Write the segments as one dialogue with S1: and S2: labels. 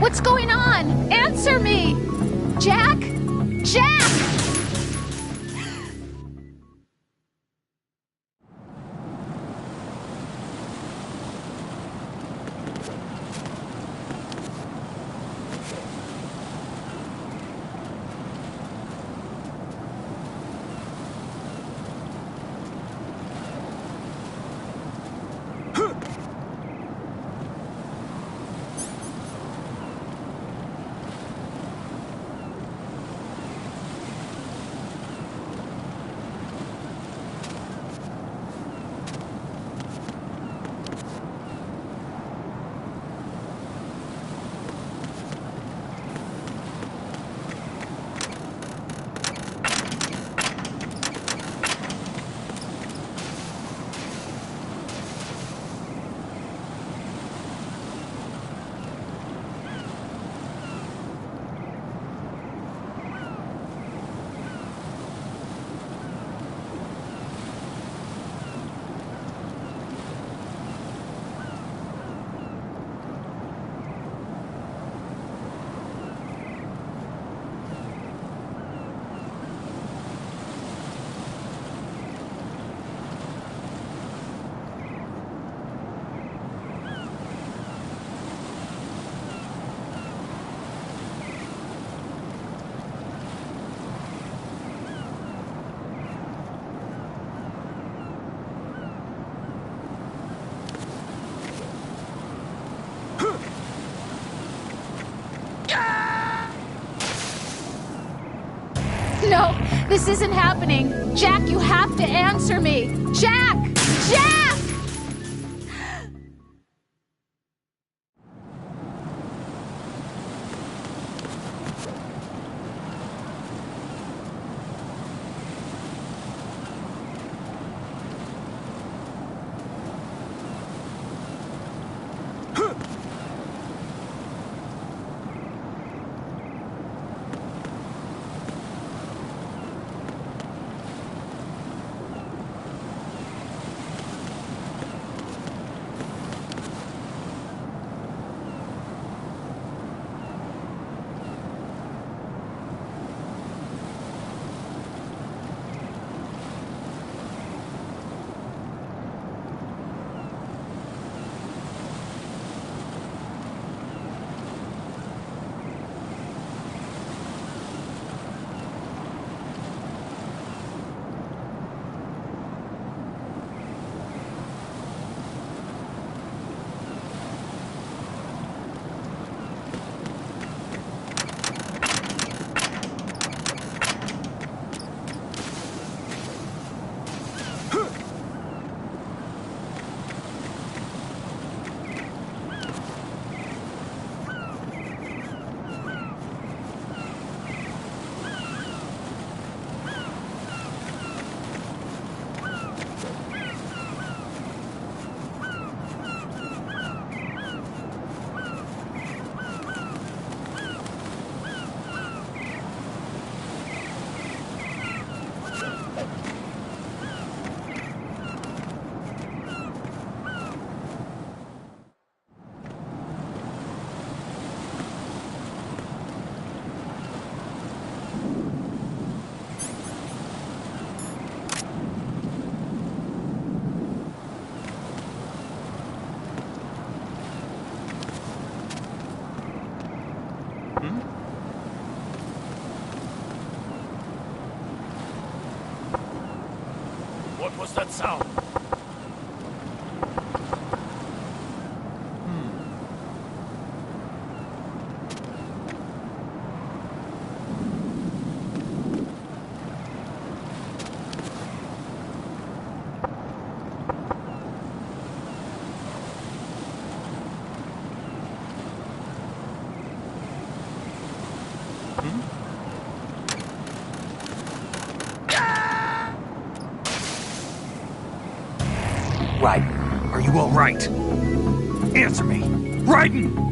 S1: What's going on? Answer me! Jack? Jack! No, this isn't happening. Jack, you have to answer me. Jack! Jack!
S2: What was that sound?
S3: Raiden, are you all right? Answer me! Raiden!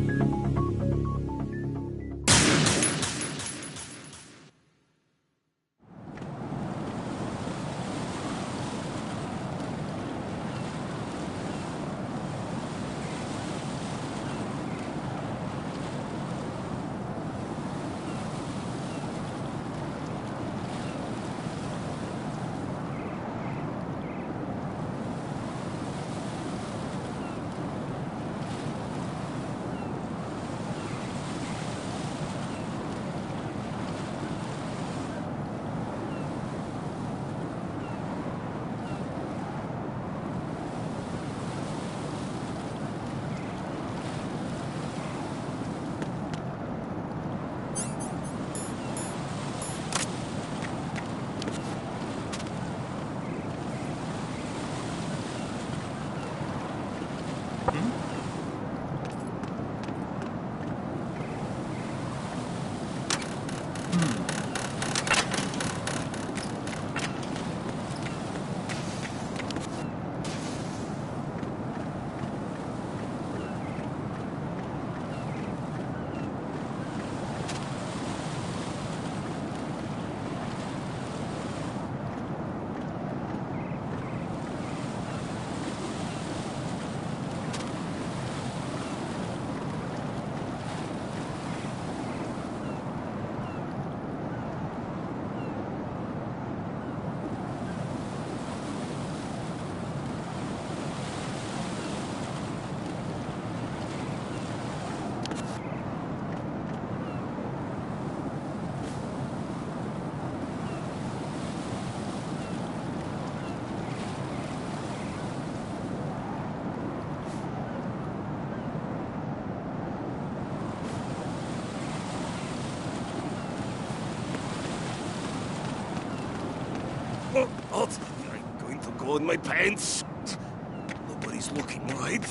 S2: What? I'm going to go in my pants. Nobody's looking, right?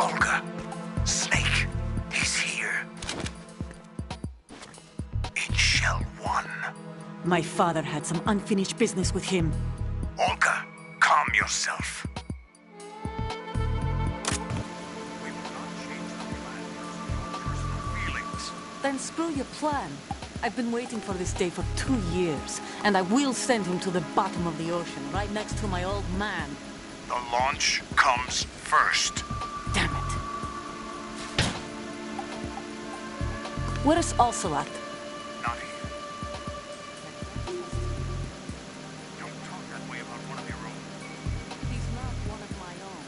S3: Olga. Snake. He's here. In Shell 1.
S4: My father had some unfinished business with him.
S3: Olga, calm yourself. We will not change the plan for your personal feelings.
S4: Then spill your plan. I've been waiting for this day for 2 years, and I will send him to the bottom of the ocean, right next to my old man.
S3: The launch comes first.
S4: Damn it. Where is Ocelot?
S3: Not here. Don't talk that way about one of your own.
S4: He's not one of my own.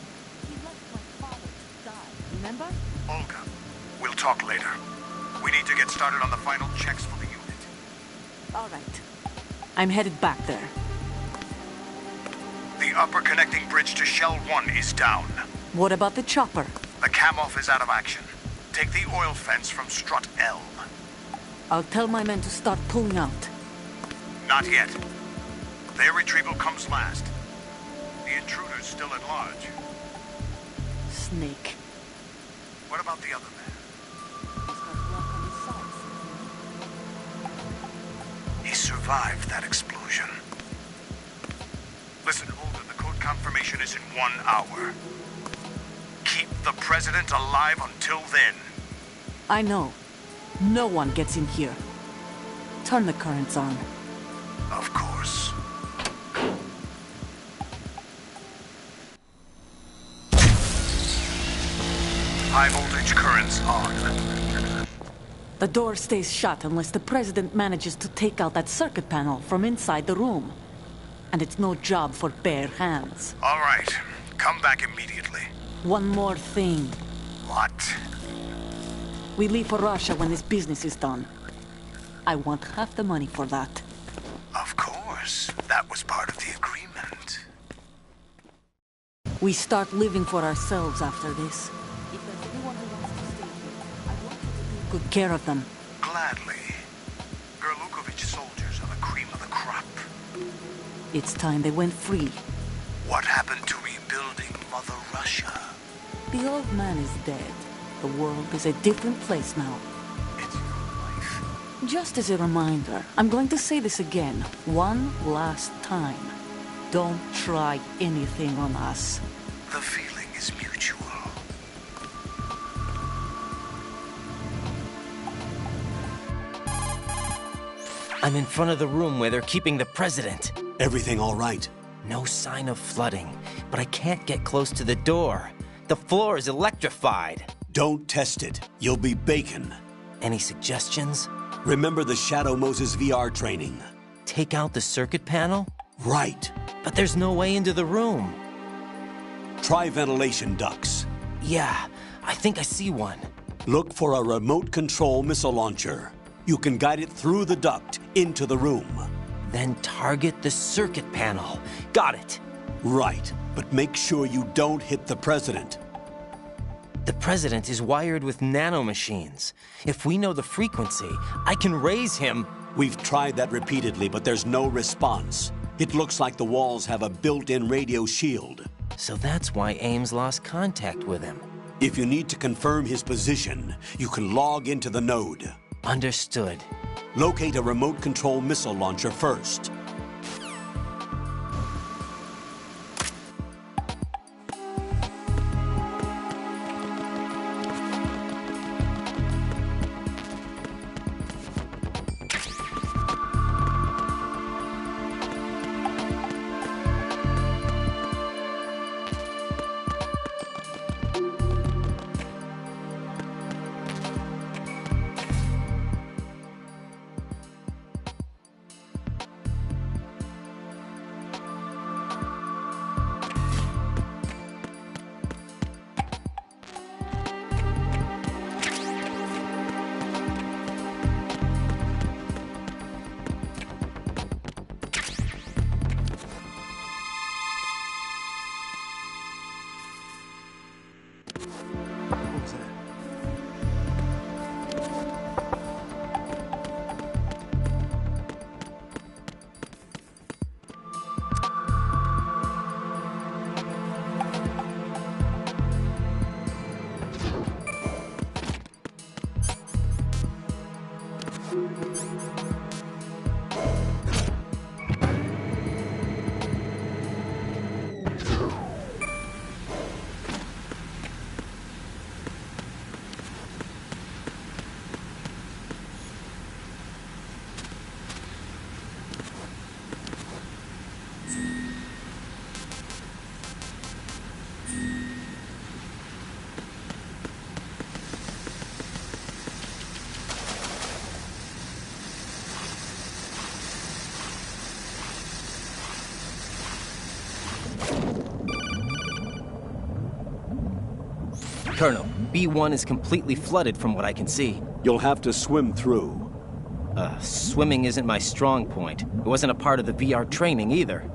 S4: He left my father to die, remember?
S3: Olga, we'll talk later. We need to get started on the final checks for the unit.
S4: All right. I'm headed back there.
S3: The upper connecting bridge to Shell 1 is down.
S4: What about the chopper?
S3: The cam-off is out of action. Take the oil fence from Strut L.
S4: I'll tell my men to start pulling out.
S3: Not yet. Their retrieval comes last. The intruder's still at large.
S4: Snake.
S3: What about the other man? survived that explosion. Listen, Holden, the code confirmation is in 1 hour. Keep the president alive until then.
S4: I know. No one gets in here. Turn the currents on.
S3: Of course. High voltage currents on.
S4: The door stays shut unless the president manages to take out that circuit panel from inside the room. And it's no job for bare hands.
S3: All right. Come back immediately.
S4: One more thing.
S3: What?
S4: We leave for Russia when this business is done. I want half the money for that.
S3: Of course. That was part of the agreement.
S4: We start living for ourselves after this. If there's anyone who wants to stay here, I want you to take good care of them.
S3: Gladly. Gurlukovich soldiers are the cream of the crop.
S4: It's time they went free.
S3: What happened to rebuilding Mother Russia?
S4: The old man is dead. The world is a different place now.
S3: It's your life.
S4: Just as a reminder, I'm going to say this again, one last time. Don't try anything on us.
S3: The feeling is mutual.
S5: I'm in front of the room where they're keeping the president.
S2: Everything all right?
S5: No sign of flooding, but I can't get close to the door. The floor is electrified.
S2: Don't test it. You'll be bacon.
S5: Any suggestions?
S2: Remember the Shadow Moses VR training?
S5: Take out the circuit panel?
S2: Right.
S5: But there's no way into the room.
S2: Try ventilation ducts.
S5: Yeah, I think I see one.
S2: Look for a remote control missile launcher. You can guide it through the duct into the room.
S5: Then target the circuit panel. Got it.
S2: Right, but make sure you don't hit the president.
S5: The president is wired with nanomachines. If we know the frequency, I can raise him.
S2: We've tried that repeatedly, but there's no response. It looks like the walls have a built-in radio shield.
S5: So that's why Ames lost contact with him.
S2: If you need to confirm his position, you can log into the node.
S5: Understood.
S2: Locate a remote control missile launcher first.
S5: Colonel, B1 is completely flooded from what I can see.
S2: You'll have to swim through.
S5: Swimming isn't my strong point. It wasn't a part of the VR training either.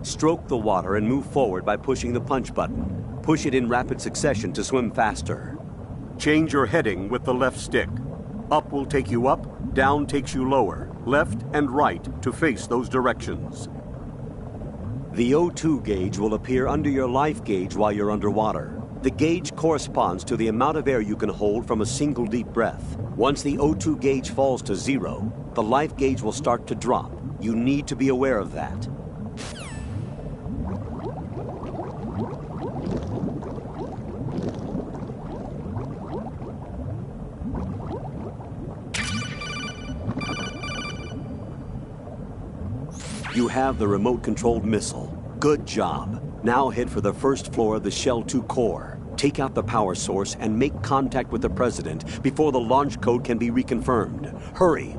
S6: Stroke the water and move forward by pushing the punch button. Push it in rapid succession to swim faster. Change your heading with the left stick. Up will take you up, down takes you lower, left and right to face those directions. The O2 gauge will appear under your life gauge while you're underwater. The gauge corresponds to the amount of air you can hold from a single deep breath. Once the O2 gauge falls to 0, the life gauge will start to drop, You need to be aware of that. You have the remote-controlled missile. Good job. Now head for the first floor of the Shell 2 core. Take out the power source and make contact with the President before the launch code can be reconfirmed. Hurry.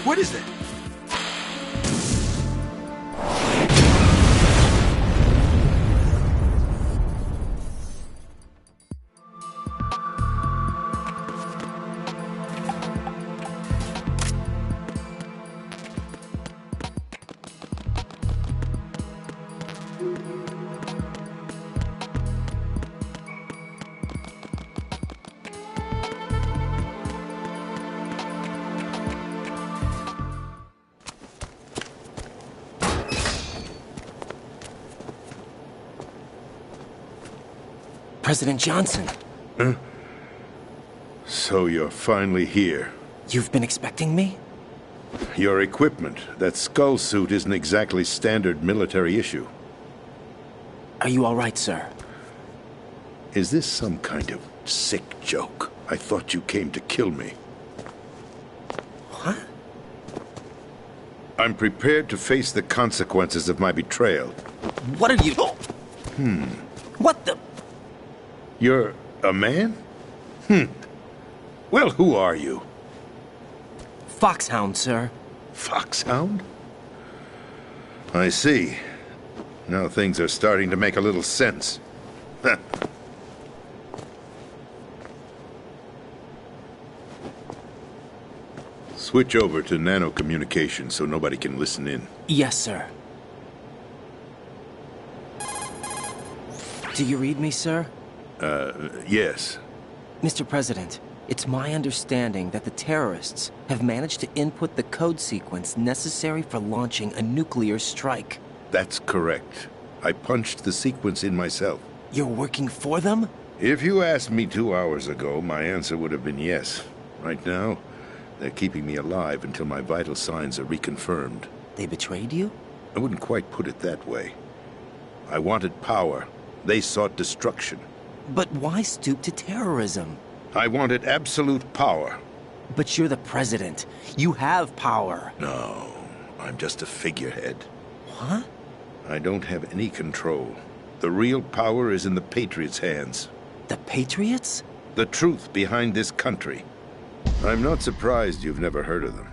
S3: What is that?
S5: President Johnson.
S7: Huh? So you're finally here.
S5: You've been expecting me?
S7: Your equipment, that skull suit, isn't exactly standard military issue.
S5: Are you all right, sir?
S7: Is this some kind of sick joke? I thought you came to kill me.
S5: What?
S7: I'm prepared to face the consequences of my betrayal.
S5: What are you... What the...
S7: You're a man? Well, who are you?
S5: Foxhound, sir.
S7: Foxhound? I see. Now things are starting to make a little sense. Switch over to nano communication so nobody can listen in.
S5: Yes, sir. Do you read me, sir?
S7: Yes.
S5: Mr. President, it's my understanding that the terrorists have managed to input the code sequence necessary for launching a nuclear strike.
S7: That's correct. I punched the sequence in myself.
S5: You're working for them?
S7: If you asked me 2 hours ago, my answer would have been yes. Right now, they're keeping me alive until my vital signs are reconfirmed.
S5: They betrayed you?
S7: I wouldn't quite put it that way. I wanted power. They sought destruction.
S5: But why stoop to terrorism?
S7: I wanted absolute power.
S5: But you're the president. You have power.
S7: No, I'm just a figurehead.
S5: What?
S7: I don't have any control. The real power is in the Patriots' hands.
S5: The Patriots?
S7: The truth behind this country. I'm not surprised you've never heard of them.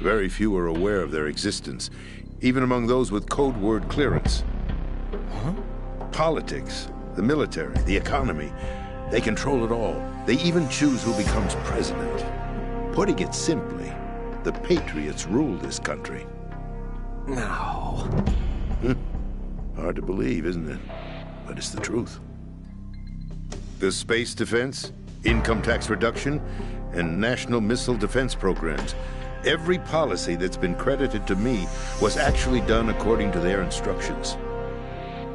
S7: Very few are aware of their existence, even among those with code word clearance.
S5: Huh?
S7: Politics, the military, the economy, they control it all. They even choose who becomes president. Putting it simply, the Patriots rule this country.
S5: No.
S7: Hard to believe, isn't it? But it's the truth. The space defense, income tax reduction, and national missile defense programs. Every policy that's been credited to me was actually done according to their instructions.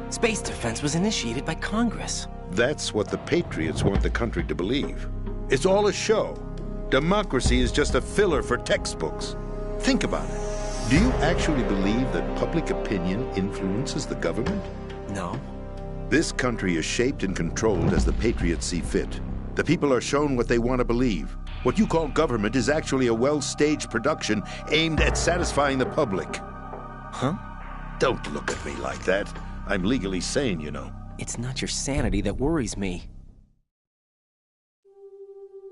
S5: Space defense was initiated by Congress.
S7: That's what the Patriots want the country to believe. It's all a show. Democracy is just a filler for textbooks. Think about it. Do you actually believe that public opinion influences the government?
S5: No.
S7: This country is shaped and controlled as the Patriots see fit. The people are shown what they want to believe. What you call government is actually a well-staged production aimed at satisfying the public.
S5: Huh?
S7: Don't look at me like that. I'm legally sane, you know.
S5: It's not your sanity that worries me.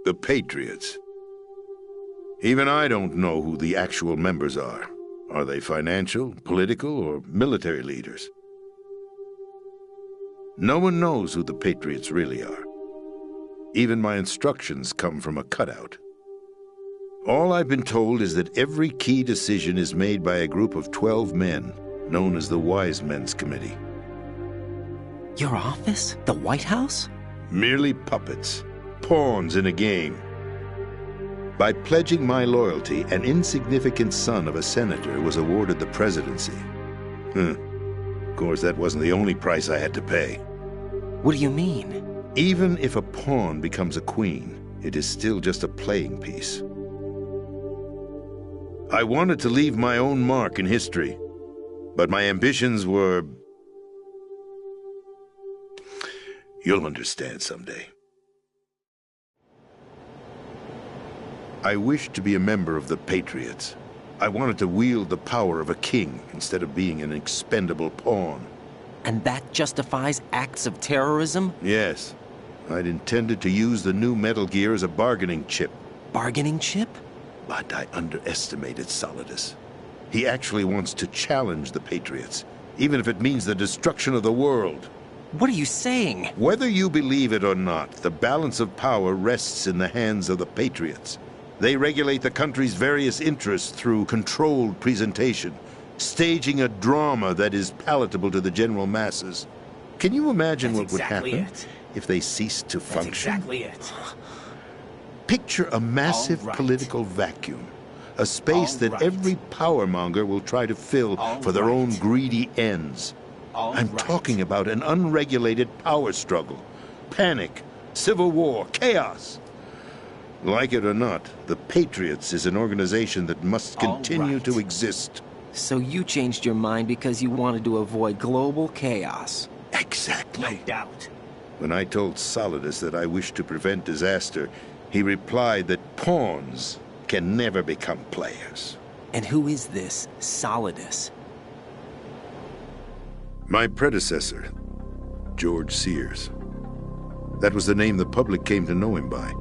S7: The Patriots. Even I don't know who the actual members are. Are they financial, political, or military leaders? No one knows who the Patriots really are. Even my instructions come from a cutout. All I've been told is that every key decision is made by a group of 12 men, known as the Wise Men's Committee.
S5: Your office? The White House?
S7: Merely puppets, pawns in a game. By pledging my loyalty, an insignificant son of a senator was awarded the presidency. Of course, that wasn't the only price I had to pay.
S5: What do you mean?
S7: Even if a pawn becomes a queen, it is still just a playing piece. I wanted to leave my own mark in history, but my ambitions were... You'll understand someday. I wished to be a member of the Patriots. I wanted to wield the power of a king instead of being an expendable pawn.
S5: And that justifies acts of terrorism?
S7: Yes. I'd intended to use the new Metal Gear as a bargaining chip.
S5: Bargaining chip?
S7: But I underestimated Solidus. He actually wants to challenge the Patriots, even if it means the destruction of the world.
S5: What are you saying?
S7: Whether you believe it or not, the balance of power rests in the hands of the Patriots. They regulate the country's various interests through controlled presentation, staging a drama that is palatable to the general masses. Can you imagine what would happen if they ceased to function?
S5: That's exactly it.
S7: Picture a massive political vacuum, a space that every powermonger will try to fill for their own greedy ends. I'm talking about an unregulated power struggle, panic, civil war, chaos. Like it or not, the Patriots is an organization that must continue to exist.
S5: So you changed your mind because you wanted to avoid global chaos.
S7: Exactly.
S5: No doubt.
S7: When I told Solidus that I wished to prevent disaster, he replied that pawns can never become players.
S5: And who is this Solidus?
S7: My predecessor. George Sears. That was the name the public came to know him by.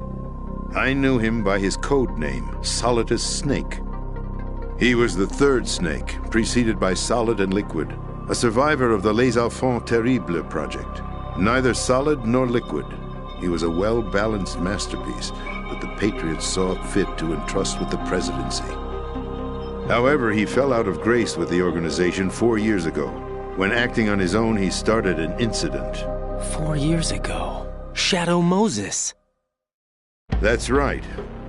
S7: I knew him by his code name, Solidus Snake. He was the third Snake, preceded by Solid and Liquid, a survivor of the Les Enfants Terribles project. Neither solid nor liquid, he was a well-balanced masterpiece that the Patriots saw fit to entrust with the presidency. However, he fell out of grace with the organization 4 years ago. When acting on his own, he started an incident.
S5: 4 years ago? Shadow Moses!
S7: That's right.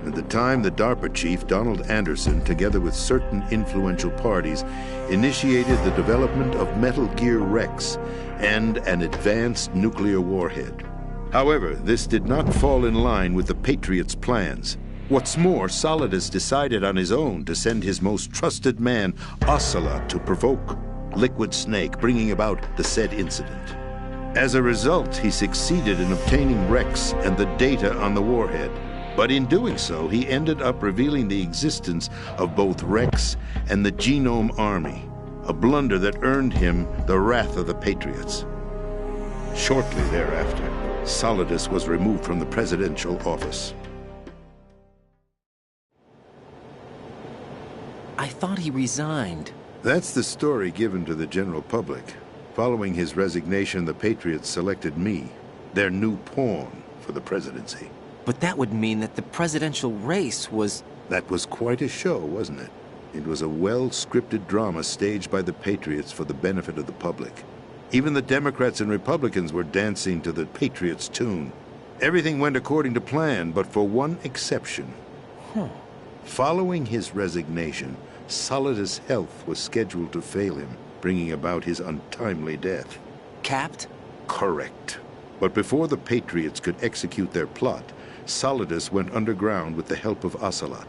S7: At the time, the DARPA chief, Donald Anderson, together with certain influential parties, initiated the development of Metal Gear Rex and an advanced nuclear warhead. However, this did not fall in line with the Patriots' plans. What's more, Solidus decided on his own to send his most trusted man, Ocelot, to provoke Liquid Snake, bringing about the said incident. As a result, he succeeded in obtaining Rex and the data on the warhead. But in doing so, he ended up revealing the existence of both Rex and the Genome Army, a blunder that earned him the wrath of the Patriots. Shortly thereafter, Solidus was removed from the presidential office.
S5: I thought he resigned.
S7: That's the story given to the general public. Following his resignation, the Patriots selected me, their new pawn, for the presidency.
S5: But that would mean that the presidential race was...
S7: That was quite a show, wasn't it? It was a well-scripted drama staged by the Patriots for the benefit of the public. Even the Democrats and Republicans were dancing to the Patriots' tune. Everything went according to plan, but for one exception. Following his resignation, Solidus' health was scheduled to fail him, bringing about his untimely death.
S5: Capped?
S7: Correct. But before the Patriots could execute their plot, Solidus went underground with the help of Ocelot.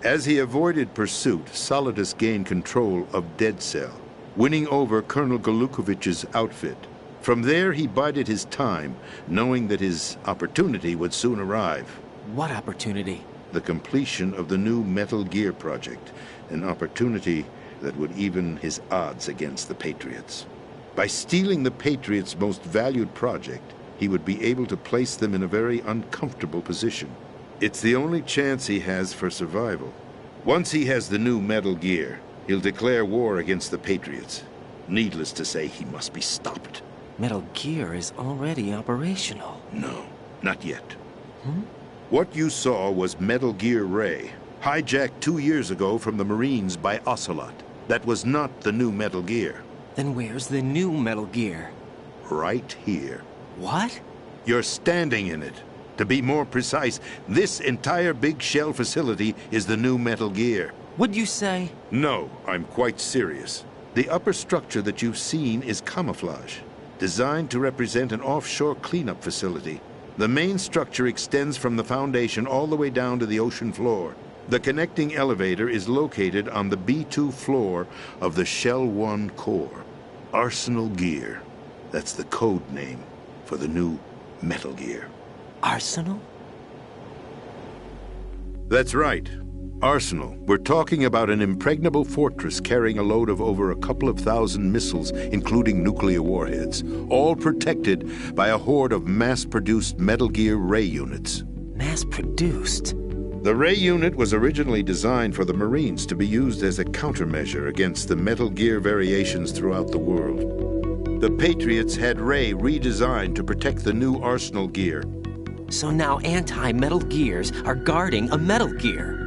S7: As he avoided pursuit, Solidus gained control of Dead Cell, winning over Colonel Golukovich's outfit. From there, he bided his time, knowing that his opportunity would soon arrive.
S5: What opportunity?
S7: The completion of the new Metal Gear project, an opportunity that would even his odds against the Patriots. By stealing the Patriots' most valued project, he would be able to place them in a very uncomfortable position. It's the only chance he has for survival. Once he has the new Metal Gear, he'll declare war against the Patriots. Needless to say, he must be stopped.
S5: Metal Gear is already operational.
S7: No, not yet. What you saw was Metal Gear Ray, hijacked 2 years ago from the Marines by Ocelot. That was not the new Metal Gear.
S5: Then where's the new Metal Gear?
S7: Right here.
S5: What?
S7: You're standing in it. To be more precise, this entire big shell facility is the new Metal Gear.
S5: What'd you say?
S7: No, I'm quite serious. The upper structure that you've seen is camouflage, designed to represent an offshore cleanup facility. The main structure extends from the foundation all the way down to the ocean floor. The connecting elevator is located on the B2 floor of the Shell 1 core. Arsenal Gear. That's the code name for the new Metal Gear.
S5: Arsenal?
S7: That's right. Arsenal. We're talking about an impregnable fortress carrying a load of over a couple of thousand missiles, including nuclear warheads, all protected by a horde of mass-produced Metal Gear Ray units.
S5: Mass-produced?
S7: The Ray unit was originally designed for the Marines to be used as a countermeasure against the Metal Gear variations throughout the world. The Patriots had Ray redesigned to protect the new Arsenal Gear.
S5: So now anti-Metal Gears are guarding a Metal Gear.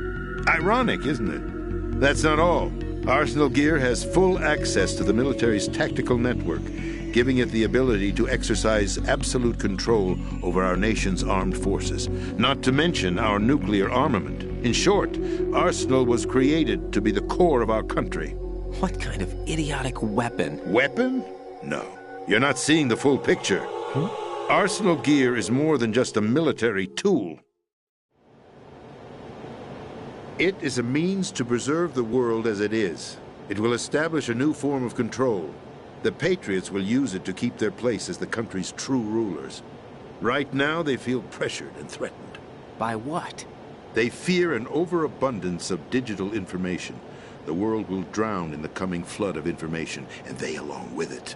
S7: Ironic, isn't it? That's not all. Arsenal Gear has full access to the military's tactical network, giving it the ability to exercise absolute control over our nation's armed forces, not to mention our nuclear armament. In short, Arsenal was created to be the core of our country.
S5: What kind of idiotic weapon?
S7: Weapon? No. You're not seeing the full picture. Arsenal Gear is more than just a military tool. It is a means to preserve the world as it is. It will establish a new form of control. The Patriots will use it to keep their place as the country's true rulers. Right now, they feel pressured and threatened.
S5: By what?
S7: They fear an overabundance of digital information. The world will drown in the coming flood of information, and they along with it.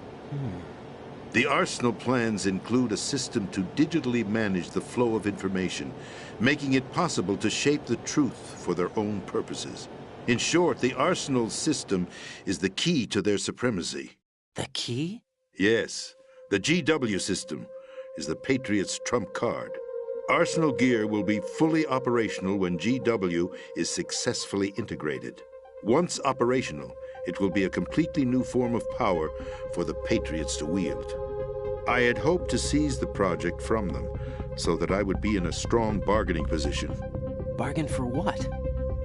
S7: The Arsenal plans include a system to digitally manage the flow of information, making it possible to shape the truth for their own purposes. In short, the Arsenal system is the key to their supremacy.
S5: The key?
S7: Yes, the GW system is the Patriots' trump card. Arsenal gear will be fully operational when GW is successfully integrated. Once operational, it will be a completely new form of power for the Patriots to wield. I had hoped to seize the project from them so that I would be in a strong bargaining position.
S5: Bargain for what?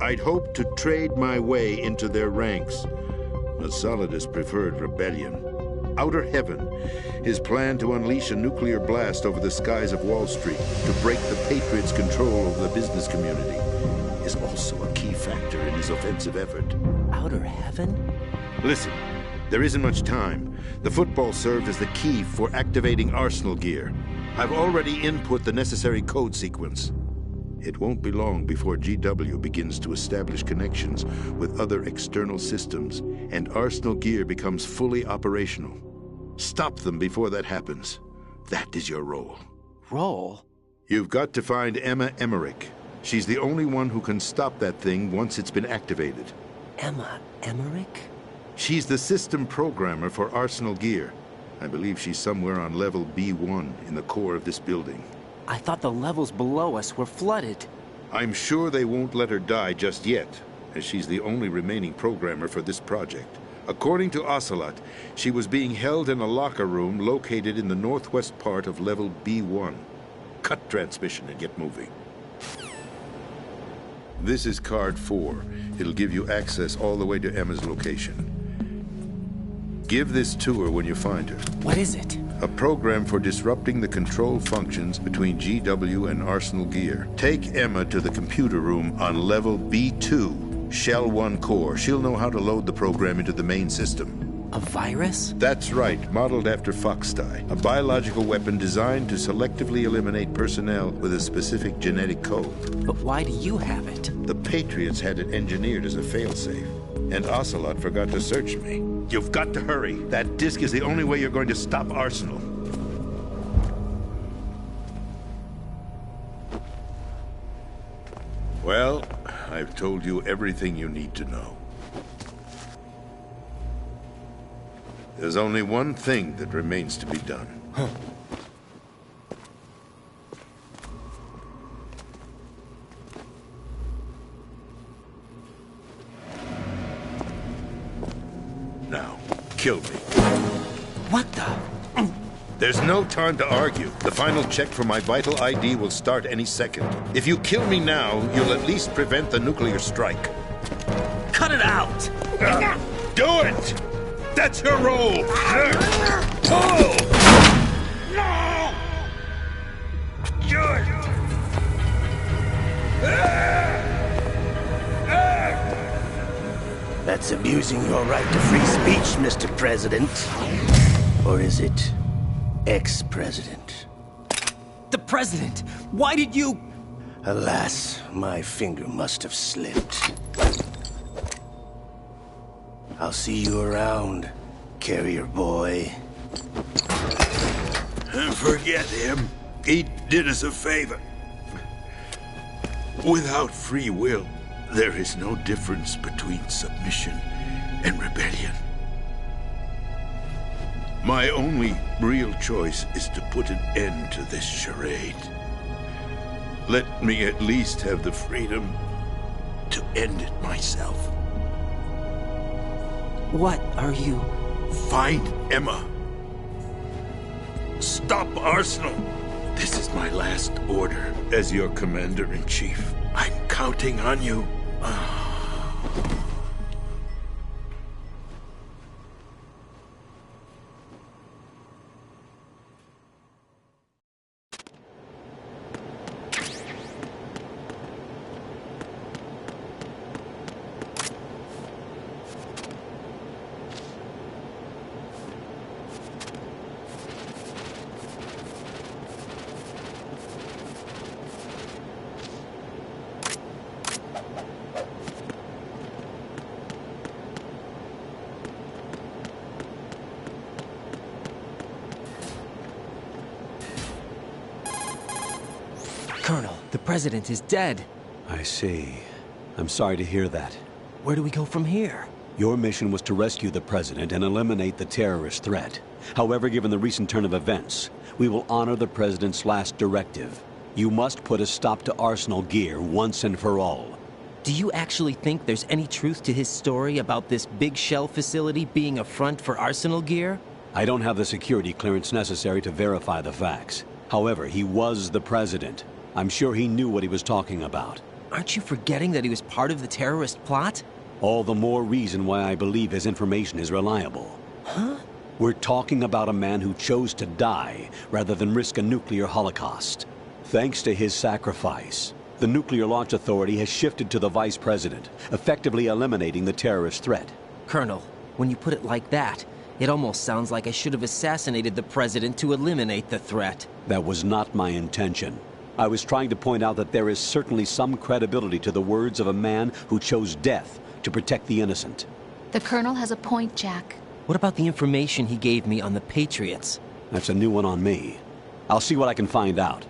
S7: I'd hoped to trade my way into their ranks, but Solidus preferred rebellion. Outer Heaven, his plan to unleash a nuclear blast over the skies of Wall Street to break the Patriots' control over the business community, is also a key factor in his offensive effort.
S5: Outer Heaven?
S7: Listen, there isn't much time. The football served as the key for activating Arsenal gear. I've already input the necessary code sequence. It won't be long before GW begins to establish connections with other external systems, and Arsenal gear becomes fully operational. Stop them before that happens. That is your role.
S5: Role?
S7: You've got to find Emma Emmerich. She's the only one who can stop that thing once it's been activated.
S5: Emma Emmerich?
S7: She's the system programmer for Arsenal gear. I believe she's somewhere on level B1 in the core of this building.
S5: I thought the levels below us were flooded.
S7: I'm sure they won't let her die just yet, as she's the only remaining programmer for this project. According to Ocelot, she was being held in a locker room located in the northwest part of level B1. Cut transmission and get moving. This is card 4. It'll give you access all the way to Emma's location. Give this to her when you find her.
S5: What is it?
S7: A program for disrupting the control functions between GW and Arsenal gear. Take Emma to the computer room on level B2, Shell 1 core. She'll know how to load the program into the main system.
S5: A virus?
S7: That's right, modeled after Foxdie, a biological weapon designed to selectively eliminate personnel with a specific genetic code.
S5: But why do you have it?
S7: The Patriots had it engineered as a failsafe, and Ocelot forgot to search me. You've got to hurry. That disk is the only way you're going to stop Arsenal. Well, I've told you everything you need to know. There's only one thing that remains to be done.
S5: Huh.
S7: Now, kill me.
S5: What the?
S7: There's no time to argue. The final check for my vital ID will start any second. If you kill me now, you'll at least prevent the nuclear strike.
S5: Cut it out!
S7: Do it! That's your role! Pull!
S3: No! Do it!
S8: That's abusing your right to free speech, Mr. President. Or is it ex-president?
S5: The president! Why did you...
S8: Alas, my finger must have slipped. I'll see you around, carrier boy.
S7: Forget him. He did us a favor. Without free will, there is no difference between submission and rebellion. My only real choice is to put an end to this charade. Let me at least have the freedom to end it myself.
S5: What are you...
S7: Find Emma. Stop Arsenal. This is my last order as your commander-in-chief. I'm counting on you.
S5: president is dead.
S2: I see. I'm sorry to hear that.
S5: Where do we go from here?
S2: Your mission was to rescue the president and eliminate the terrorist threat. However, given the recent turn of events, we will honor the president's last directive. You must put a stop to Arsenal Gear once and for all.
S5: Do you actually think there's any truth to his story about this big shell facility being a front for Arsenal Gear?
S2: I don't have the security clearance necessary to verify the facts. However, he was the president. I'm sure he knew what he was talking about.
S5: Aren't you forgetting that he was part of the terrorist plot?
S2: All the more reason why I believe his information is reliable.
S5: Huh?
S2: We're talking about a man who chose to die rather than risk a nuclear holocaust. Thanks to his sacrifice, the Nuclear Launch Authority has shifted to the vice president, effectively eliminating the terrorist threat.
S5: Colonel, when you put it like that, it almost sounds like I should have assassinated the president to eliminate the threat.
S2: That was not my intention. I was trying to point out that there is certainly some credibility to the words of a man who chose death to protect the innocent.
S1: The Colonel has a point, Jack.
S5: What about the information he gave me on the Patriots?
S2: That's a new one on me. I'll see what I can find out.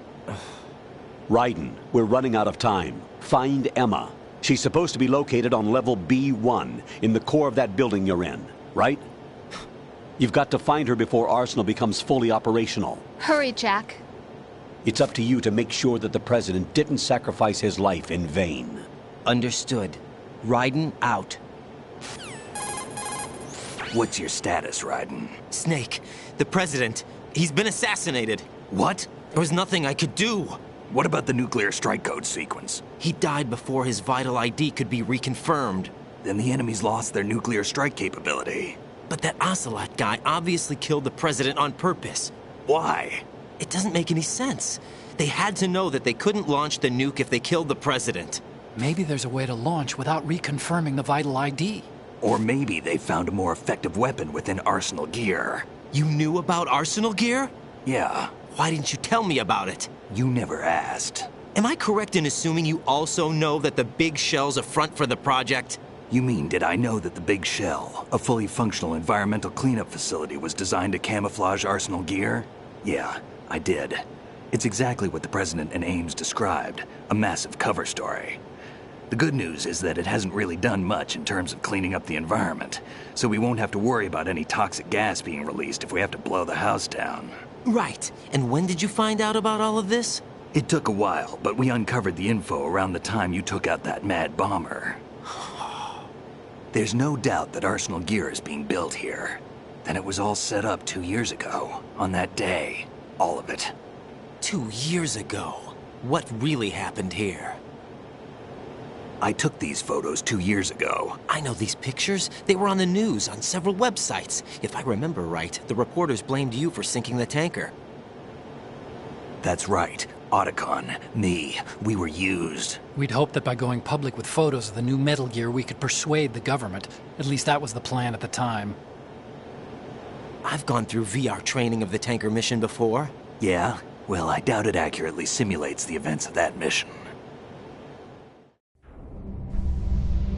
S2: Raiden, we're running out of time. Find Emma. She's supposed to be located on level B1, in the core of that building you're in, right? You've got to find her before Arsenal becomes fully operational.
S1: Hurry, Jack.
S2: It's up to you to make sure that the president didn't sacrifice his life in vain.
S5: Understood. Raiden out.
S8: What's your status, Raiden?
S5: Snake, the president, he's been assassinated.
S8: What?
S5: There was nothing I could do.
S8: What about the nuclear strike code sequence?
S5: He died before his vital ID could be reconfirmed.
S8: Then the enemy's lost their nuclear strike capability.
S5: But that Ocelot guy obviously killed the president on purpose.
S8: Why?
S5: It doesn't make any sense. They had to know that they couldn't launch the nuke if they killed the president.
S9: Maybe there's a way to launch without reconfirming the vital ID.
S8: Or maybe they found a more effective weapon within Arsenal Gear.
S5: You knew about Arsenal Gear?
S8: Yeah.
S5: Why didn't you tell me about it?
S8: You never asked.
S5: Am I correct in assuming you also know that the Big Shell's a front for the project?
S8: You mean, did I know that the Big Shell, a fully functional environmental cleanup facility, was designed to camouflage Arsenal Gear? Yeah, I did. It's exactly what the President and Ames described, a massive cover story. The good news is that it hasn't really done much in terms of cleaning up the environment, so we won't have to worry about any toxic gas being released if we have to blow the house down.
S5: Right. And when did you find out about all of this?
S8: It took a while, but we uncovered the info around the time you took out that mad bomber. There's no doubt that Arsenal Gear is being built here. Then it was all set up 2 years ago, on that day. All of it.
S5: 2 years ago? What really happened here?
S8: I took these photos 2 years ago.
S5: I know these pictures. They were on the news, on several websites. If I remember right, the reporters blamed you for sinking the tanker.
S8: That's right. Otacon, me, we were used.
S9: We'd hoped that by going public with photos of the new Metal Gear, we could persuade the government. At least that was the plan at the time.
S5: I've gone through VR training of the tanker mission before.
S8: Yeah? Well, I doubt it accurately simulates the events of that mission.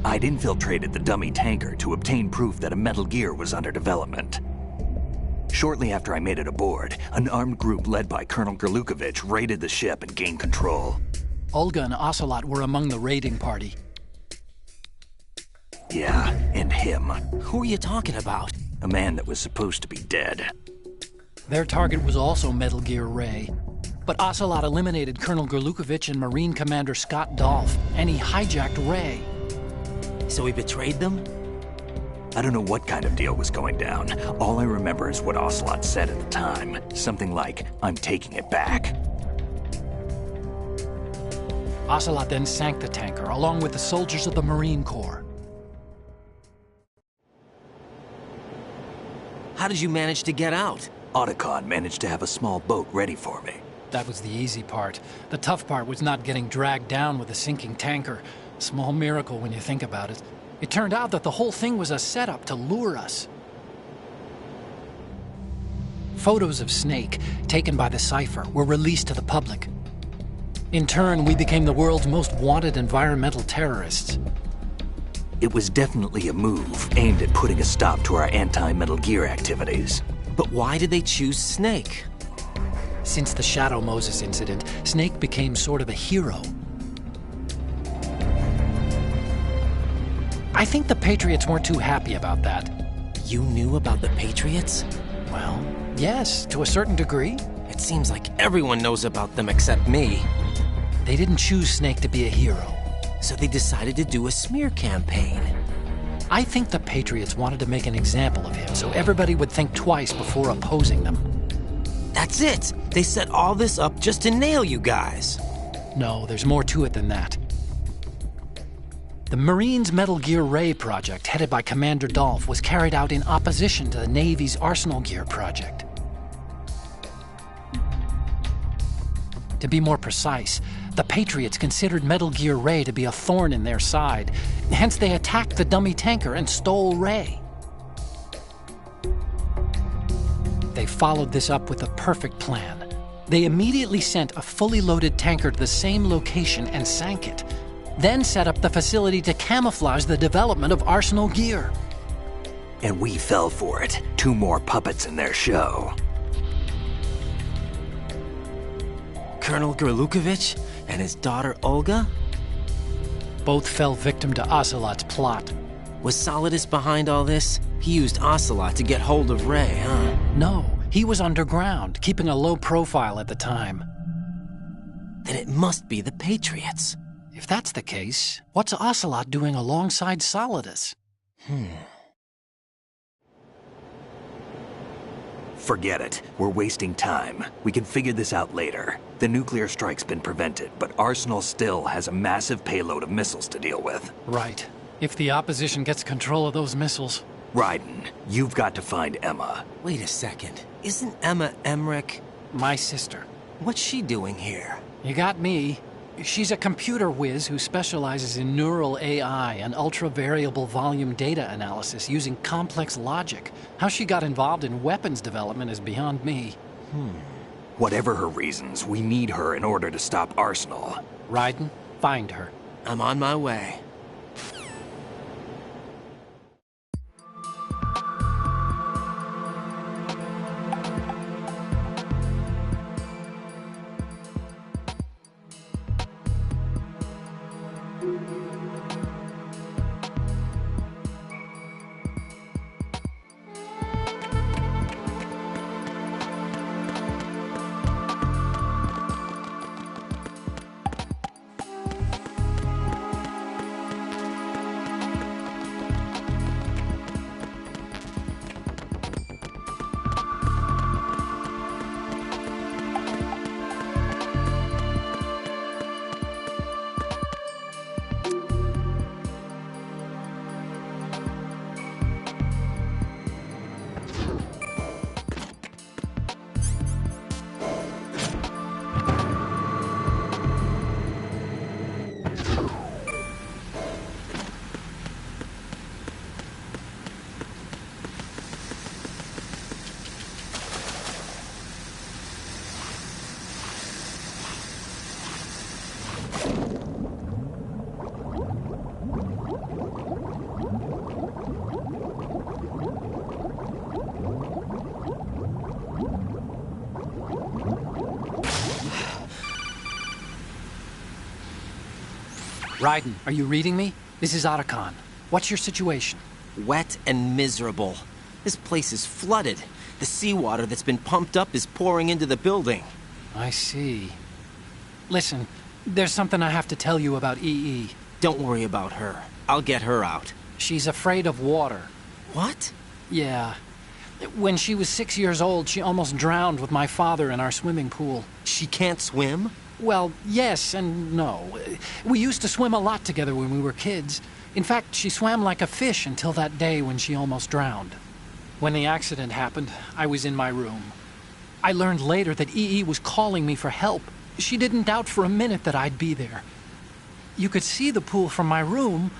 S8: I'd infiltrated the dummy tanker to obtain proof that a Metal Gear was under development. Shortly after I made it aboard, an armed group led by Colonel Gurlukovich raided the ship and gained control.
S9: Olga and Ocelot were among the raiding party.
S8: Yeah, and him.
S5: Who are you talking about?
S8: A man that was supposed to be dead.
S9: Their target was also Metal Gear Ray. But Ocelot eliminated Colonel Gurlukovich and Marine Commander Scott Dolph, and he hijacked Ray.
S5: So he betrayed them?
S8: I don't know what kind of deal was going down. All I remember is what Ocelot said at the time. Something like, "I'm taking it back."
S9: Ocelot then sank the tanker, along with the soldiers of the Marine Corps.
S5: How did you manage to get out?
S8: Otacon managed to have a small boat ready for me.
S9: That was the easy part. The tough part was not getting dragged down with a sinking tanker. A small miracle when you think about it. It turned out that the whole thing was a setup to lure us. Photos of Snake, taken by the Cypher, were released to the public. In turn, we became the world's most wanted environmental terrorists.
S8: It was definitely a move aimed at putting a stop to our anti-Metal Gear activities.
S5: But why did they choose Snake?
S9: Since the Shadow Moses incident, Snake became sort of a hero. I think the Patriots weren't too happy about that.
S5: You knew about the Patriots?
S9: Well, yes, to a certain degree.
S5: It seems like everyone knows about them except me.
S9: They didn't choose Snake to be a hero.
S5: So they decided to do a smear campaign.
S9: I think the Patriots wanted to make an example of him so everybody would think twice before opposing them.
S5: That's it! They set all this up just to nail you guys.
S9: No, there's more to it than that. The Marines' Metal Gear Ray project, headed by Commander Dolph, was carried out in opposition to the Navy's Arsenal Gear project. To be more precise, the Patriots considered Metal Gear Ray to be a thorn in their side. Hence, they attacked the dummy tanker and stole Ray. They followed this up with a perfect plan. They immediately sent a fully loaded tanker to the same location and sank it. Then set up the facility to camouflage the development of Arsenal Gear.
S8: And we fell for it. 2 more puppets in their show.
S5: Colonel Gerlukovich and his daughter Olga?
S9: Both fell victim to Ocelot's plot.
S5: Was Solidus behind all this? He used Ocelot to get hold of Ray, huh?
S9: No, he was underground, keeping a low profile at the time.
S5: Then it must be the Patriots.
S9: If that's the case, what's Ocelot doing alongside Solidus?
S8: Forget it. We're wasting time. We can figure this out later. The nuclear strike's been prevented, but Arsenal still has a massive payload of missiles to deal with.
S9: Right. If the opposition gets control of those missiles.
S8: Raiden, you've got to find Emma.
S5: Wait a second. Isn't Emma Emmerich?
S9: My sister.
S5: What's she doing here?
S9: You got me. She's a computer whiz who specializes in neural AI and ultra-variable volume data analysis using complex logic. How she got involved in weapons development is beyond me.
S8: Whatever her reasons, we need her in order to stop Arsenal.
S9: Raiden, find her.
S5: I'm on my way.
S9: Raiden, are you reading me? This is Otacon. What's your situation?
S5: Wet and miserable. This place is flooded. The seawater that's been pumped up is pouring into the building.
S9: I see. Listen, there's something I have to tell you about EE.
S5: Don't worry about her. I'll get her out.
S9: She's afraid of water.
S5: What?
S9: Yeah. When she was 6 years old, she almost drowned with my father in our swimming pool.
S5: She can't swim?
S9: Well, yes and no. We used to swim a lot together when we were kids. In fact, she swam like a fish until that day when she almost drowned. When the accident happened, I was in my room. I learned later that EE was calling me for help. She didn't doubt for a minute that I'd be there. You could see the pool from my room,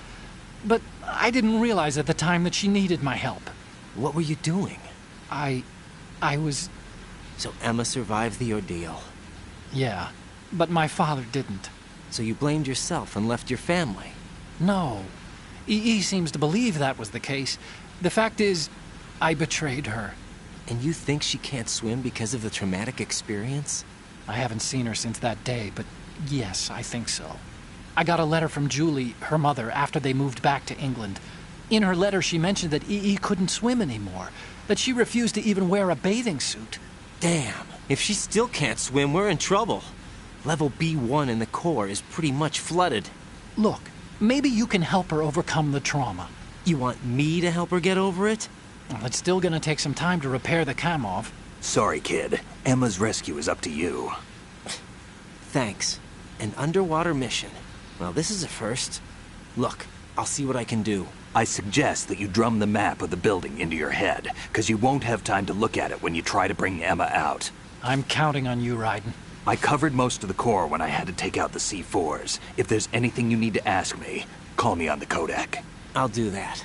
S9: but I didn't realize at the time that she needed my help.
S5: What were you doing?
S9: I was...
S5: So Emma survived the ordeal.
S9: Yeah, but my father didn't.
S5: So you blamed yourself and left your family?
S9: No. EE seems to believe that was the case. The fact is, I betrayed her.
S5: And you think she can't swim because of the traumatic experience?
S9: I haven't seen her since that day, but yes, I think so. I got a letter from Julie, her mother, after they moved back to England. In her letter, she mentioned that EE couldn't swim anymore, that she refused to even wear a bathing suit.
S5: Damn, if she still can't swim, we're in trouble. Level B1 in the core is pretty much flooded.
S9: Look, maybe you can help her overcome the trauma.
S5: You want me to help her get over it?
S9: Well, it's still gonna take some time to repair the Kamov.
S8: Sorry, kid. Emma's rescue is up to you.
S5: Thanks. An underwater mission. Well, this is a first. Look, I'll see what I can do.
S8: I suggest that you drum the map of the building into your head, because you won't have time to look at it when you try to bring Emma out.
S9: I'm counting on you, Raiden.
S8: I covered most of the core when I had to take out the C4s. If there's anything you need to ask me, call me on the Kodak.
S5: I'll do that.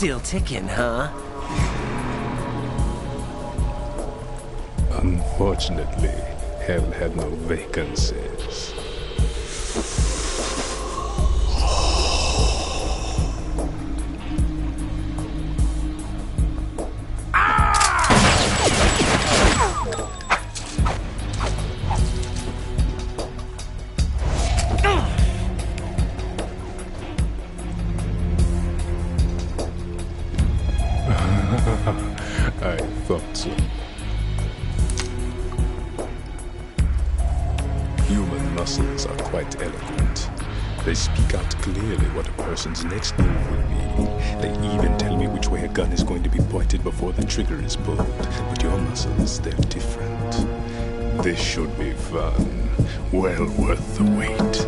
S5: Still ticking, huh?
S10: Unfortunately, hell had no vacancies. I thought so. Human muscles are quite eloquent. They speak out clearly what a person's next move will be. They even tell me which way a gun is going to be pointed before the trigger is pulled. But your muscles, they're different. This should be fun. Well worth the wait.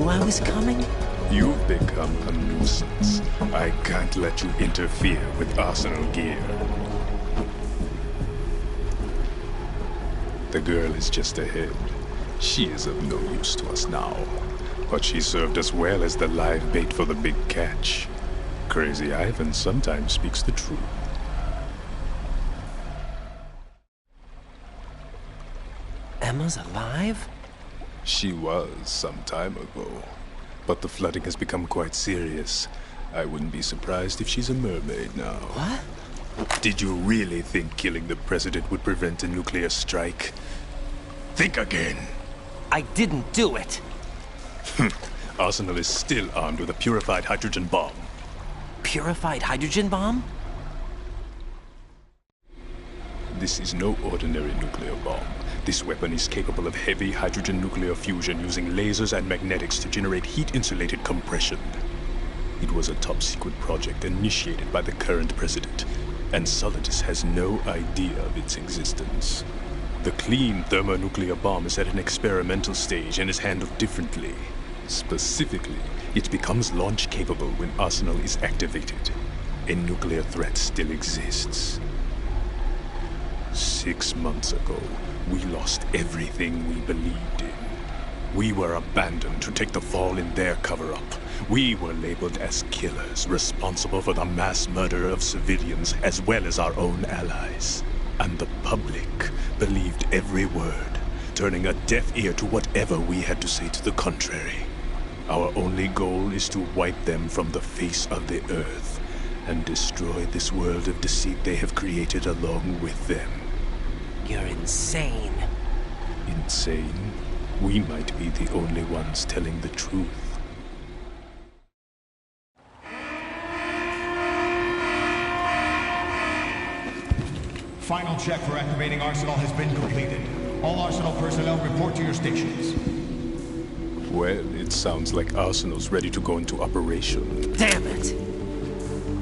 S5: I was coming?
S10: You've become a nuisance. I can't let you interfere with Arsenal gear. The girl is just ahead. She is of no use to us now. But she served us well as the live bait for the big catch. Crazy Ivan sometimes speaks the truth.
S5: Emma's alive?
S10: She was some time ago. But the flooding has become quite serious. I wouldn't be surprised if she's a mermaid now.
S5: What?
S10: Did you really think killing the president would prevent a nuclear strike? Think again.
S5: I didn't do it.
S10: Arsenal is still armed with a purified hydrogen bomb.
S5: Purified hydrogen bomb?
S10: This is no ordinary nuclear bomb. This weapon is capable of heavy hydrogen nuclear fusion using lasers and magnetics to generate heat-insulated compression. It was a top-secret project initiated by the current president, and Solidus has no idea of its existence. The clean thermonuclear bomb is at an experimental stage and is handled differently. Specifically, it becomes launch-capable when Arsenal is activated. A nuclear threat still exists. 6 months ago, we lost everything we believed in. We were abandoned to take the fall in their cover-up. We were labeled as killers, responsible for the mass murder of civilians as well as our own allies. And the public believed every word, turning a deaf ear to whatever we had to say to the contrary. Our only goal is to wipe them from the face of the earth and destroy this world of deceit they have created along with them.
S5: You're insane.
S10: Insane? We might be the only ones telling the truth.
S3: Final check for activating Arsenal has been completed. All Arsenal personnel report to your stations.
S10: Well, it sounds like Arsenal's ready to go into operation.
S5: Damn it!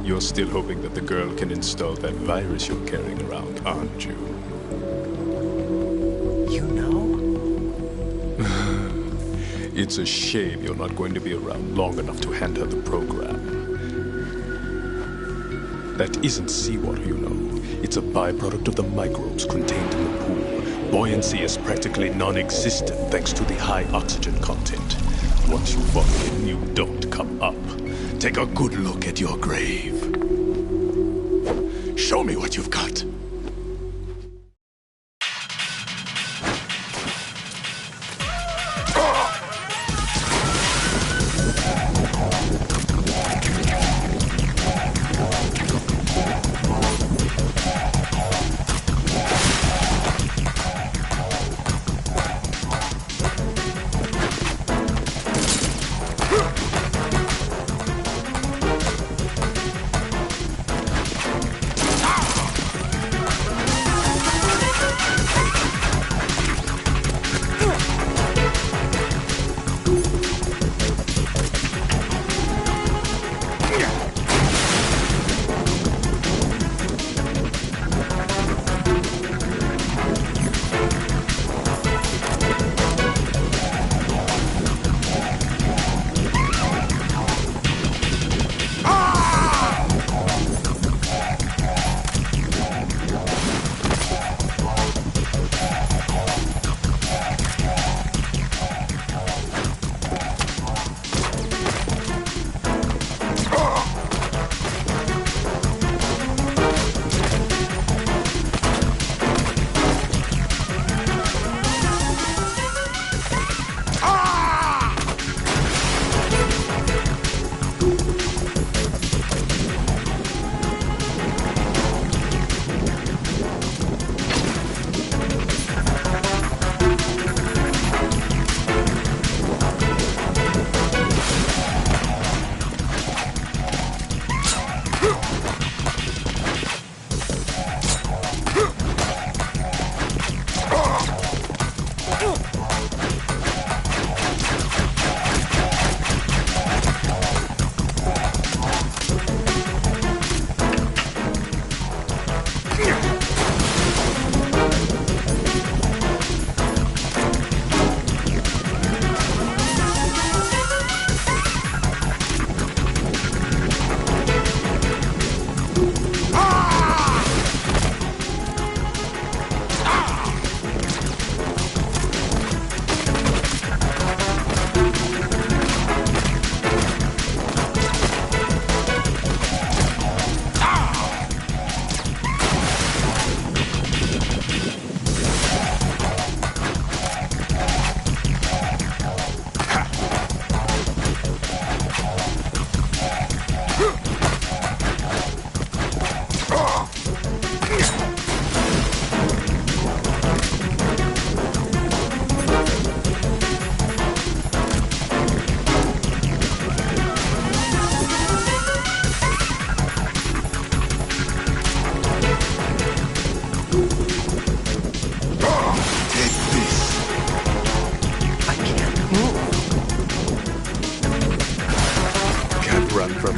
S10: You're still hoping that the girl can install that virus you're carrying around, aren't you?
S5: You know?
S10: It's a shame you're not going to be around long enough to hand her the program. That isn't seawater, you know. It's a byproduct of the microbes contained in the pool. Buoyancy is practically non-existent thanks to the high oxygen content. Once you fall in, you don't come up. Take a good look at your grave. Show me what you've got.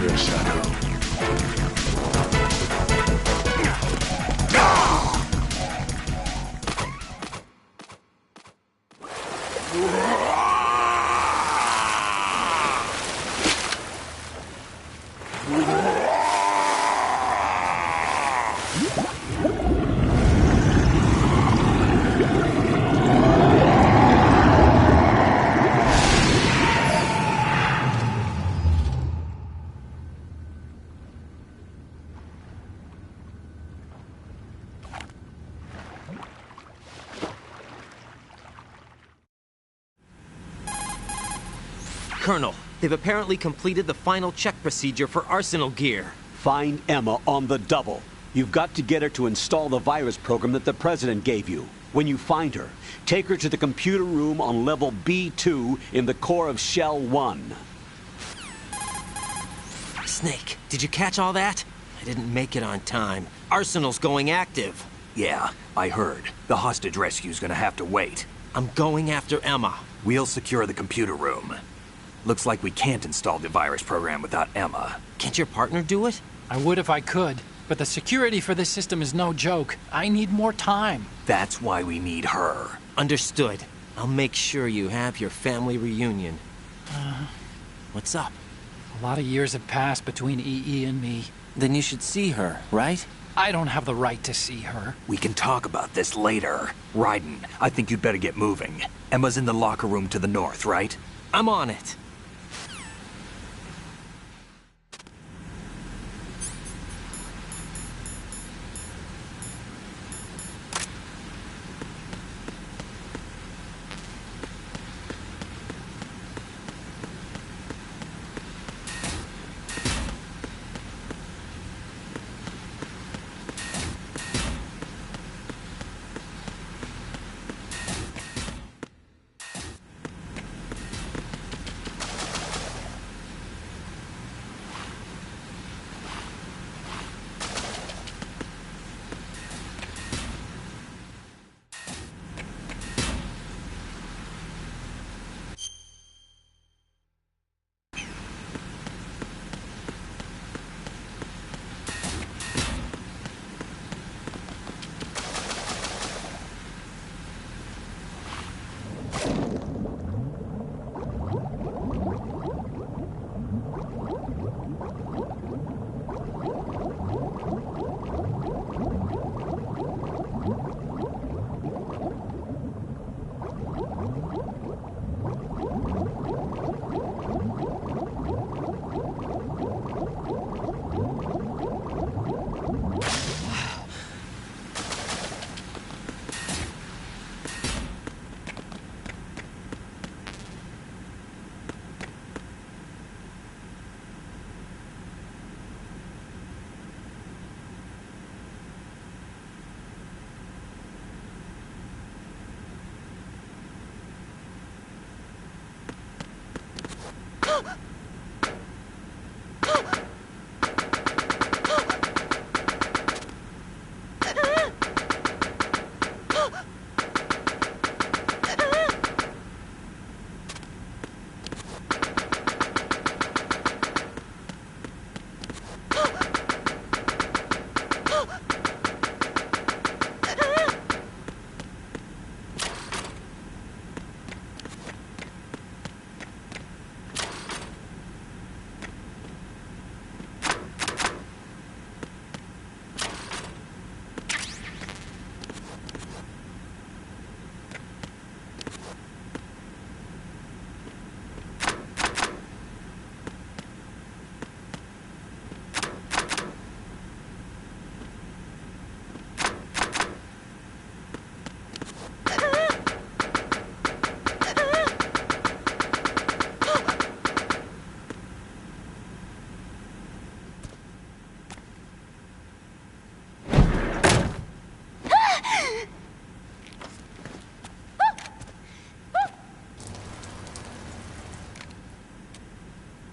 S10: your shadow.
S5: Colonel, they've apparently completed the final check procedure for arsenal gear.
S2: Find Emma on the double. You've got to get her to install the virus program that the President gave you. When you find her, take her to the computer room on level B2 in the core of Shell 1.
S5: Snake, did you catch all that? I didn't make it on time. Arsenal's going active.
S8: Yeah, I heard. The hostage rescue's gonna have to wait.
S5: I'm going after Emma.
S8: We'll secure the computer room. Looks like we can't install the virus program without Emma.
S5: Can't your partner do it?
S9: I would if I could, but the security for this system is no joke. I need more time.
S8: That's why we need her.
S5: Understood. I'll make sure you have your family reunion. What's up?
S9: A lot of years have passed between EE and me.
S5: Then you should see her, right?
S9: I don't have the right to see her.
S8: We can talk about this later. Raiden, I think you'd better get moving. Emma's in the locker room to the north, right?
S5: I'm on it.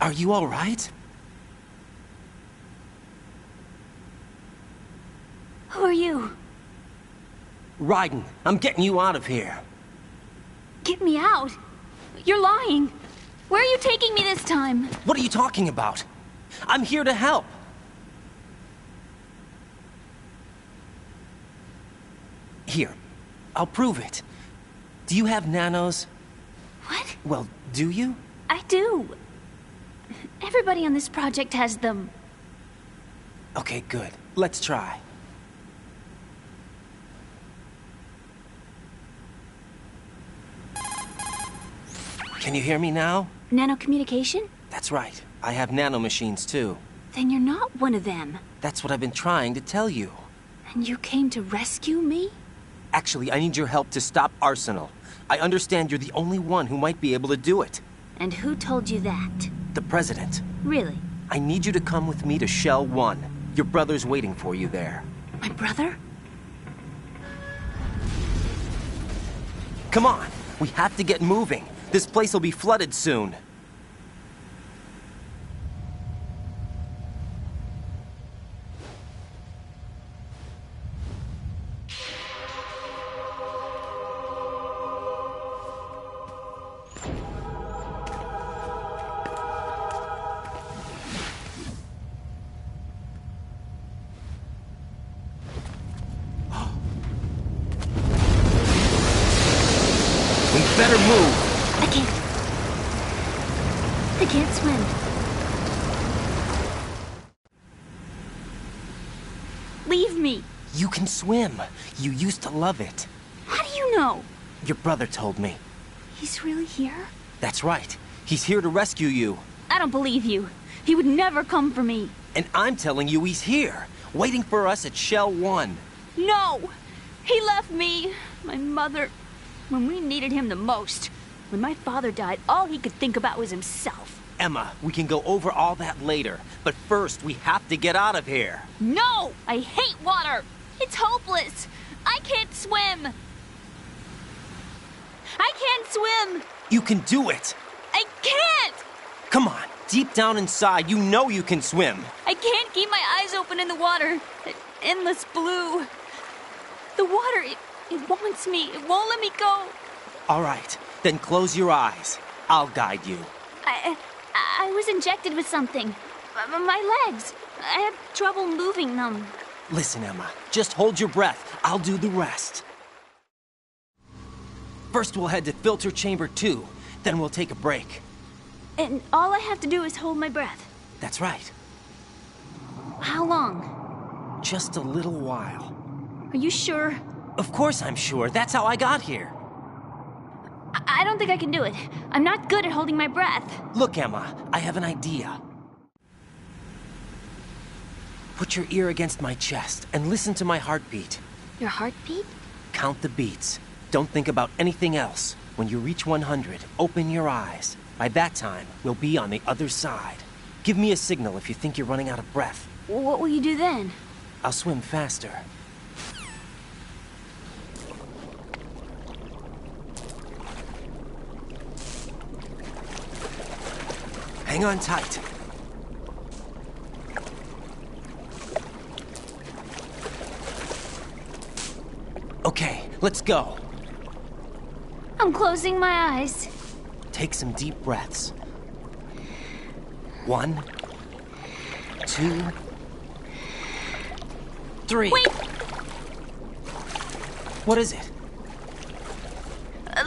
S5: Are you all right?
S11: Who are you?
S5: Raiden, I'm getting you out of here.
S11: Get me out? You're lying. Where are you taking me this time?
S5: What are you talking about? I'm here to help. Here, I'll prove it. Do you have nanos?
S11: What?
S5: Well, do you?
S11: I do. Everybody on this project has them.
S5: Okay, good. Let's try. Can you hear me now?
S11: Nanocommunication?
S5: That's right. I have nanomachines too.
S11: Then you're not one of them.
S5: That's what I've been trying to tell you.
S11: And you came to rescue me?
S5: Actually, I need your help to stop Arsenal. I understand you're the only one who might be able to do it.
S11: And who told you that?
S5: The President.
S11: Really?
S5: I need you to come with me to Shell 1. Your brother's waiting for you there.
S11: My brother?
S5: Come on! We have to get moving. This place will be flooded soon. We better move!
S11: I can't swim. Leave me.
S5: You can swim. You used to love it.
S11: How do you know?
S5: Your brother told me.
S11: He's really here?
S5: That's right. He's here to rescue you.
S11: I don't believe you. He would never come for me.
S5: And I'm telling you he's here, waiting for us at Shell 1.
S11: No! He left me, my mother, when we needed him the most. When my father died, all he could think about was himself.
S5: Emma, we can go over all that later, but first we have to get out of here.
S11: No! I hate water! It's hopeless! I can't swim! I can't swim!
S5: You can do it!
S11: I can't!
S5: Come on, deep down inside, you know you can swim.
S11: I can't keep my eyes open in the water. That endless blue. The water, it wants me. It won't let me go.
S5: All right, then close your eyes. I'll guide you.
S11: I was injected with something. My legs. I have trouble moving them.
S5: Listen, Emma, just hold your breath. I'll do the rest. First, we'll head to filter chamber 2. Then we'll take a break.
S11: And all I have to do is hold my breath.
S5: That's right.
S11: How long?
S5: Just a little while.
S11: Are you sure?
S5: Of course I'm sure. That's how I got here.
S11: I don't think I can do it. I'm not good at holding my breath.
S5: Look, Emma, I have an idea. Put your ear against my chest and listen to my heartbeat.
S11: Your heartbeat?
S5: Count the beats. Don't think about anything else. When you reach 100, open your eyes. By that time, we'll be on the other side. Give me a signal if you think you're running out of breath.
S11: What will you do then?
S5: I'll swim faster. Hang on tight. Okay, let's go.
S11: I'm closing my eyes.
S5: Take some deep breaths. 1, 2, 3.
S11: Wait!
S5: What is it?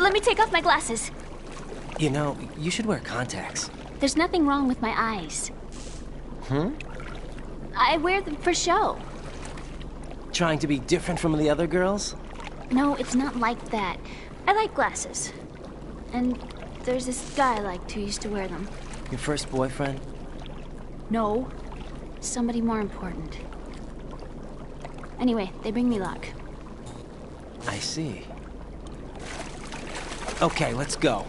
S11: Let me take off my glasses.
S5: You know, you should wear contacts.
S11: There's nothing wrong with my eyes. I wear them for show.
S5: Trying to be different from the other girls?
S11: No, it's not like that. I like glasses. And there's this guy I liked who used to wear them.
S5: Your first boyfriend?
S11: No. Somebody more important. Anyway, they bring me luck.
S5: I see. Okay, let's go.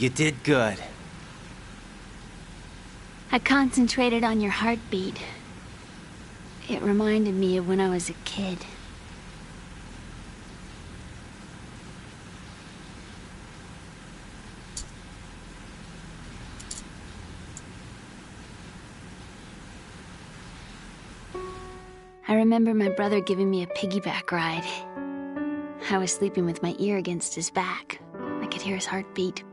S5: You did good.
S11: I concentrated on your heartbeat. It reminded me of when I was a kid. I remember my brother giving me a piggyback ride. I was sleeping with my ear against his back. I could hear his heartbeat.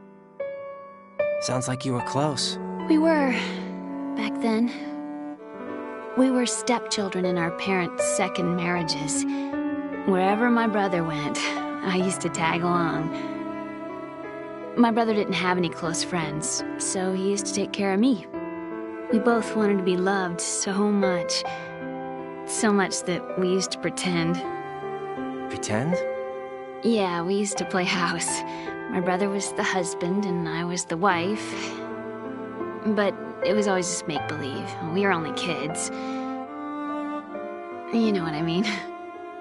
S5: Sounds like you were close.
S11: We were, back then. We were stepchildren in our parents' second marriages. Wherever my brother went, I used to tag along. My brother didn't have any close friends, so he used to take care of me. We both wanted to be loved so much. So much that we used to pretend.
S5: Pretend?
S11: Yeah, we used to play house. My brother was the husband and I was the wife. But it was always just make-believe. We were only kids. You know what I mean.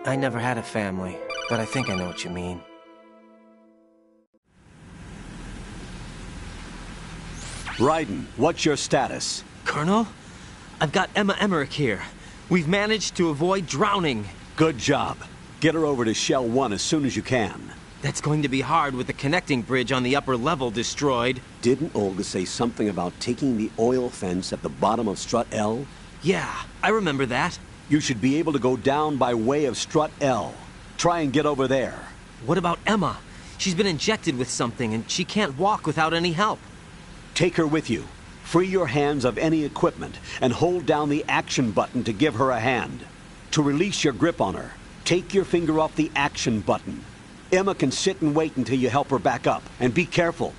S5: I never had a family, but I think I know what you mean.
S2: Raiden, what's your status?
S5: Colonel? I've got Emma Emmerich here. We've managed to avoid drowning.
S2: Good job. Get her over to Shell 1 as soon as you can.
S5: That's going to be hard with the connecting bridge on the upper level destroyed.
S6: Didn't Olga say something about taking the oil fence at the bottom of Strut L?
S5: Yeah, I remember that.
S2: You should be able to go down by way of Strut L. Try and get over there.
S5: What about Emma? She's been injected with something and she can't walk without any help.
S2: Take her with you. Free your hands of any equipment and hold down the action button to give her a hand. To release your grip on her, take your finger off the action button. Emma can sit and wait until you help her back up. And be careful.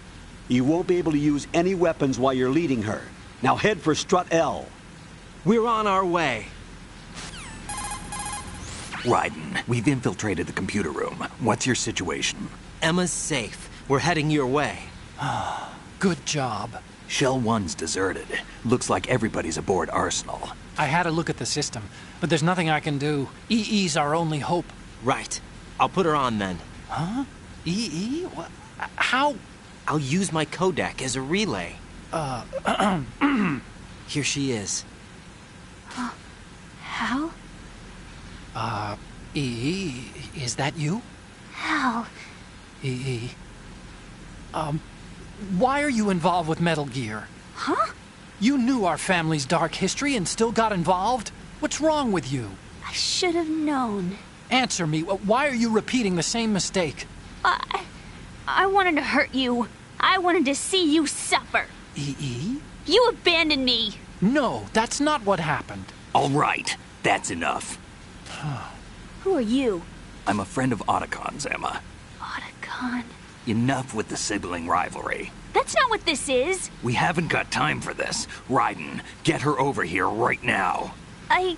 S2: You won't be able to use any weapons while you're leading her. Now head for Strut L.
S5: We're on our way.
S8: Raiden, we've infiltrated the computer room. What's your situation?
S5: Emma's safe. We're heading your way.
S9: Good job.
S8: Shell 1's deserted. Looks like everybody's aboard Arsenal.
S9: I had a look at the system, but there's nothing I can do. EE's our only hope.
S5: Right. I'll put her on then.
S9: Huh? EE? What? How?
S5: I'll use my codec as a relay. Here she is.
S11: Hal?
S9: EE, is that you?
S11: Hal.
S9: EE. Why are you involved with Metal Gear?
S11: Huh?
S9: You knew our family's dark history and still got involved? What's wrong with you?
S11: I should have known.
S9: Answer me. Why are you repeating the same mistake?
S11: I wanted to hurt you. I wanted to see you suffer.
S9: EE?
S11: You abandoned me.
S9: No, that's not what happened.
S8: All right, that's enough.
S11: Who are you?
S8: I'm a friend of Otacon's, Emma.
S11: Otacon?
S8: Enough with the sibling rivalry.
S11: That's not what this is.
S8: We haven't got time for this. Raiden, get her over here right now.
S11: I...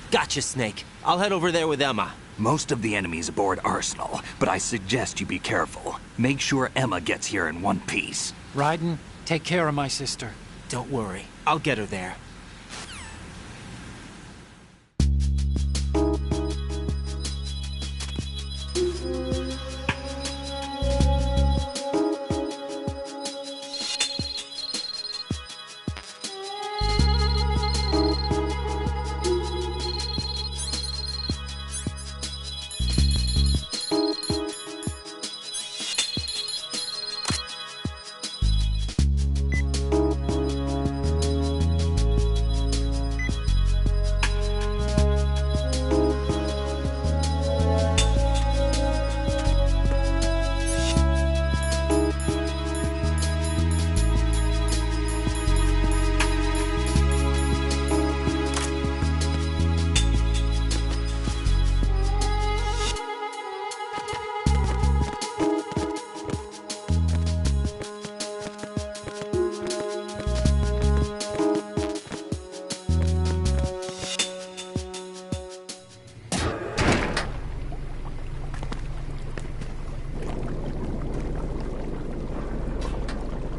S5: Gotcha, Snake. I'll head over there with Emma.
S8: Most of the enemy's aboard Arsenal, but I suggest you be careful. Make sure Emma gets here in one piece.
S9: Raiden, take care of my sister.
S5: Don't worry. I'll get her there.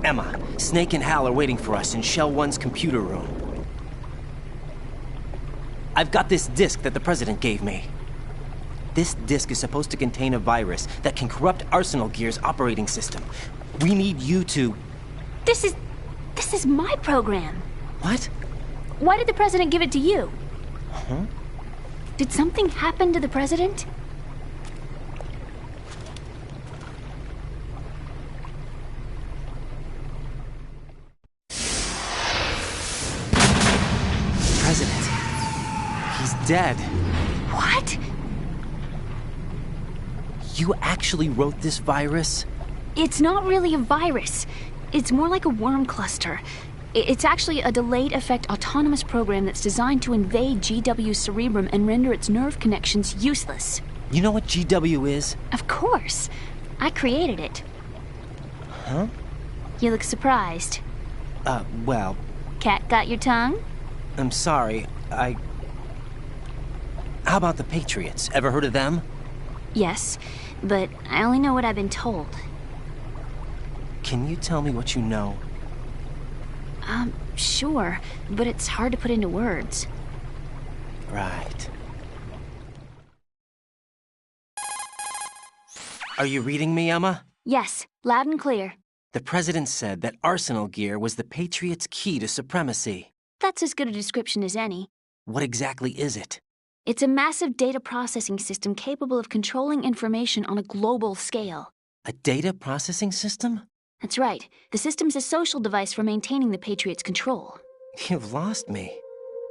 S5: Emma, Snake and Hal are waiting for us in Shell 1's computer room. I've got this disk that the President gave me. This disk is supposed to contain a virus that can corrupt Arsenal Gear's operating system. We need you to...
S11: This is my program.
S5: What?
S11: Why did the president give it to you?
S5: Huh?
S11: Did something happen to the president?
S5: President. He's dead.
S11: What?
S5: You actually wrote this virus?
S11: It's not really a virus. It's more like a worm cluster. It's actually a delayed effect autonomous program that's designed to invade GW's cerebrum and render its nerve connections useless.
S5: You know what GW is?
S11: Of course. I created it.
S5: Huh?
S11: You look surprised.
S5: Well...
S11: Cat got your tongue?
S5: I'm sorry, How about the Patriots? Ever heard of them?
S11: Yes, but I only know what I've been told.
S5: Can you tell me what you know?
S11: Sure, but it's hard to put into words.
S5: Right. Are you reading me, Emma?
S11: Yes, loud and clear.
S5: The president said that Arsenal Gear was the Patriots' key to supremacy.
S11: That's as good a description as any.
S5: What exactly is it?
S11: It's a massive data processing system capable of controlling information on a global scale.
S5: A data processing system?
S11: That's right. The system's a social device for maintaining the Patriots' control.
S5: You've lost me.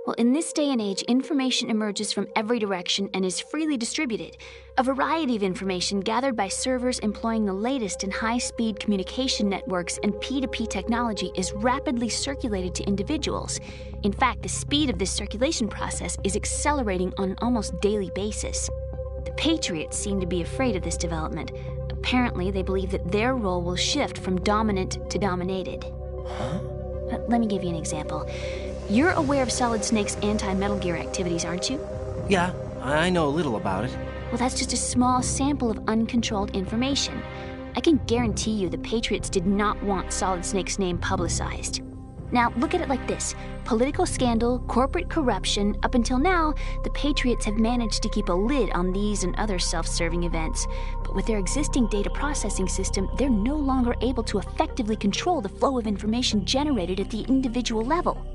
S11: Well, in this day and age, information emerges from every direction and is freely distributed. A variety of information gathered by servers employing the latest in high-speed communication networks and P2P technology is rapidly circulated to individuals. In fact, the speed of this circulation process is accelerating on an almost daily basis. The Patriots seem to be afraid of this development. Apparently, they believe that their role will shift from dominant to dominated.
S5: Huh?
S11: Let me give you an example. You're aware of Solid Snake's anti-Metal Gear activities, aren't you?
S5: Yeah, I know a little about it.
S11: Well, that's just a small sample of uncontrolled information. I can guarantee you the Patriots did not want Solid Snake's name publicized. Now, look at it like this. Political scandal, corporate corruption, up until now, the Patriots have managed to keep a lid on these and other self-serving events. But with their existing data processing system, they're no longer able to effectively control the flow of information generated at the individual level.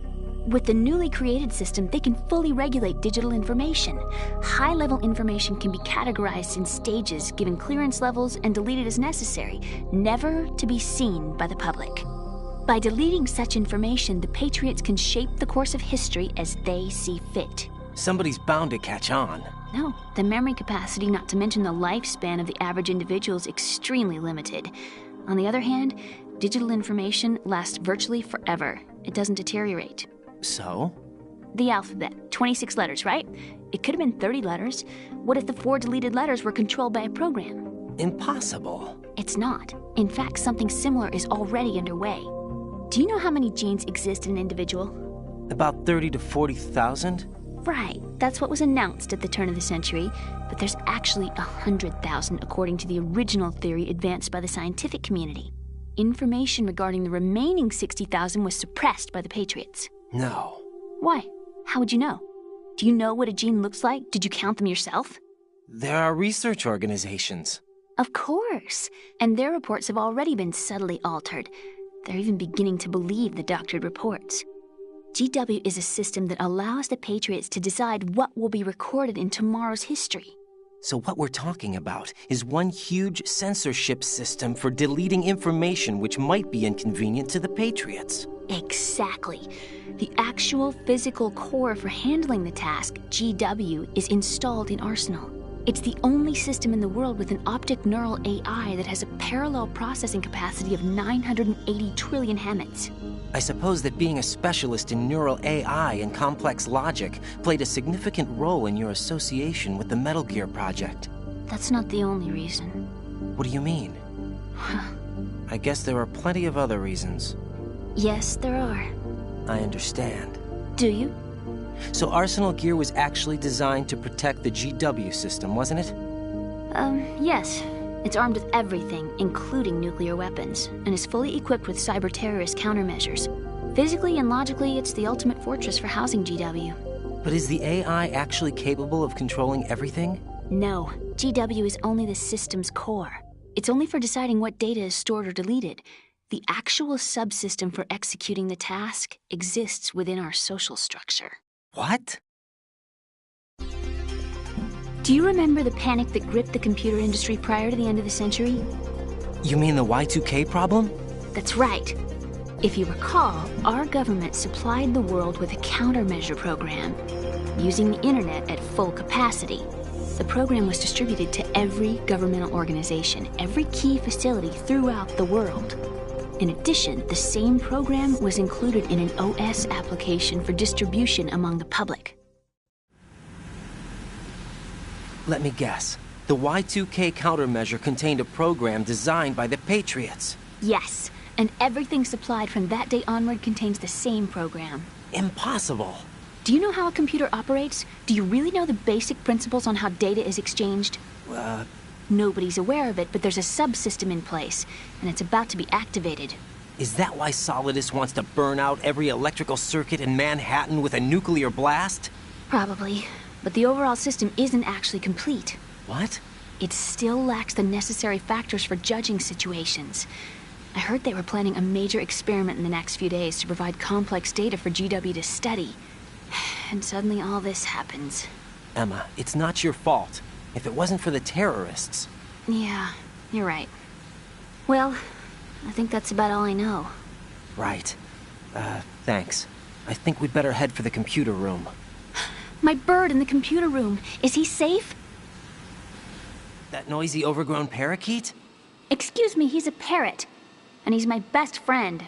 S11: With the newly created system, they can fully regulate digital information. High-level information can be categorized in stages, given clearance levels, and deleted as necessary, never to be seen by the public. By deleting such information, the Patriots can shape the course of history as they see fit.
S5: Somebody's bound to catch on.
S11: No, the memory capacity, not to mention the lifespan of the average individual, is extremely limited. On the other hand, digital information lasts virtually forever. It doesn't deteriorate.
S5: So?
S11: The alphabet, 26 letters, right? It could have been 30 letters. What if the 4 deleted letters were controlled by a program?
S5: Impossible.
S11: It's not. In fact, something similar is already underway. Do you know how many genes exist in an individual?
S5: About 30 to 40,000?
S11: Right. That's what was announced at the turn of the century. But there's actually 100,000 according to the original theory advanced by the scientific community. Information regarding the remaining 60,000 was suppressed by the Patriots.
S5: No.
S11: Why? How would you know? Do you know what a gene looks like? Did you count them yourself?
S5: There are research organizations.
S11: Of course. And their reports have already been subtly altered. They're even beginning to believe the doctored reports. GW is a system that allows the Patriots to decide what will be recorded in tomorrow's history.
S5: So what we're talking about is one huge censorship system for deleting information which might be inconvenient to the Patriots.
S11: Exactly. The actual physical core for handling the task, GW, is installed in Arsenal. It's the only system in the world with an optic neural AI that has a parallel processing capacity of 980 trillion Hammets.
S5: I suppose that being a specialist in neural AI and complex logic played a significant role in your association with the Metal Gear project.
S11: That's not the only reason.
S5: What do you mean? I guess there are plenty of other reasons.
S11: Yes, there are.
S5: I understand.
S11: Do you?
S5: So Arsenal Gear was actually designed to protect the GW system, wasn't it?
S11: Yes. It's armed with everything, including nuclear weapons, and is fully equipped with cyber-terrorist countermeasures. Physically and logically, it's the ultimate fortress for housing GW.
S5: But is the AI actually capable of controlling everything?
S11: No. GW is only the system's core. It's only for deciding what data is stored or deleted. The actual subsystem for executing the task exists within our social structure.
S5: What?
S11: Do you remember the panic that gripped the computer industry prior to the end of the century?
S5: You mean the Y2K problem?
S11: That's right. If you recall, our government supplied the world with a countermeasure program, using the internet at full capacity. The program was distributed to every governmental organization, every key facility throughout the world. In addition, the same program was included in an OS application for distribution among the public.
S5: Let me guess. The Y2K countermeasure contained a program designed by the Patriots.
S11: Yes, and everything supplied from that day onward contains the same program.
S5: Impossible.
S11: Do you know how a computer operates? Do you really know the basic principles on how data is exchanged? Nobody's aware of it, but there's a subsystem in place, and it's about to be activated.
S5: Is that why Solidus wants to burn out every electrical circuit in Manhattan with a nuclear blast?
S11: Probably, but the overall system isn't actually complete.
S5: What?
S11: It still lacks the necessary factors for judging situations. I heard they were planning a major experiment in the next few days to provide complex data for GW to study. And suddenly all this happens.
S5: Emma, it's not your fault. If it wasn't for the terrorists...
S11: Yeah, you're right. Well, I think that's about all I know.
S5: Right. Thanks. I think we'd better head for the computer room.
S11: My bird in the computer room. Is he safe?
S5: That noisy, overgrown parakeet?
S11: Excuse me, he's a parrot. And he's my best friend.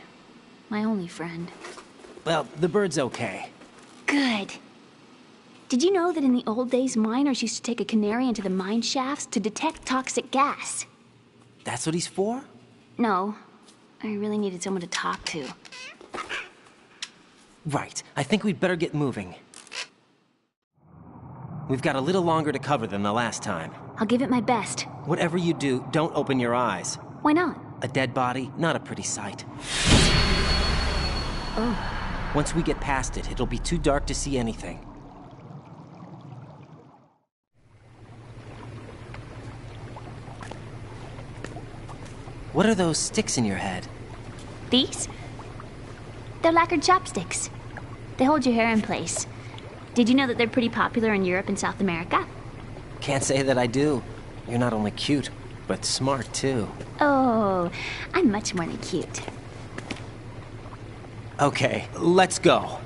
S11: My only friend.
S5: Well, the bird's okay.
S11: Good. Did you know that in the old days, miners used to take a canary into the mine shafts to detect toxic gas?
S5: That's what he's for?
S11: No. I really needed someone to talk to.
S5: Right. I think we'd better get moving. We've got a little longer to cover than the last time.
S11: I'll give it my best.
S5: Whatever you do, don't open your eyes.
S11: Why not?
S5: A dead body, not a pretty sight.
S11: Oh.
S5: Once we get past it, it'll be too dark to see anything. What are those sticks in your head?
S11: These? They're lacquered chopsticks. They hold your hair in place. Did you know that they're pretty popular in Europe and South America?
S5: Can't say that I do. You're not only cute, but smart too.
S11: Oh, I'm much more than cute.
S5: Okay, let's go.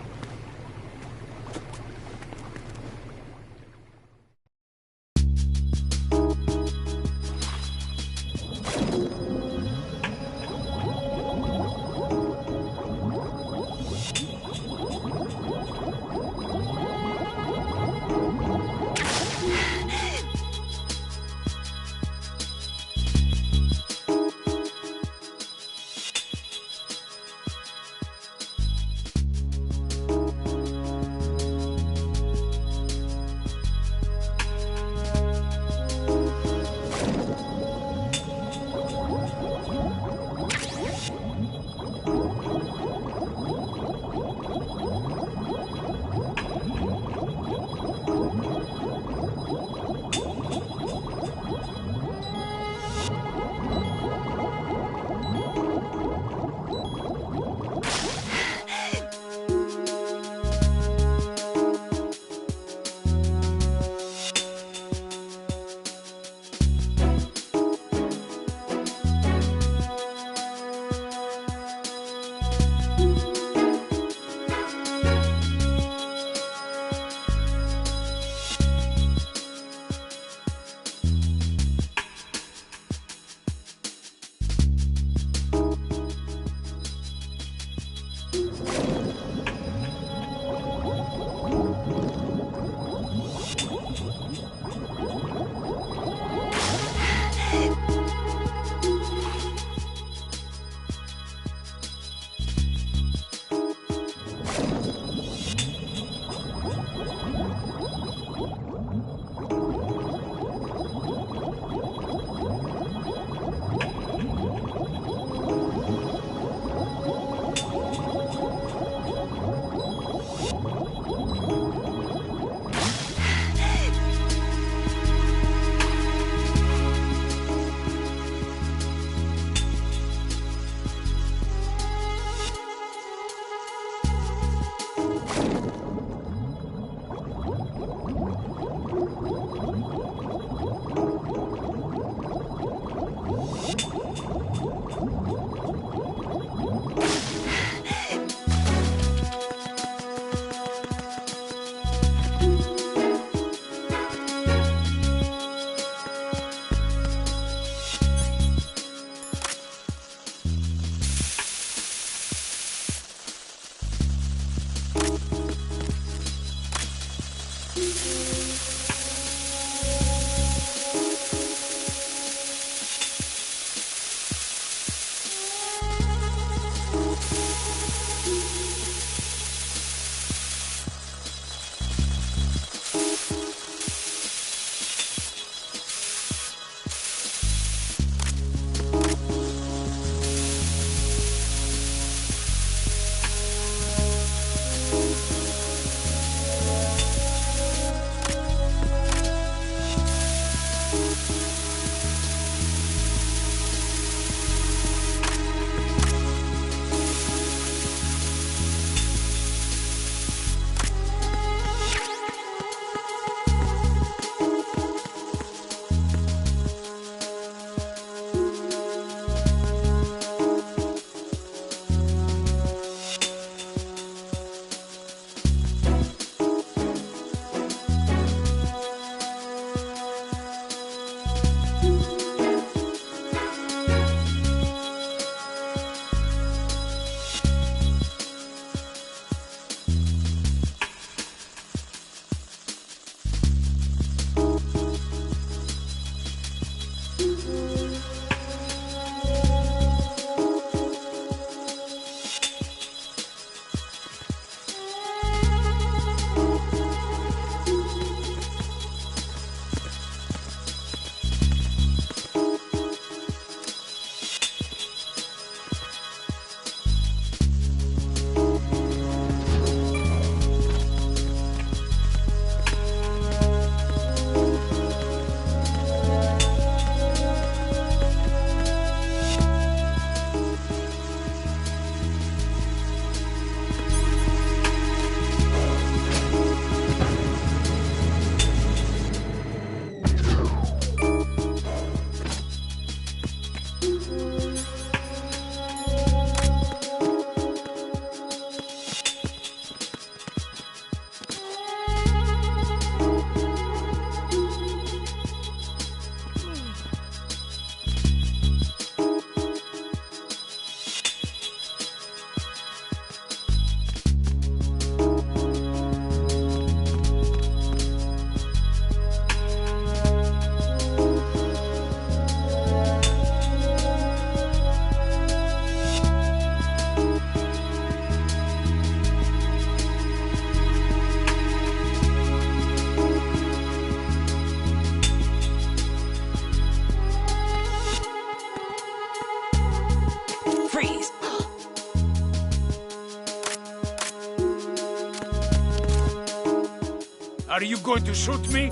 S3: Are you going to shoot me?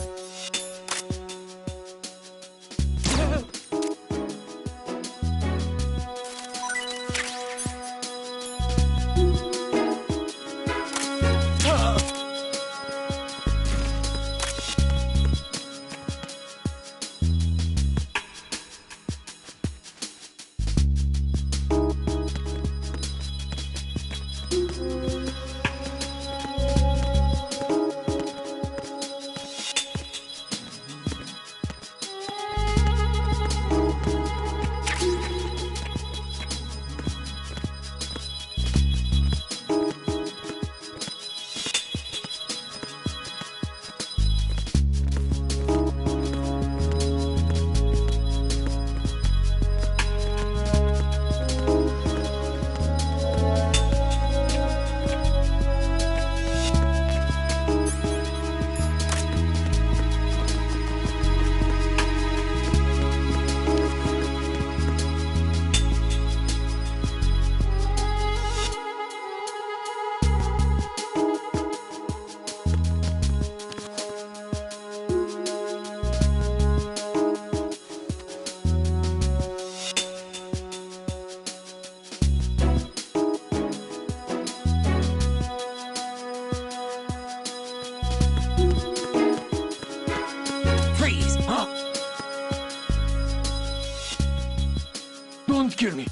S10: Don't kill me.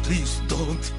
S3: Please don't.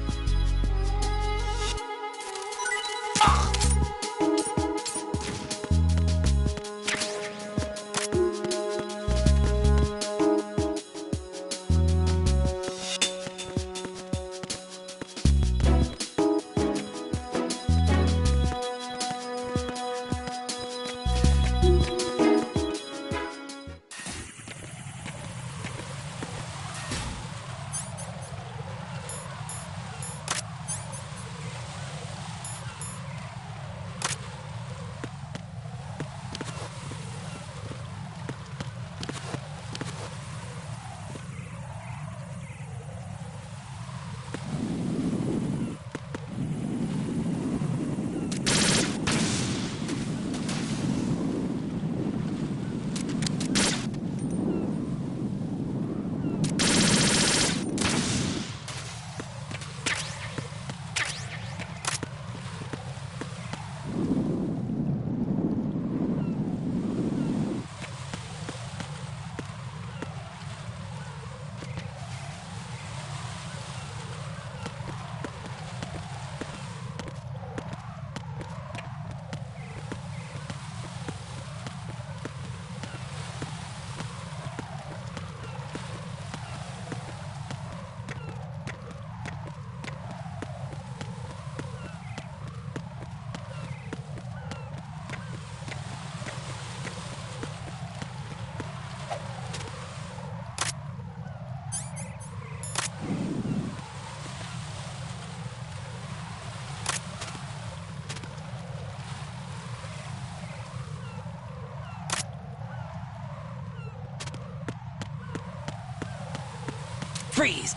S5: Freeze!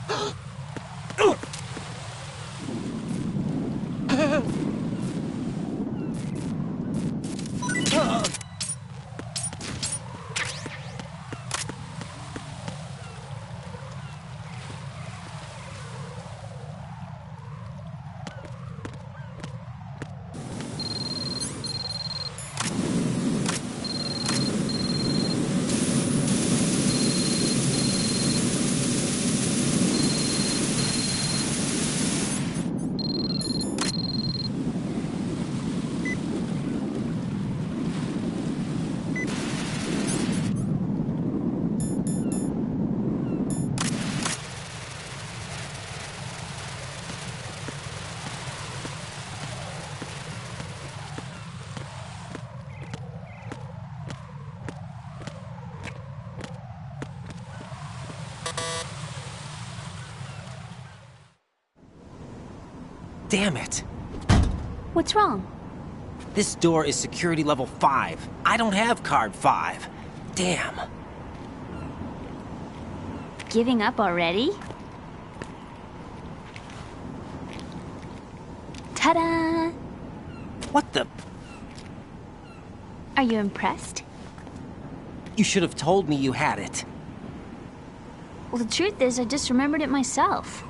S5: Damn it.
S11: What's wrong?
S5: This door is security level 5. I don't have card 5. Damn.
S11: Giving up already? Ta-da!
S5: What the?
S11: Are you impressed?
S5: You should have told me you had it.
S11: Well, the truth is, I just remembered it myself.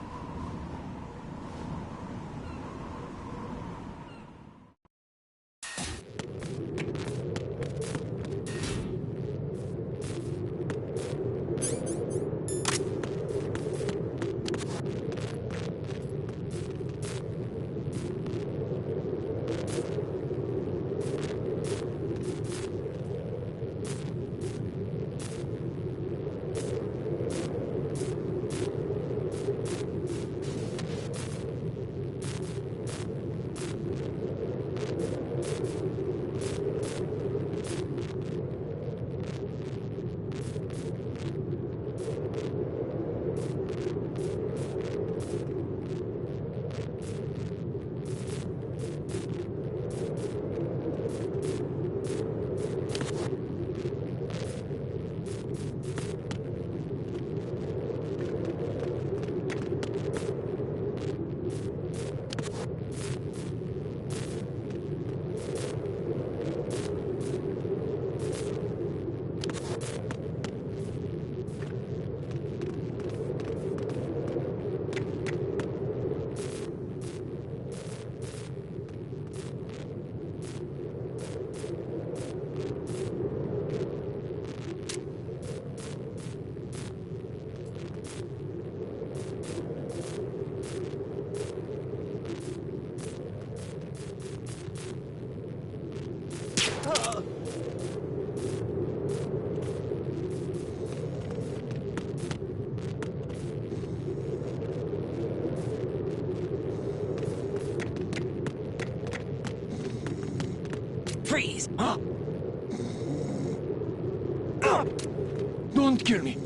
S5: Freeze!
S10: Don't kill me.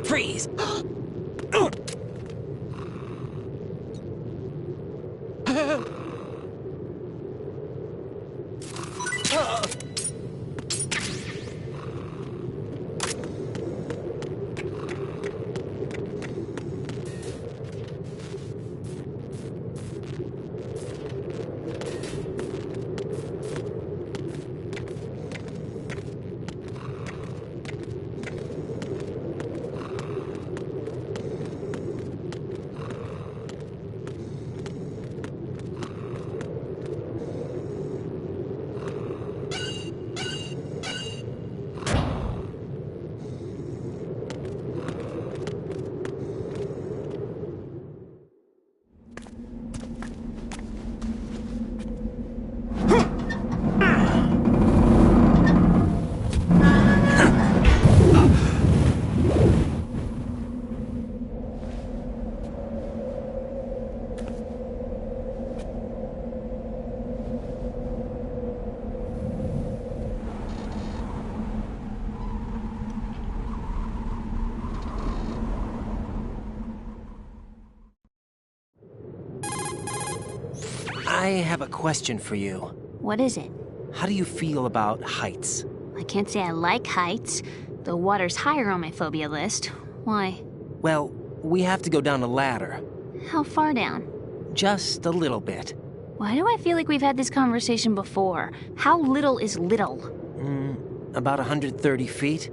S5: Freeze! I have a question for you.
S11: What is it?
S5: How do you feel about heights?
S11: I can't say I like heights. The water's higher on my phobia list. Why?
S5: Well, we have to go down a ladder.
S11: How far down?
S5: Just a little bit.
S11: Why do I feel like we've had this conversation before? How little is little?
S5: About 130 feet.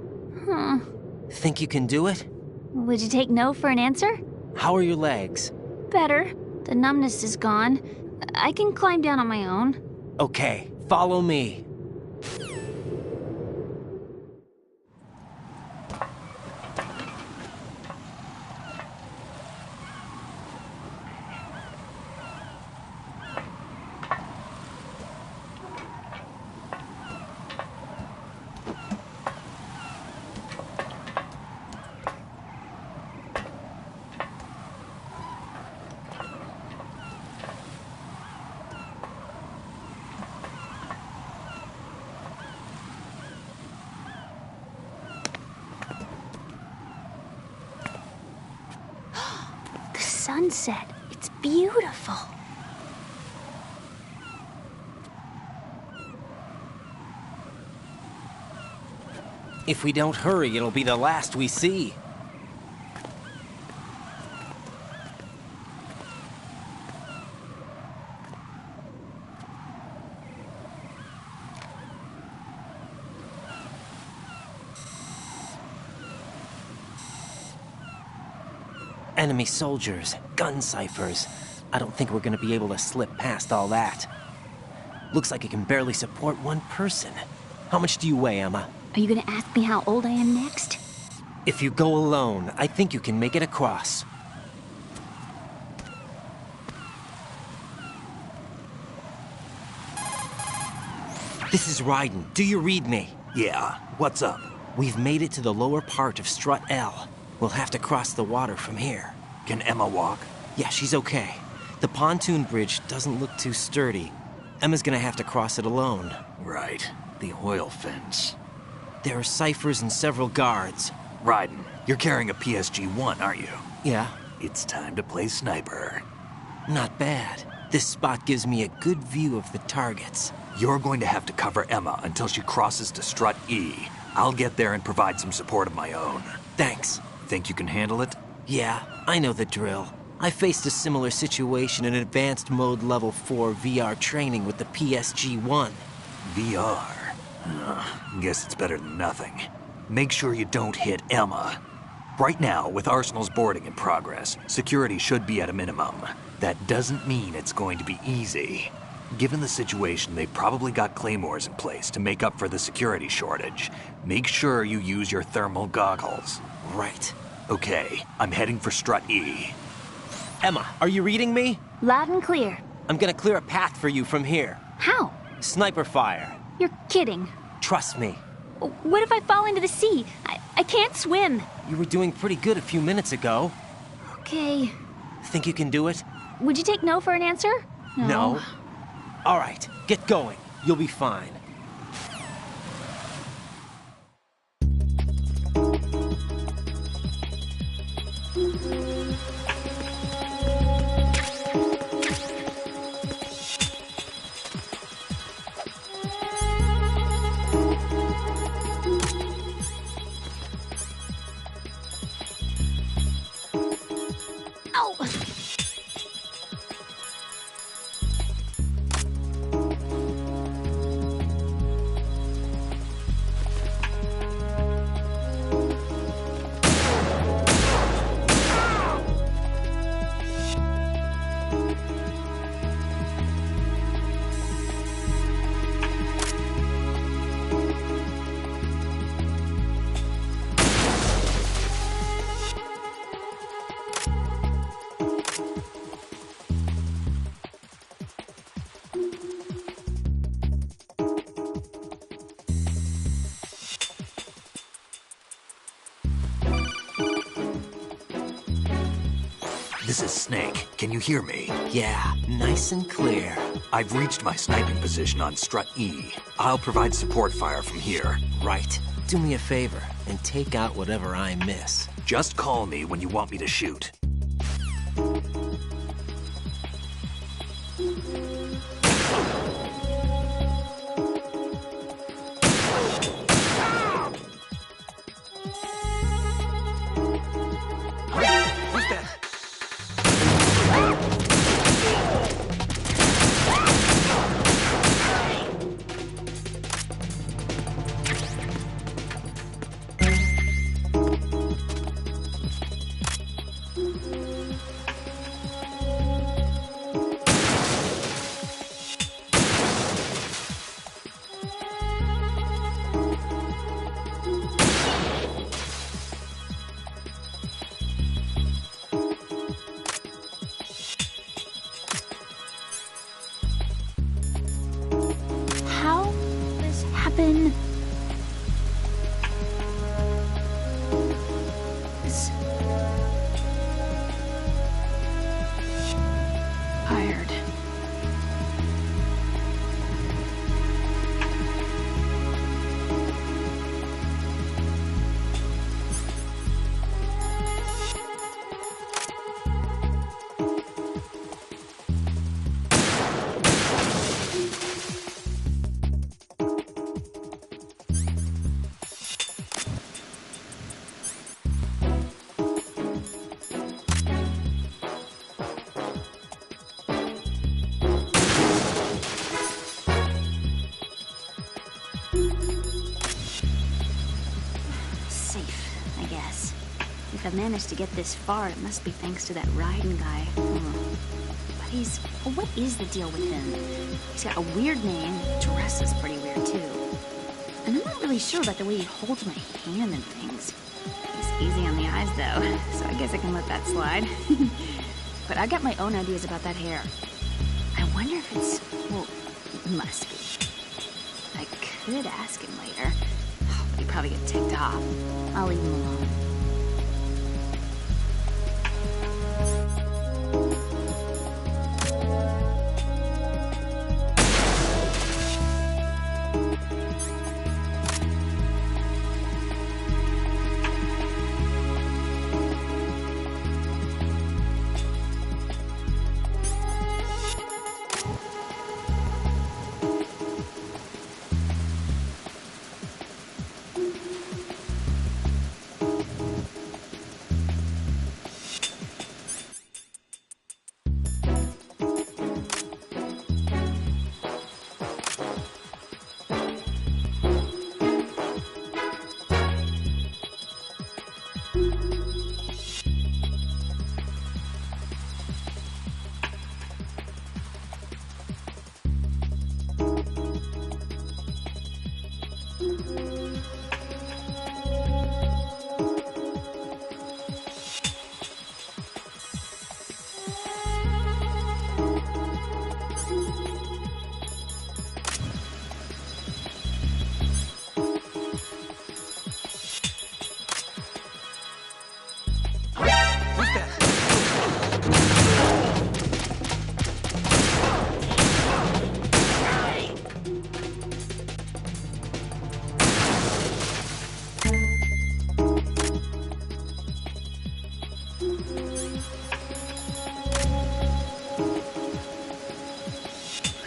S5: Think you can do it?
S11: Would you take no for an answer?
S5: How are your legs?
S11: Better. The numbness is gone. I can climb down on my own.
S5: Okay, follow me.
S11: sunset. It's beautiful.
S5: If we don't hurry, it'll be the last we see. Enemy soldiers, gun ciphers. I don't think we're gonna be able to slip past all that. Looks like it can barely support one person. How much do you weigh, Emma?
S11: Are you gonna ask me how old I am next?
S5: If you go alone, I think you can make it across. This is Raiden. Do you read me?
S8: Yeah, what's up?
S5: We've made it to the lower part of Strut L. We'll have to cross the water from here.
S8: Can Emma walk?
S5: Yeah, she's okay. The pontoon bridge doesn't look too sturdy. Emma's gonna have to cross it alone.
S8: Right. The oil fence.
S5: There are ciphers and several guards.
S8: Raiden, you're carrying a PSG-1, aren't you?
S5: Yeah.
S8: It's time to play sniper.
S5: Not bad. This spot gives me a good view of the targets.
S8: You're going to have to cover Emma until she crosses to Strut E. I'll get there and provide some support of my own.
S5: Thanks.
S8: Think you can handle it?
S5: Yeah, I know the drill. I faced a similar situation in Advanced Mode Level 4 VR training with the PSG-1.
S8: VR? Guess it's better than nothing. Make sure you don't hit Emma. Right now, with Arsenal's boarding in progress, security should be at a minimum. That doesn't mean it's going to be easy. Given the situation, they've probably got claymores in place to make up for the security shortage. Make sure you use your thermal goggles.
S5: Right.
S8: Okay, I'm heading for Strut E.
S5: Emma, are you reading me?
S11: Loud and clear.
S5: I'm gonna clear a path for you from here.
S11: How?
S5: Sniper fire.
S11: You're kidding.
S5: Trust me.
S11: What if I fall into the sea? I can't swim.
S5: You were doing pretty good a few minutes ago.
S11: Okay.
S5: Think you can do it?
S11: Would you take no for an answer?
S5: No. All right, get going. You'll be fine.
S8: This is Snake. Can you hear me?
S5: Yeah, nice and clear.
S8: I've reached my sniping position on Strut E. I'll provide support fire from here.
S5: Right. Do me a favor and take out whatever I miss.
S8: Just call me when you want me to shoot.
S11: How this happen? Tired. I've managed to get this far, it must be thanks to that Raiden guy. But what is the deal with him? He's got a weird name, dresses pretty weird too. And I'm not really sure about the way he holds my hand and things. He's easy on the eyes though, so I guess I can let that slide. But I got my own ideas about that hair. I wonder if it's, well, it must be. I could ask him later, but he'd probably get ticked off. I'll leave him alone.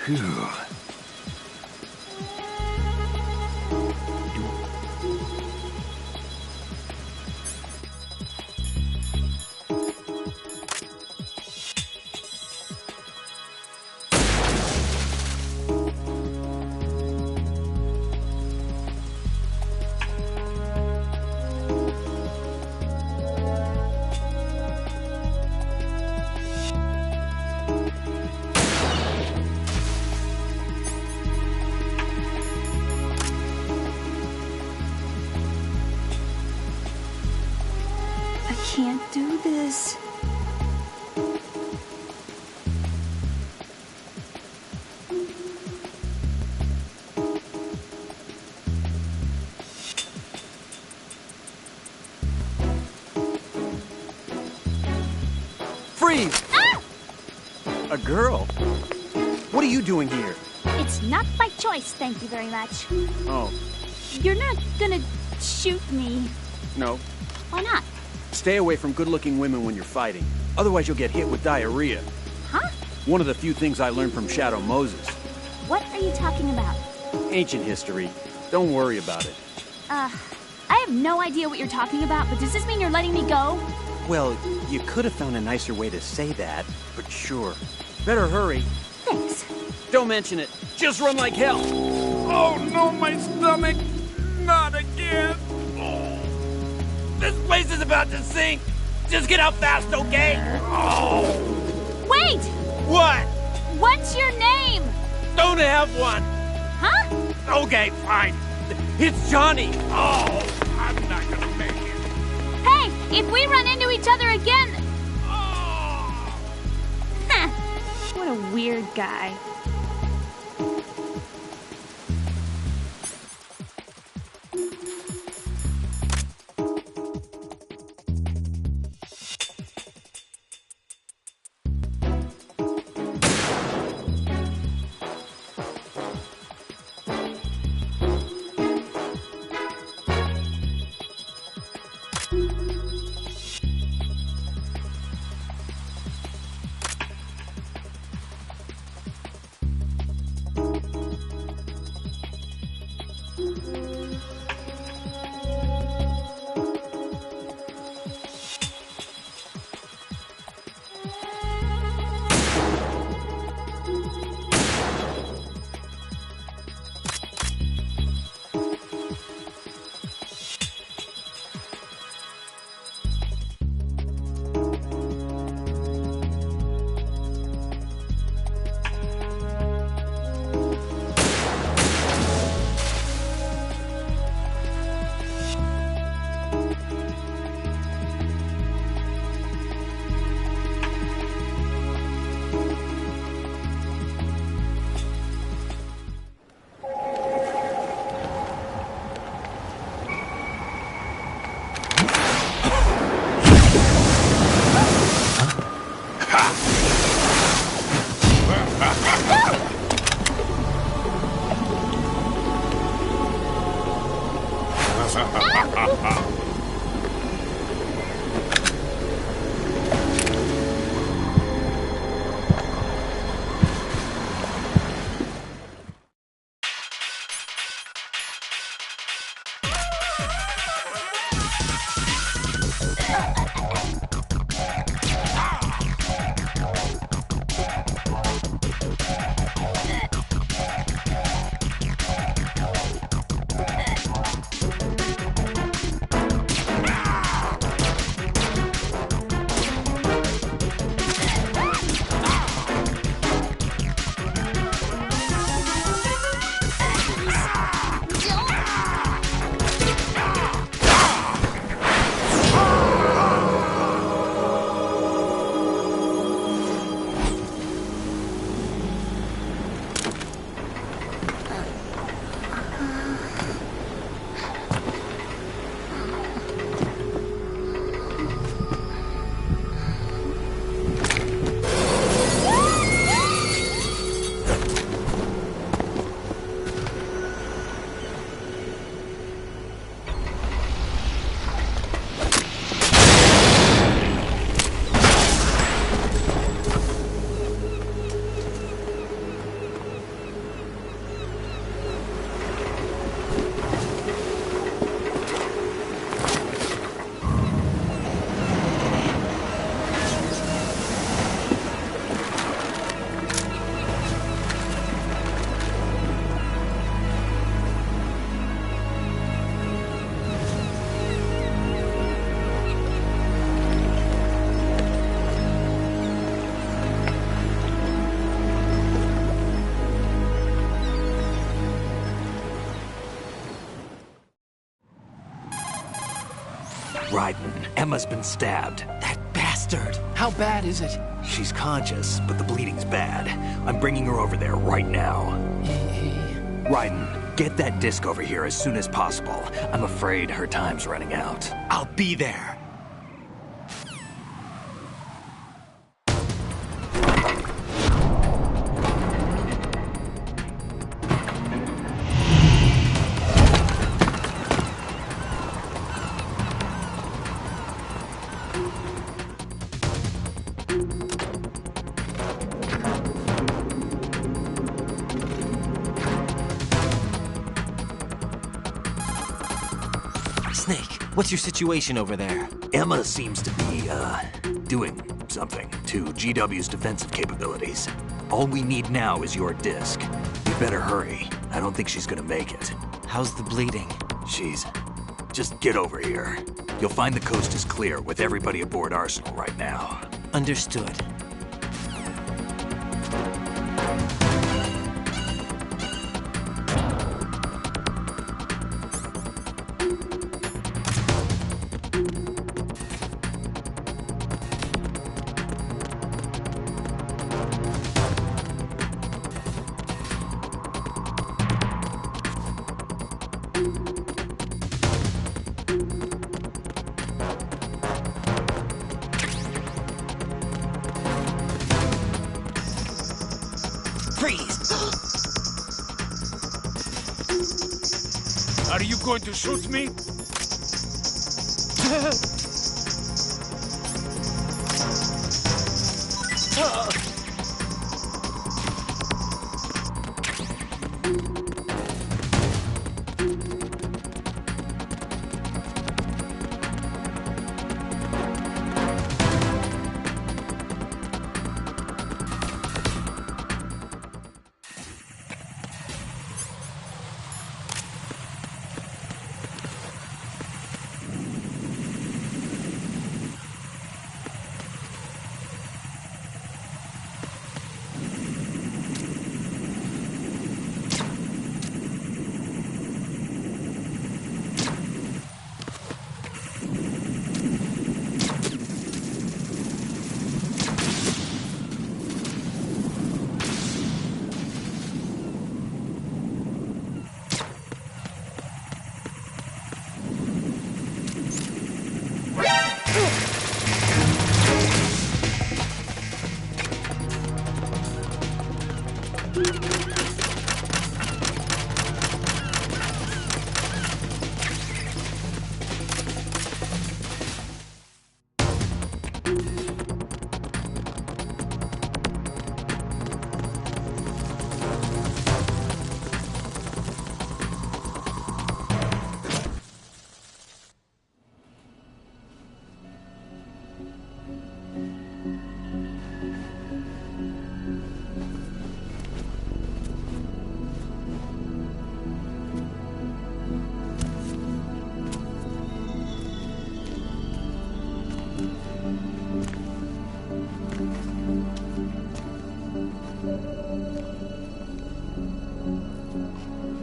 S8: Phew.
S11: Can't do this.
S5: Freeze!
S11: Ah!
S5: A girl? What are you doing here?
S11: It's not by choice, thank you very much.
S5: Oh,
S11: You're not gonna shoot me.
S5: no.
S11: Why not?
S5: Stay away from good-looking women when you're fighting. Otherwise you'll get hit with diarrhea.
S11: Huh?
S5: One of the few things I learned from Shadow Moses.
S11: What are you talking about?
S5: Ancient history. Don't worry about it.
S11: I have no idea what you're talking about, but does this mean you're letting me go?
S5: Well, you could have found a nicer way to say that, but sure. Better hurry.
S11: Thanks.
S5: Don't mention it. Just run like hell.
S10: Oh no, my stomach! Not again!
S5: This place is about to sink. Just get out fast, okay? Oh.
S11: Wait!
S5: What?
S11: What's your name?
S5: Don't have one.
S11: Huh?
S5: Okay, fine. It's Johnny. Oh, I'm not gonna make it.
S11: Hey, if we run into each other again...
S5: Oh.
S11: Huh. What a weird guy.
S8: Raiden, Emma's been stabbed.
S5: That bastard!
S9: How bad is it?
S8: She's conscious, but the bleeding's bad. I'm bringing her over there right now. Raiden, get that disc over here as soon as possible. I'm afraid her time's running out.
S5: I'll be there. Snake, what's your situation over there?
S8: Emma seems to be, doing something to GW's defensive capabilities. All we need now is your disc. You better hurry. I don't think she's gonna make it.
S5: How's the bleeding?
S8: Just get over here. You'll find the coast is clear with everybody aboard Arsenal right now.
S5: Understood.
S3: Are you going to shoot me?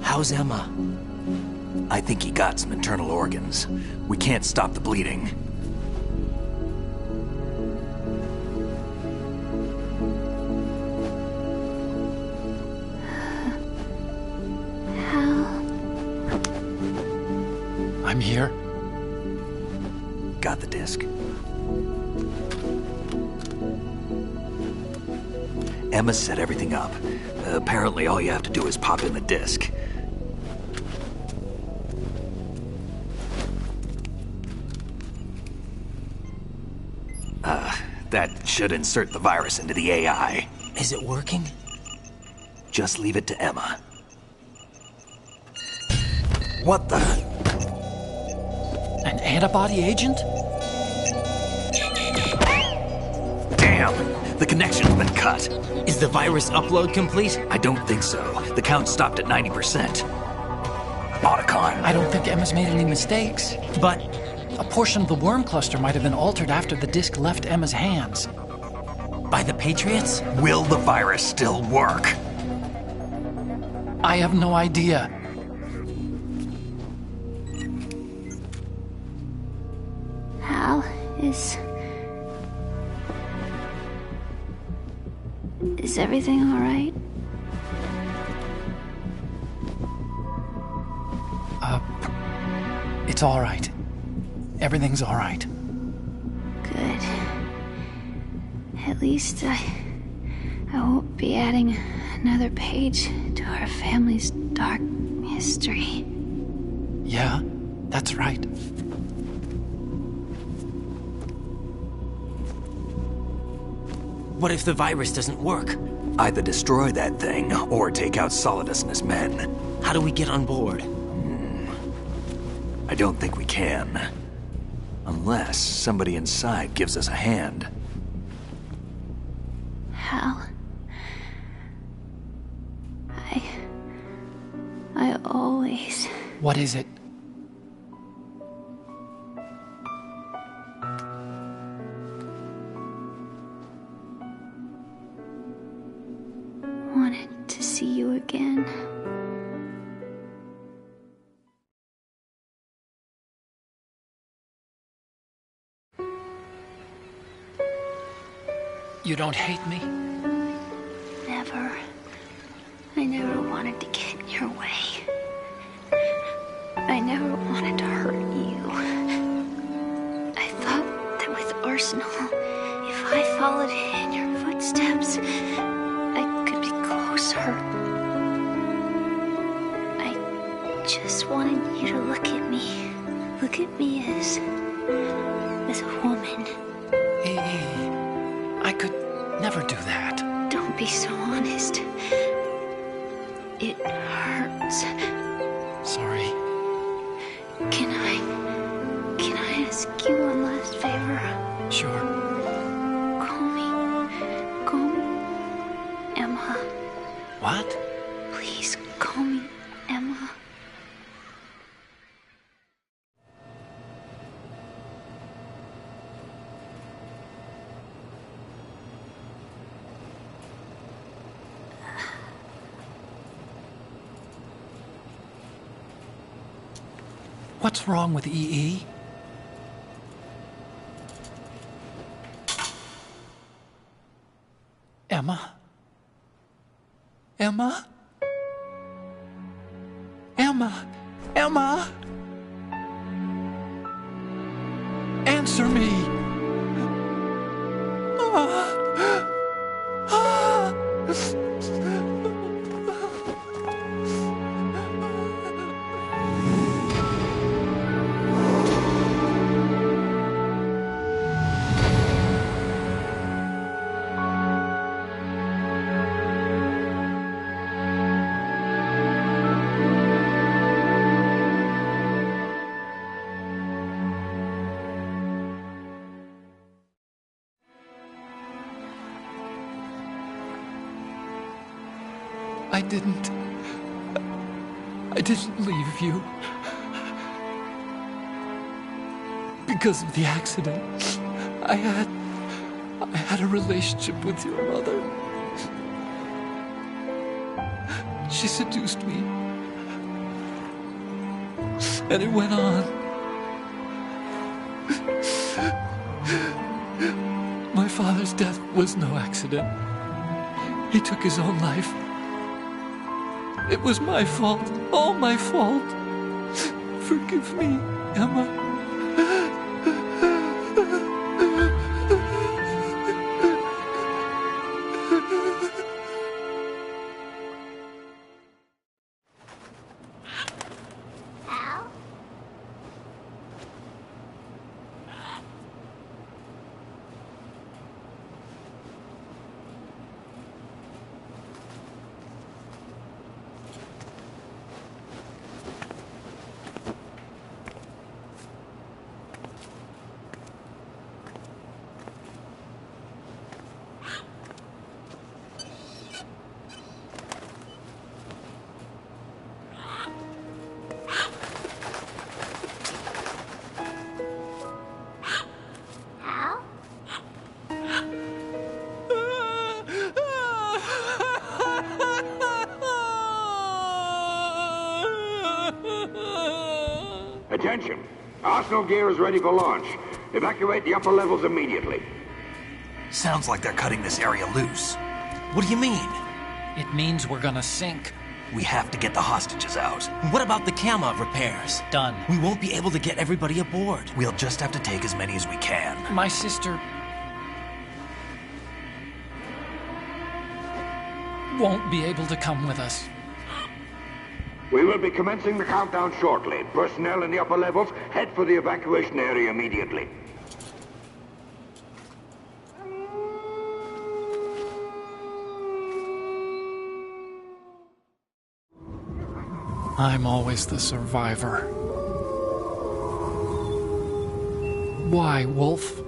S5: How's Emma?
S8: I think he got some internal organs. We can't stop the bleeding.
S9: I'm here.
S8: Got the disc. Emma set everything up. Apparently all you have to do is pop in the disc. That should insert the virus into the AI.
S5: Is it working?
S8: Just leave it to Emma. What the?
S9: An antibody agent?
S8: Damn! The connection's been cut.
S5: Is the virus upload complete?
S8: I don't think so. The count stopped at 90%. Otacon.
S9: I don't think Emma's made any mistakes.
S5: But
S9: a portion of the worm cluster might have been altered after the disc left Emma's hands.
S5: By the Patriots?
S8: Will the virus still work?
S9: I have no idea.
S11: Is everything all right?
S9: It's all right. Everything's all right.
S11: Good. At least I won't be adding another page to our family's dark history.
S9: Yeah, that's right.
S5: What if the virus doesn't work?
S8: Either destroy that thing, or take out Solidus and his men.
S5: How do we get on board?
S8: I don't think we can. Unless somebody inside gives us a hand.
S11: Hal. I always...
S9: What is it?
S11: wanted to see you again.
S9: You don't hate me?
S11: Never. I never wanted to get in your way. I never wanted to hurt you. I thought that with Arsenal, if I followed in your footsteps, I could be closer. I just wanted you to look at me. Look at me as a woman.
S9: I could never do that.
S11: Don't be so honest. It hurts.
S9: Sorry.
S11: Can I ask you one last favor?
S9: Sure.
S11: Call me Emma.
S9: What?
S11: Please call me Emma.
S9: What's wrong with EE? Emma? Emma? Emma? Emma? Answer me! I didn't leave you. Because of the accident, I had a relationship with your mother. She seduced me. And it went on. My father's death was no accident. He took his own life. It was my fault, all my fault. Forgive me, Emma.
S12: Attention! Arsenal gear is ready for launch. Evacuate the upper levels immediately.
S8: Sounds like they're cutting this area loose.
S5: What do you mean?
S9: It means we're gonna sink.
S8: We have to get the hostages out.
S5: What about the camo repairs?
S9: Done.
S5: We won't be able to get everybody aboard.
S8: We'll just have to take as many as we can.
S9: My sister won't be able to come with us.
S12: We will be commencing the countdown shortly. Personnel in the upper levels, head for the evacuation area immediately.
S9: I'm always the survivor. Why, Wolf?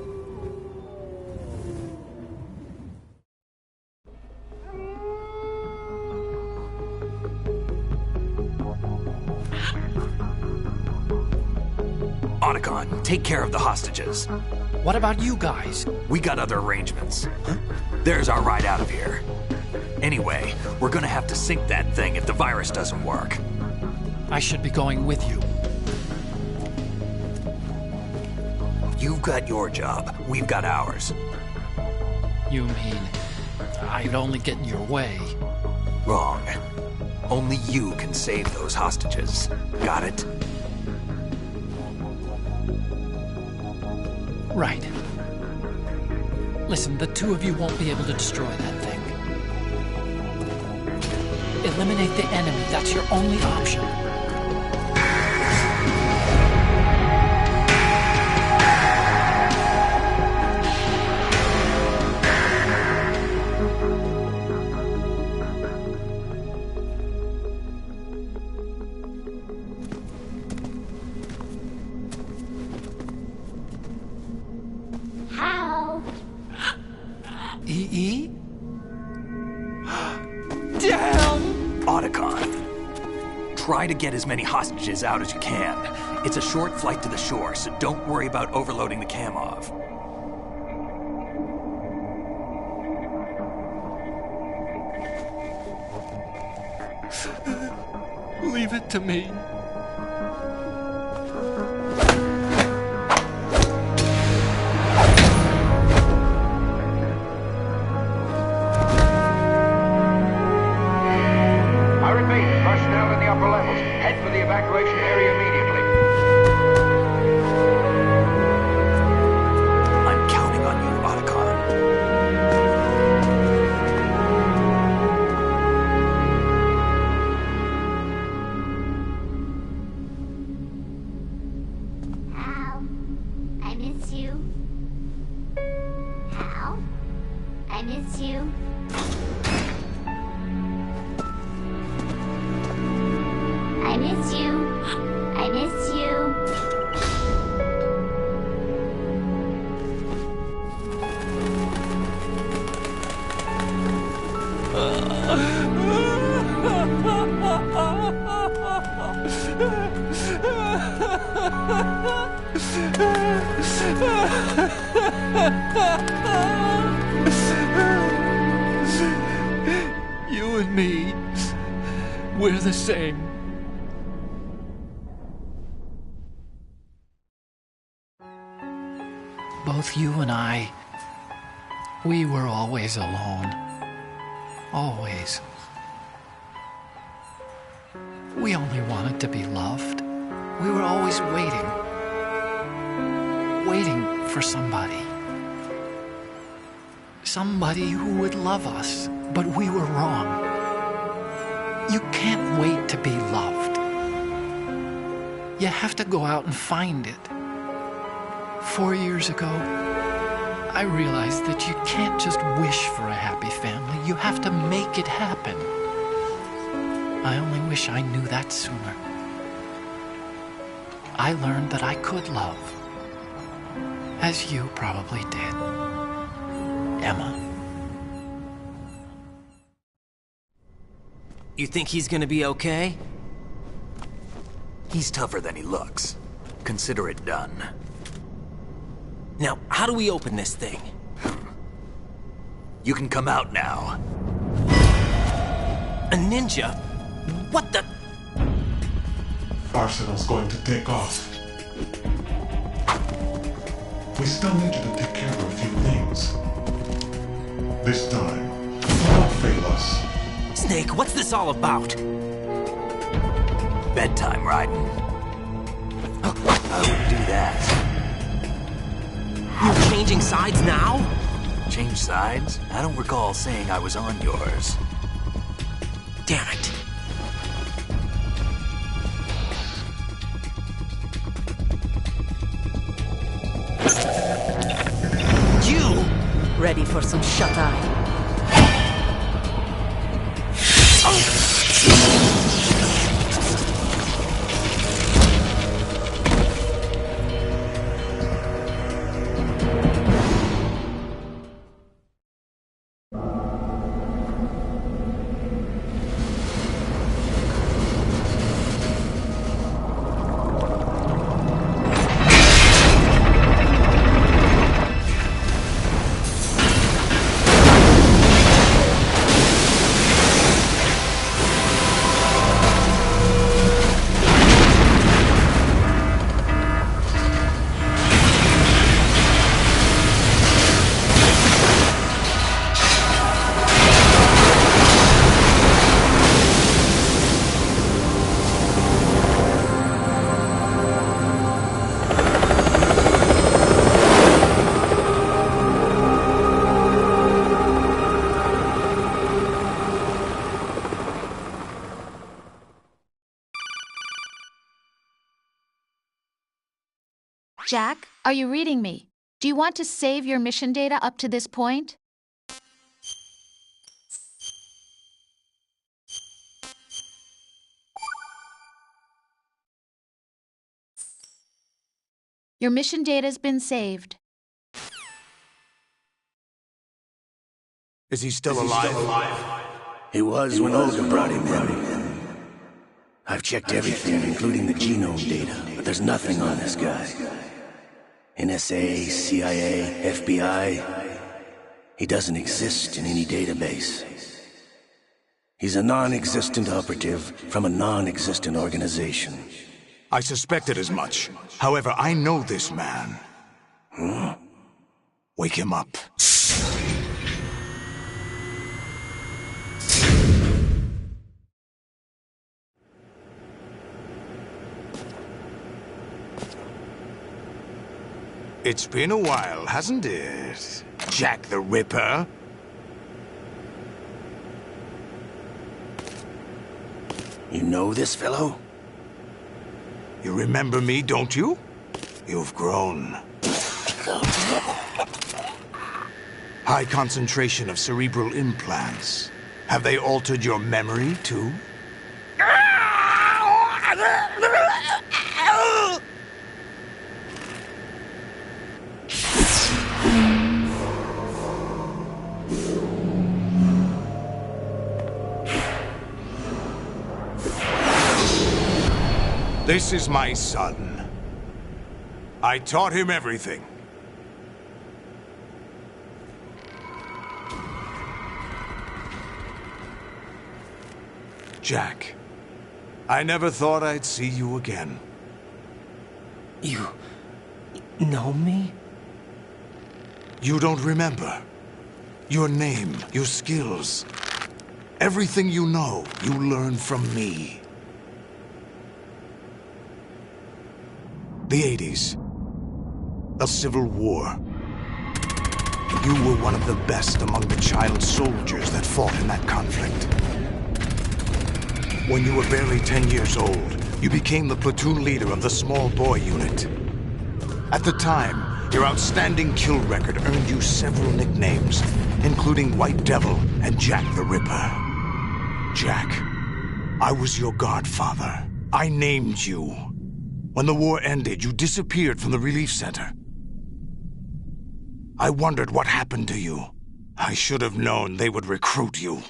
S8: Otacon, take care of the hostages.
S9: What about you guys?
S8: We got other arrangements. There's our ride out of here. Anyway, we're gonna have to sink that thing if the virus doesn't work.
S9: I should be going with you.
S8: You've got your job. We've got ours.
S9: You mean I'd only get in your way?
S8: Wrong. Only you can save those hostages. Got it?
S9: Right. Listen, the two of you won't be able to destroy that thing. Eliminate the enemy. That's your only option. E.E.? Damn!
S8: Otacon, try to get as many hostages out as you can. It's a short flight to the shore, so don't worry about overloading the Kamov.
S9: Leave it to me.
S12: Evacuation area immediately.
S8: I'm counting on you, Otacon.
S13: Hal, I miss you. Hal, I miss you. I miss you. I miss you.
S9: You and me, we're the same. Both you and I, we were always alone. Always. We only wanted to be loved. We were always waiting. Waiting for somebody. Somebody who would love us, but we were wrong. You can't wait to be loved. You have to go out and find it. 4 years ago, I realized that you can't just wish for a happy family. You have to make it happen. I only wish I knew that sooner. I learned that I could love, as you probably did, Emma.
S5: You think he's gonna be okay?
S8: He's tougher than he looks. Consider it done.
S5: Now, how do we open this thing?
S8: You can come out now.
S5: A ninja? What the?
S10: Arsenal's going to take off.
S14: We still need you to take care of a few things. This time, do not fail us.
S5: Snake, what's this all about?
S8: Bedtime, Raiden. I wouldn't do that.
S5: You're changing sides now?
S8: Change sides? I don't recall saying I was on yours.
S5: Damn it. You!
S4: Ready for some shut-eye?
S1: Jack, are you reading me? Do you want to save your mission data up to this point? Your mission data's been saved.
S12: Is he still alive?
S15: He was when Olga brought him in. I've checked everything, including the genome data, but there's nothing on this guy. NSA, CIA, FBI. He doesn't exist in any database. He's a non-existent operative from a non-existent organization.
S3: I suspected as much. However, I know this man.
S15: Huh?
S3: Wake him up. It's been a while, hasn't it? Jack the Ripper?
S15: You know this fellow?
S3: You remember me, don't you? You've grown. High concentration of cerebral implants. Have they altered your memory, too? This is my son. I taught him everything. Jack, I never thought I'd see you again.
S5: You know me?
S3: You don't remember. Your name, your skills. Everything you know, you learned from me. The 80s. A civil war. You were one of the best among the child soldiers that fought in that conflict. When you were barely 10 years old, you became the platoon leader of the small boy unit. At the time, your outstanding kill record earned you several nicknames, including White Devil and Jack the Ripper. Jack, I was your godfather. I named you. When the war ended, you disappeared from the relief center. I wondered what happened to you. I should have known they would recruit you.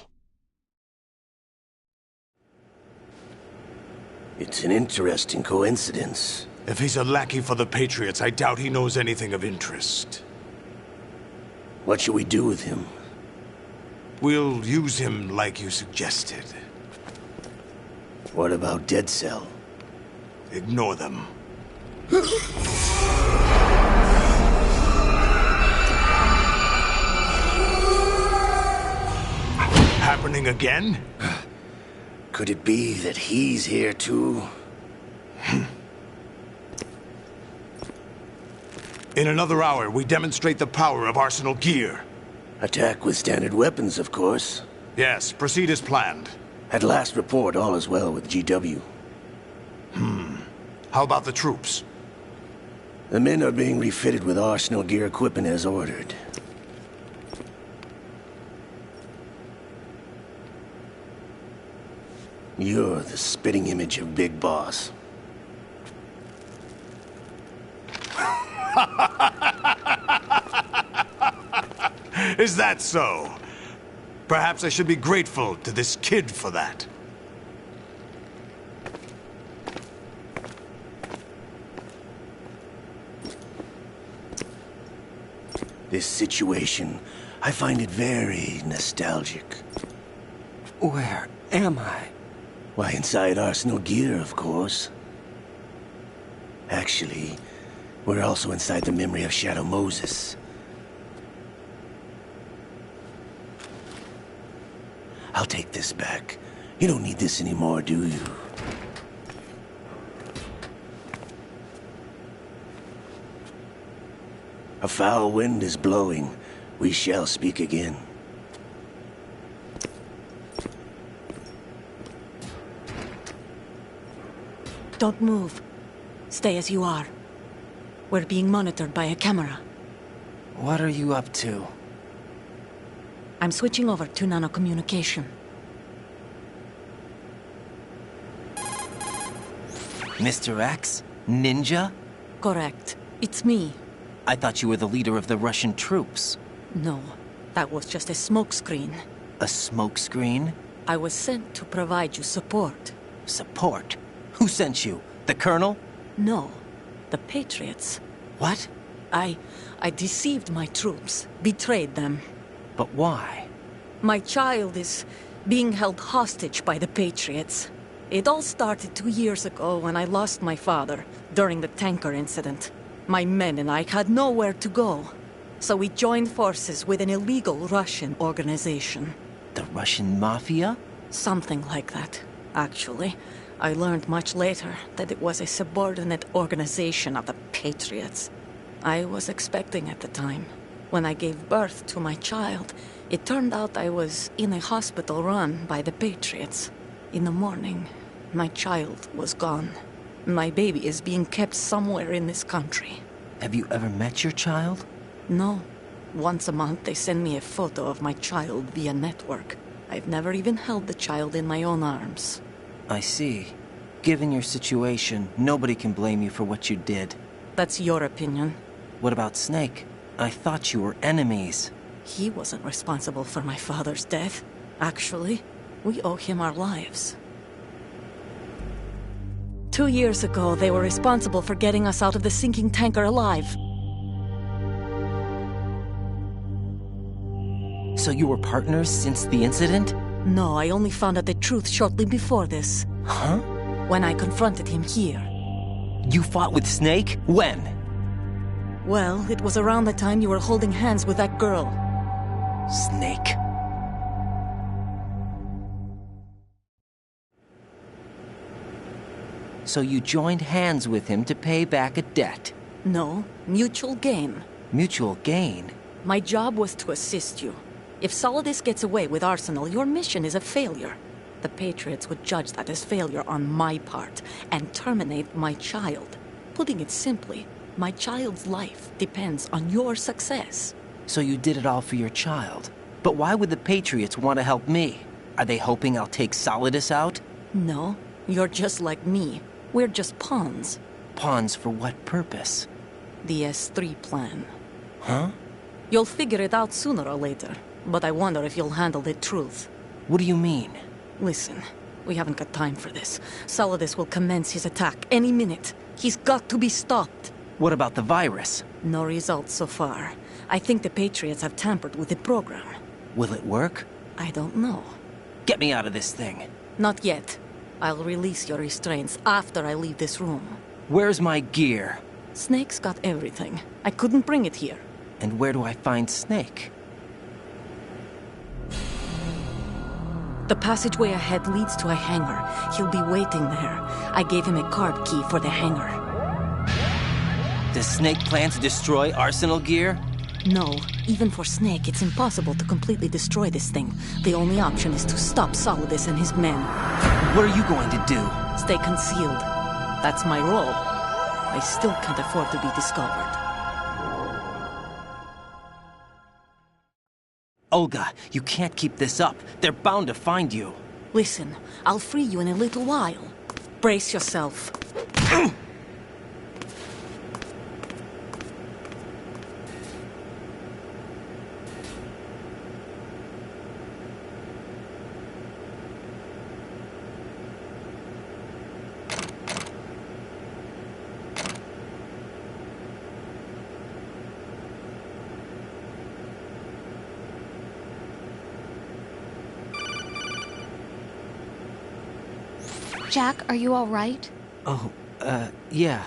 S15: It's an interesting coincidence.
S3: If he's a lackey for the Patriots, I doubt he knows anything of interest.
S15: What should we do with him?
S3: We'll use him like you suggested.
S15: What about Dead Cell?
S3: Ignore them. happening again?
S15: Could it be that he's here too?
S3: In another hour, we demonstrate the power of Arsenal gear.
S15: Attack with standard weapons, of course.
S3: Yes, proceed as planned.
S15: At last report, all is well with GW.
S3: How about the troops?
S15: The men are being refitted with Arsenal gear equipment as ordered. You're the spitting image of Big Boss.
S3: Is that so? Perhaps I should be grateful to this kid for that.
S15: This situation, I find it very nostalgic.
S5: Where am I?
S15: Why, inside Arsenal gear, of course. Actually, we're also inside the memory of Shadow Moses. I'll take this back. You don't need this anymore, do you? A foul wind is blowing. We shall speak again.
S4: Don't move. Stay as you are. We're being monitored by a camera.
S5: What are you up to?
S4: I'm switching over to nanocommunication.
S5: Mr. X? Ninja?
S4: Correct. It's me.
S5: I thought you were the leader of the Russian troops.
S4: No, that was just a smokescreen.
S5: A smokescreen?
S4: I was sent to provide you support.
S5: Support? Who sent you? The Colonel?
S4: No, the Patriots.
S5: What?
S4: I deceived my troops, betrayed them.
S5: But why?
S4: My child is being held hostage by the Patriots. It all started 2 years ago when I lost my father during the tanker incident. My men and I had nowhere to go, so we joined forces with an illegal Russian organization.
S5: The Russian Mafia?
S4: Something like that, actually. I learned much later that it was a subordinate organization of the Patriots. I was expecting at the time. When I gave birth to my child, it turned out I was in a hospital run by the Patriots. In the morning, my child was gone. My baby is being kept somewhere in this country.
S5: Have you ever met your child?
S4: No. Once a month they send me a photo of my child via network. I've never even held the child in my own arms.
S5: I see. Given your situation, nobody can blame you for what you did.
S4: That's your opinion.
S5: What about Snake? I thought you were enemies.
S4: He wasn't responsible for my father's death. Actually, we owe him our lives. 2 years ago, they were responsible for getting us out of the sinking tanker alive.
S5: So you were partners since the incident?
S4: No, I only found out the truth shortly before this.
S5: Huh?
S4: When I confronted him here.
S5: You fought with Snake? When?
S4: Well, it was around the time you were holding hands with that girl.
S5: Snake. So you joined hands with him to pay back a debt?
S4: No, mutual gain.
S5: Mutual gain?
S4: My job was to assist you. If Solidus gets away with Arsenal, your mission is a failure. The Patriots would judge that as failure on my part and terminate my child. Putting it simply, my child's life depends on your success.
S5: So you did it all for your child. But why would the Patriots want to help me? Are they hoping I'll take Solidus out?
S4: No, you're just like me. We're just pawns.
S5: Pawns for what purpose?
S4: The S3 plan.
S5: Huh?
S4: You'll figure it out sooner or later, but I wonder if you'll handle the truth.
S5: What do you mean?
S4: Listen, we haven't got time for this. Solidus will commence his attack any minute. He's got to be stopped.
S5: What about the virus?
S4: No results so far. I think the Patriots have tampered with the program.
S5: Will it work?
S4: I don't know.
S5: Get me out of this thing.
S4: Not yet. I'll release your restraints after I leave this room.
S5: Where's my gear?
S4: Snake's got everything. I couldn't bring it here.
S5: And where do I find Snake?
S4: The passageway ahead leads to a hangar. He'll be waiting there. I gave him a card key for the hangar.
S5: Does Snake plan to destroy Arsenal gear?
S4: No. Even for Snake, it's impossible to completely destroy this thing. The only option is to stop Solidus and his men.
S5: What are you going to do?
S4: Stay concealed. That's my role. I still can't afford to be discovered.
S5: Olga, you can't keep this up. They're bound to find you.
S4: Listen, I'll free you in a little while. Brace yourself.
S1: Jack, are you all right?
S5: Oh, yeah.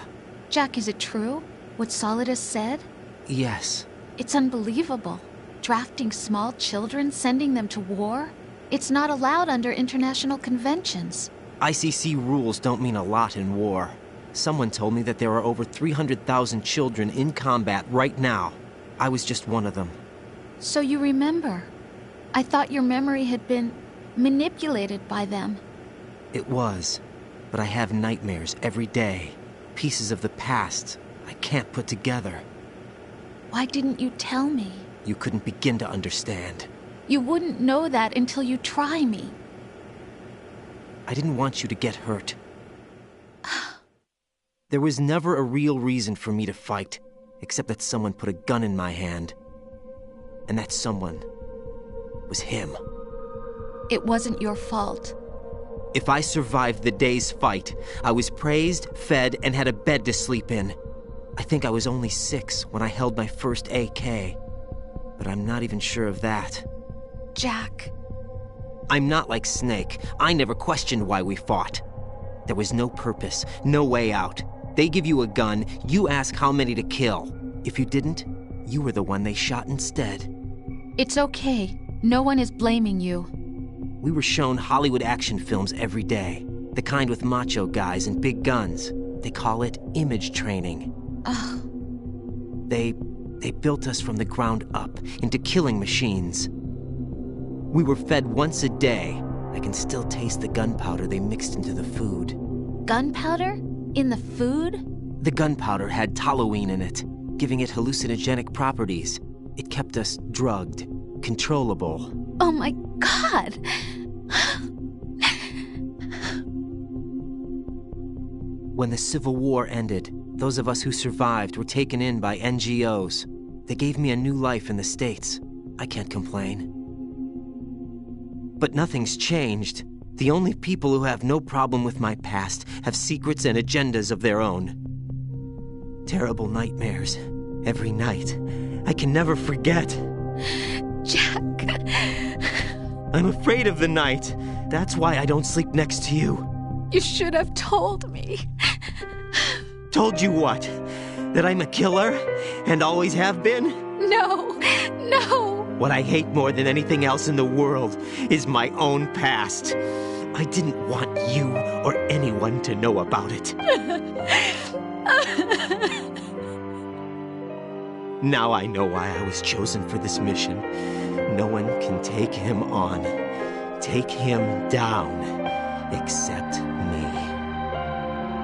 S1: Jack, is it true? What Solidus said?
S5: Yes.
S1: It's unbelievable. Drafting small children, sending them to war? It's not allowed under international conventions.
S5: ICC rules don't mean a lot in war. Someone told me that there are over 300,000 children in combat right now. I was just one of them.
S1: So you remember. I thought your memory had been manipulated by them.
S5: It was, but I have nightmares every day. Pieces of the past I can't put together.
S1: Why didn't you tell me?
S5: You couldn't begin to understand.
S1: You wouldn't know that until you try me.
S5: I didn't want you to get hurt. There was never a real reason for me to fight, except that someone put a gun in my hand. And that someone was him.
S1: It wasn't your fault.
S5: If I survived the day's fight, I was praised, fed, and had a bed to sleep in. I think I was only 6 when I held my first AK. But I'm not even sure of that.
S1: Jack.
S5: I'm not like Snake. I never questioned why we fought. There was no purpose, no way out. They give you a gun, you ask how many to kill. If you didn't, you were the one they shot instead.
S1: It's okay. No one is blaming you.
S5: We were shown Hollywood action films every day. The kind with macho guys and big guns. They call it image training.
S1: Ugh.
S5: They built us from the ground up into killing machines. We were fed once a day. I can still taste the gunpowder they mixed into the food.
S1: Gunpowder? In the food?
S5: The gunpowder had toluene in it, giving it hallucinogenic properties. It kept us drugged, controllable.
S1: Oh my God!
S5: When the Civil War ended, those of us who survived were taken in by NGOs. They gave me a new life in the States. I can't complain. But nothing's changed. The only people who have no problem with my past have secrets and agendas of their own. Terrible nightmares. Every night. I can never forget.
S1: Jack.
S5: I'm afraid of the night. That's why I don't sleep next to you.
S1: You should have told me.
S5: Told you what? That I'm a killer? And always have been?
S1: No. No.
S5: What I hate more than anything else in the world is my own past. I didn't want you or anyone to know about it. Now I know why I was chosen for this mission. No one can take him on, take him down, except me.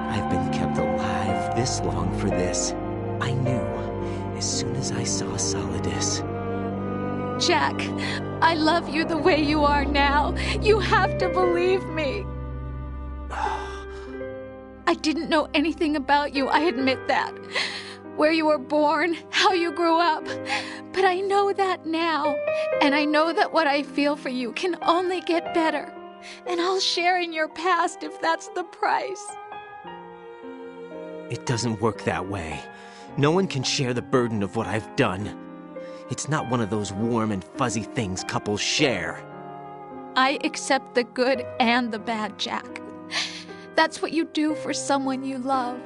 S5: I've been kept alive this long for this. I knew as soon as I saw Solidus.
S1: Jack, I love you the way you are now. You have to believe me. I didn't know anything about you, I admit that. Where you were born, how you grew up. But I know that now. And I know that what I feel for you can only get better. And I'll share in your past if that's the price.
S5: It doesn't work that way. No one can share the burden of what I've done. It's not one of those warm and fuzzy things couples share.
S1: I accept the good and the bad, Jack. That's what you do for someone you love.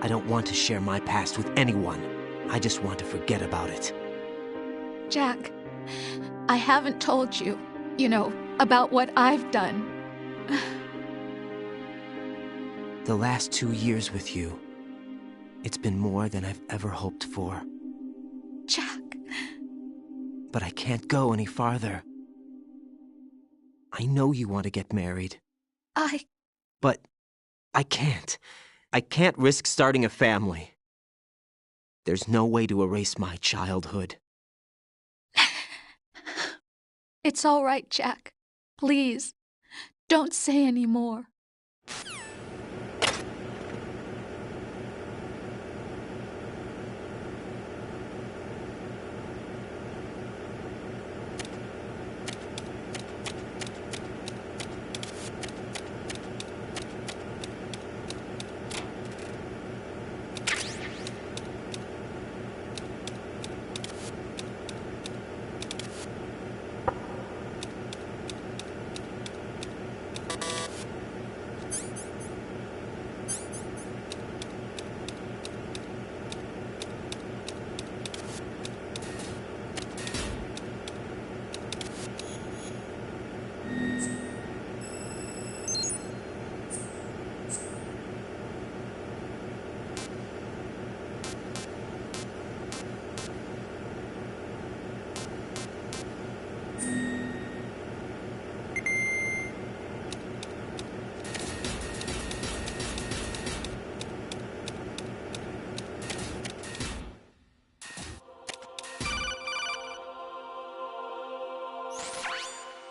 S5: I don't want to share my past with anyone. I just want to forget about it.
S1: Jack, I haven't told you, about what I've done.
S5: The last 2 years with you, it's been more than I've ever hoped for.
S1: Jack.
S5: But I can't go any farther. I know you want to get married. But I can't. I can't risk starting a family. There's no way to erase my childhood.
S1: It's all right, Jack. Please, don't say any more.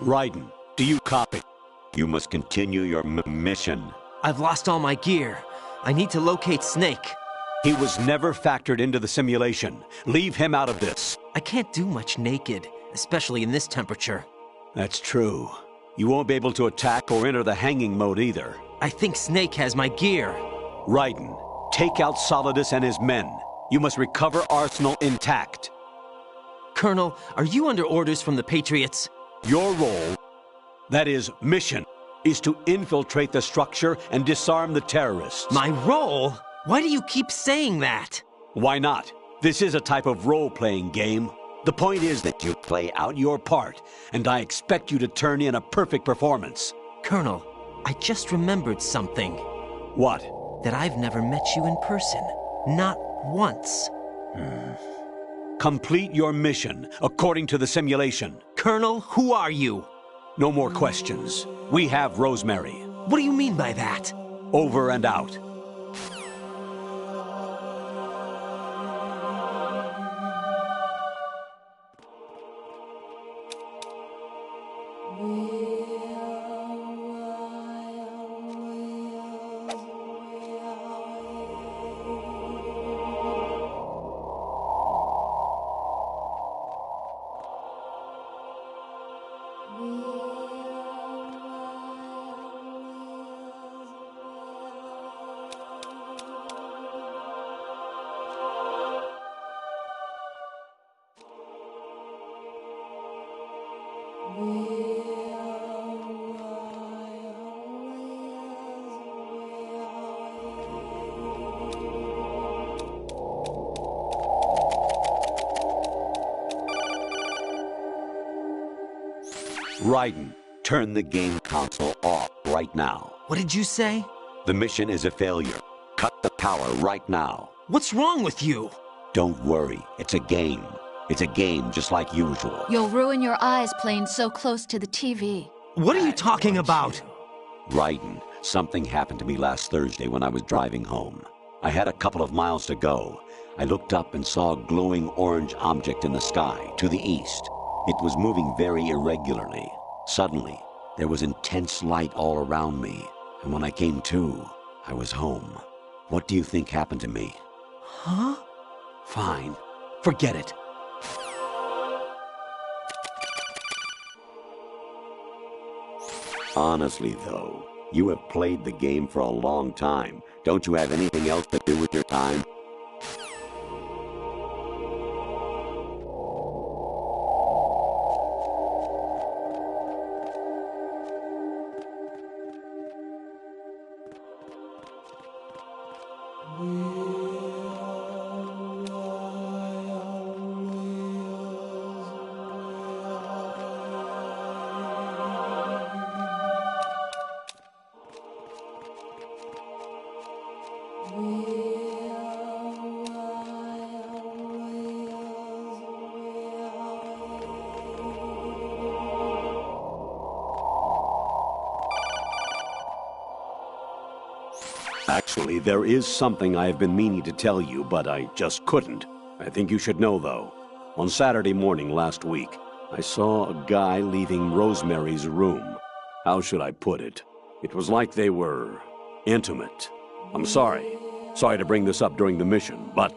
S2: Raiden, do you copy? You must continue your mission.
S5: I've lost all my gear. I need to locate Snake.
S2: He was never factored into the simulation. Leave him out of this.
S5: I can't do much naked, especially in this temperature.
S2: That's true. You won't be able to attack or enter the hanging mode either.
S5: I think Snake has my gear.
S2: Raiden, take out Solidus and his men. You must recover Arsenal intact.
S5: Colonel, are you under orders from the Patriots?
S2: Your role, that is, mission, is to infiltrate the structure and disarm the terrorists.
S5: My role? Why do you keep saying that?
S2: Why not? This is a type of role-playing game. The point is that you play out your part, and I expect you to turn in a perfect performance.
S5: Colonel, I just remembered something.
S2: What?
S5: That I've never met you in person. Not once.
S2: Complete your mission, according to the simulation.
S5: Colonel, who are you?
S2: No more questions. We have Rosemary.
S5: What do you mean by that?
S2: Over and out. Raiden, turn the game console off right now.
S5: What did you say?
S2: The mission is a failure. Cut the power right now.
S5: What's wrong with you?
S2: Don't worry, it's a game. It's a game just like usual.
S1: You'll ruin your eyes playing so close to the TV.
S5: What are you talking about?
S2: Raiden, something happened to me last Thursday when I was driving home. I had a couple of miles to go. I looked up and saw a glowing orange object in the sky to the east. It was moving very irregularly. Suddenly, there was intense light all around me, and when I came to, I was home. What do you think happened to me?
S5: Huh?
S2: Fine. Forget it. Honestly, though, you have played the game for a long time. Don't you have anything else to do with your time? Actually, there is something I have been meaning to tell you, but I just couldn't. I think you should know, though. On Saturday morning last week, I saw a guy leaving Rosemary's room. How should I put it? It was like they were intimate. I'm sorry. Sorry to bring this up during the mission, but...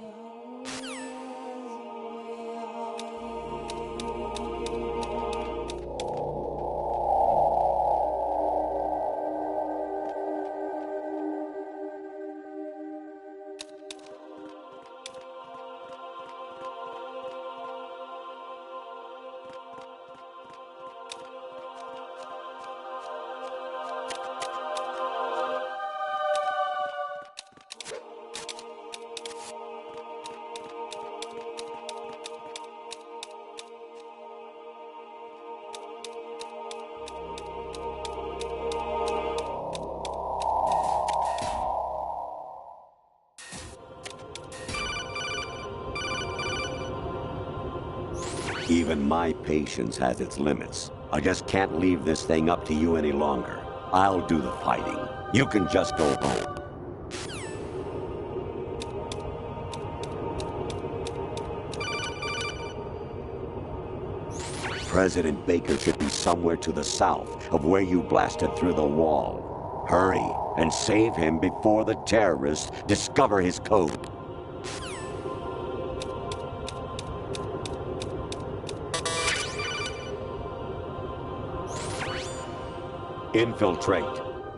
S2: Even my patience has its limits. I just can't leave this thing up to you any longer. I'll do the fighting. You can just go home. President Baker should be somewhere to the south of where you blasted through the wall. Hurry and save him before the terrorists discover his code. Infiltrate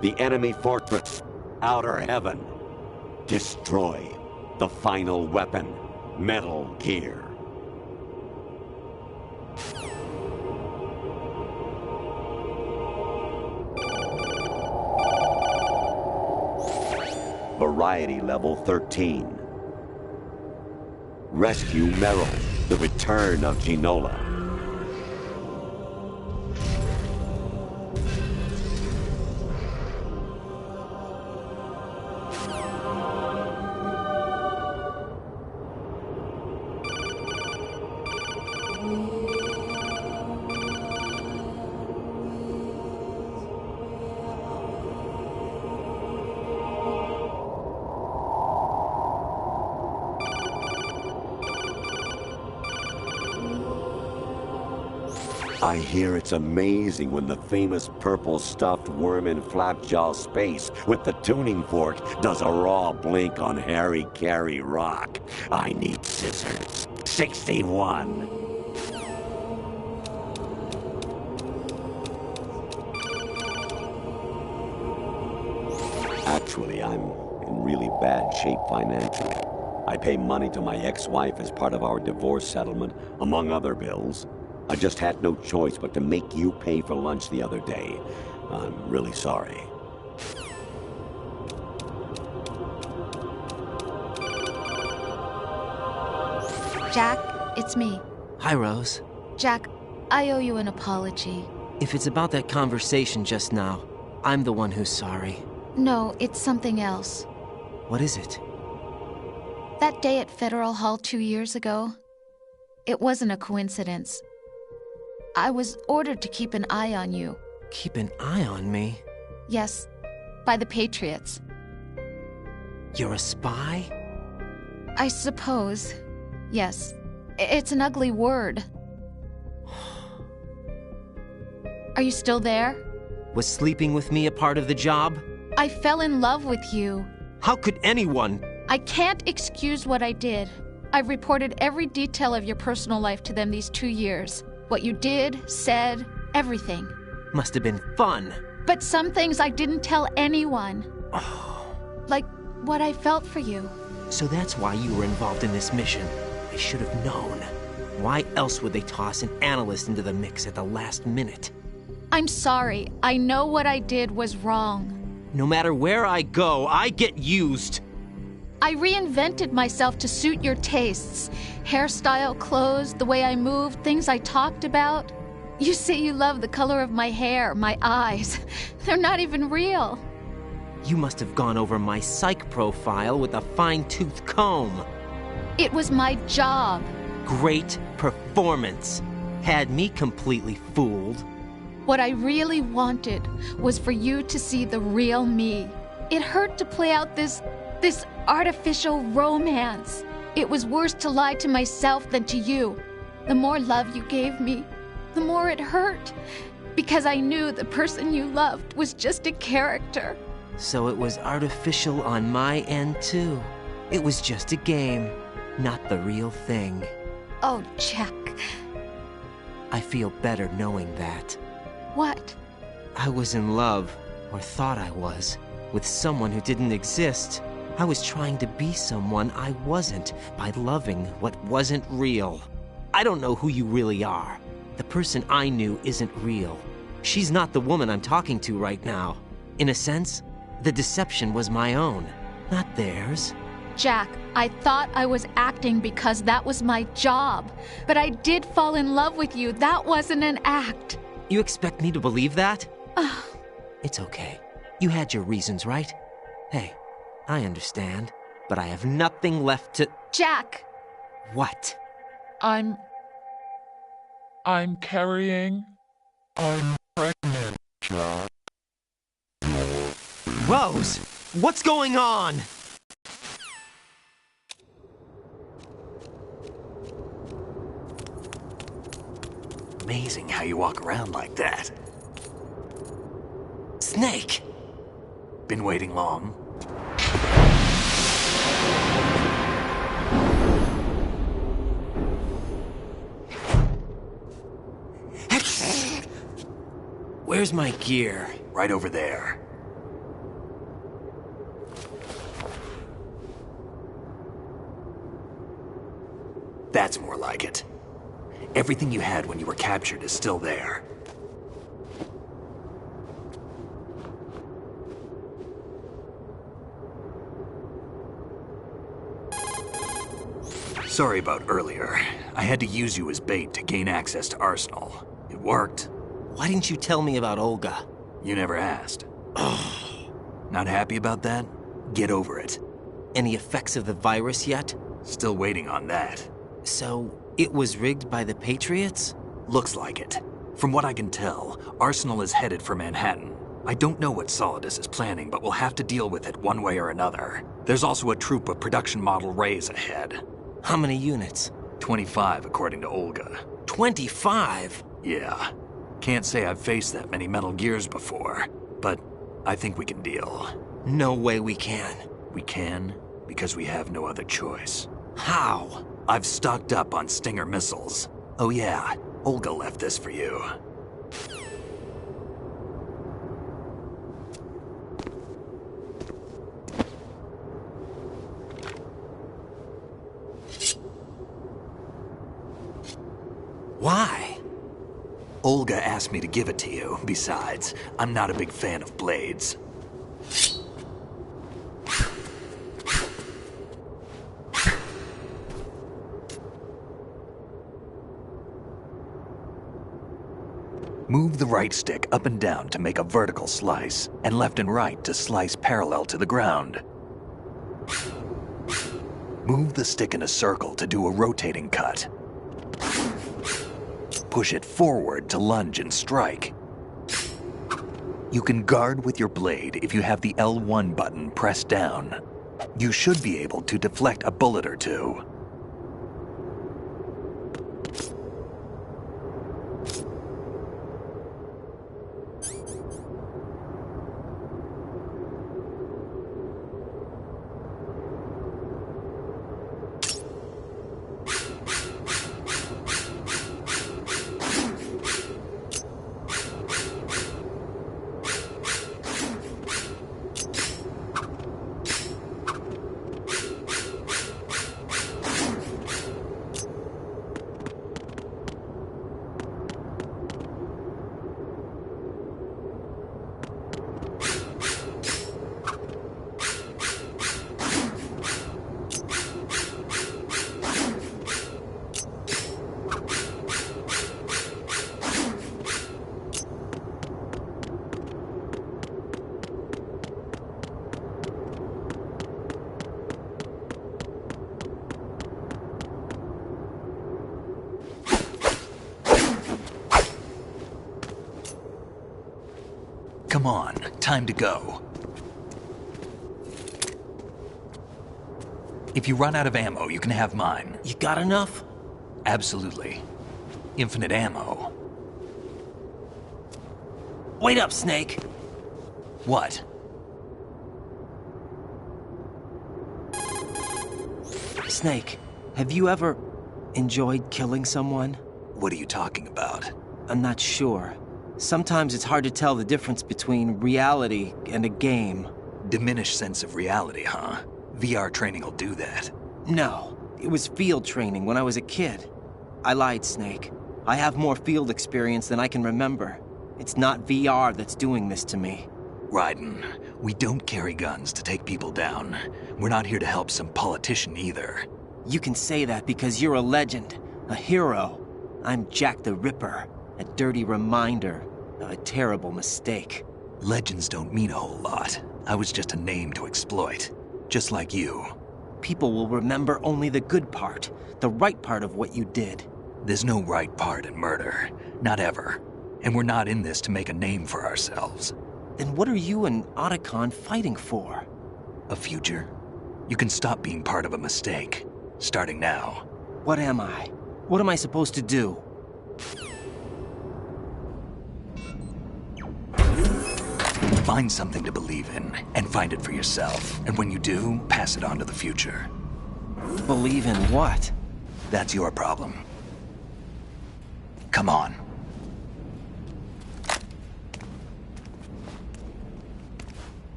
S2: the enemy fortress, Outer Heaven. Destroy the final weapon, Metal Gear. Variety level 13. Rescue Meryl, the return of Ginola. I hear it's amazing when the famous purple stuffed worm in Flapjaw Space with the tuning fork does a raw blink on Harry Carey Rock. I need scissors. 61. Actually, I'm in really bad shape financially. I pay money to my ex-wife as part of our divorce settlement, among other bills. I just had no choice but to make you pay for lunch the other day. I'm really sorry.
S1: Jack, it's me.
S5: Hi, Rose.
S1: Jack, I owe you an apology.
S5: If it's about that conversation just now, I'm the one who's sorry.
S1: No, it's something else.
S5: What is it?
S1: That day at Federal Hall 2 years ago, it wasn't a coincidence. I was ordered to keep an eye on you.
S5: Keep an eye on me?
S1: Yes, by the Patriots.
S5: You're a spy?
S1: I suppose. Yes. It's an ugly word. Are you still there?
S5: Was sleeping with me a part of the job?
S1: I fell in love with you.
S5: How could anyone?
S1: I can't excuse what I did. I've reported every detail of your personal life to them these 2 years. What you did, said, everything.
S5: Must have been fun.
S1: But some things I didn't tell anyone. Like what I felt for you.
S5: So that's why you were involved in this mission. I should have known. Why else would they toss an analyst into the mix at the last minute?
S1: I'm sorry. I know what I did was wrong.
S5: No matter where I go, I get used.
S1: I reinvented myself to suit your tastes. Hairstyle, clothes, the way I moved, things I talked about. You say you love the color of my hair, my eyes. They're not even real.
S5: You must have gone over my psych profile with a fine-tooth comb.
S1: It was my job.
S5: Great performance. Had me completely fooled.
S1: What I really wanted was for you to see the real me. It hurt to play out this artificial romance. It was worse to lie to myself than to you. The more love you gave me, the more it hurt. Because I knew the person you loved was just a character.
S5: So it was artificial on my end, too. It was just a game, not the real thing.
S1: Oh, Jack.
S5: I feel better knowing that.
S1: What?
S5: I was in love, or thought I was, with someone who didn't exist. I was trying to be someone I wasn't by loving what wasn't real. I don't know who you really are. The person I knew isn't real. She's not the woman I'm talking to right now. In a sense, the deception was my own, not theirs.
S1: Jack, I thought I was acting because that was my job. But I did fall in love with you. That wasn't an act.
S5: You expect me to believe that? It's okay. You had your reasons, right? Hey, I understand, but I have nothing left to...
S1: Jack!
S5: What?
S10: I'm carrying... I'm pregnant, Jack.
S5: Rose! What's going on?
S8: Amazing how you walk around like that.
S5: Snake!
S8: Been waiting long?
S5: Where's my gear?
S8: Right over there. That's more like it. Everything you had when you were captured is still there. Sorry about earlier. I had to use you as bait to gain access to Arsenal. It worked.
S5: Why didn't you tell me about Olga?
S8: You never asked. Not happy about that? Get over it.
S5: Any effects of the virus yet?
S8: Still waiting on that.
S5: So, it was rigged by the Patriots?
S8: Looks like it. From what I can tell, Arsenal is headed for Manhattan. I don't know what Solidus is planning, but we'll have to deal with it one way or another. There's also a troop of production model Rays ahead.
S5: How many units?
S8: 25, according to Olga.
S5: 25?
S8: Yeah. Can't say I've faced that many Metal Gears before, but I think we can deal.
S5: No way we can.
S8: We can, because we have no other choice.
S5: How?
S8: I've stocked up on Stinger missiles. Oh yeah, Olga left this for you.
S5: Why?
S8: Olga asked me to give it to you. Besides, I'm not a big fan of blades. Move the right stick up and down to make a vertical slice, and left and right to slice parallel to the ground. Move the stick in a circle to do a rotating cut. Push it forward to lunge and strike. You can guard with your blade if you have the L1 button pressed down. You should be able to deflect a bullet or two. Come on, time to go. If you run out of ammo, you can have mine.
S5: You got enough?
S8: Absolutely. Infinite ammo.
S5: Wait up, Snake.
S8: What?
S5: Snake, have you ever enjoyed killing someone?
S8: What are you talking about?
S5: I'm not sure. Sometimes it's hard to tell the difference between reality and a game.
S8: Diminished sense of reality, huh? VR training will do that.
S5: No, it was field training when I was a kid. I lied, Snake. I have more field experience than I can remember. It's not VR that's doing this to me.
S8: Raiden, we don't carry guns to take people down. We're not here to help some politician either.
S5: You can say that because you're a legend, a hero. I'm Jack the Ripper, a dirty reminder of a terrible mistake.
S8: Legends don't mean a whole lot. I was just a name to exploit, just like you.
S5: People will remember only the good part, the right part of what you did.
S8: There's no right part in murder, not ever. And we're not in this to make a name for ourselves.
S5: Then what are you and Otacon fighting for?
S8: A future. You can stop being part of a mistake, starting now.
S5: What am I? What am I supposed to do?
S8: Find something to believe in, and find it for yourself. And when you do, pass it on to the future.
S5: Believe in what?
S8: That's your problem. Come on.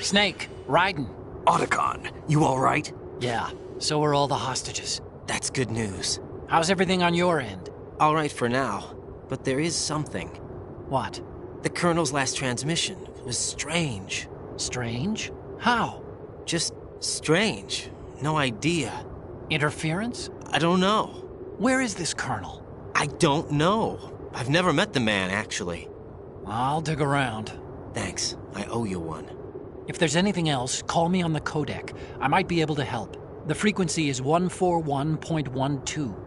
S9: Snake, Raiden.
S8: Otacon, you all right?
S9: Yeah, so are all the hostages.
S5: That's good news.
S9: How's everything on your end?
S5: All right for now, but there is something.
S9: What?
S5: The Colonel's last transmission was strange.
S9: Strange? How?
S5: Just strange. No idea.
S9: Interference?
S5: I don't know.
S9: Where is this Colonel?
S5: I don't know. I've never met the man, actually.
S9: I'll dig around.
S5: Thanks. I owe you one.
S9: If there's anything else, call me on the codec. I might be able to help. The frequency is 141.12.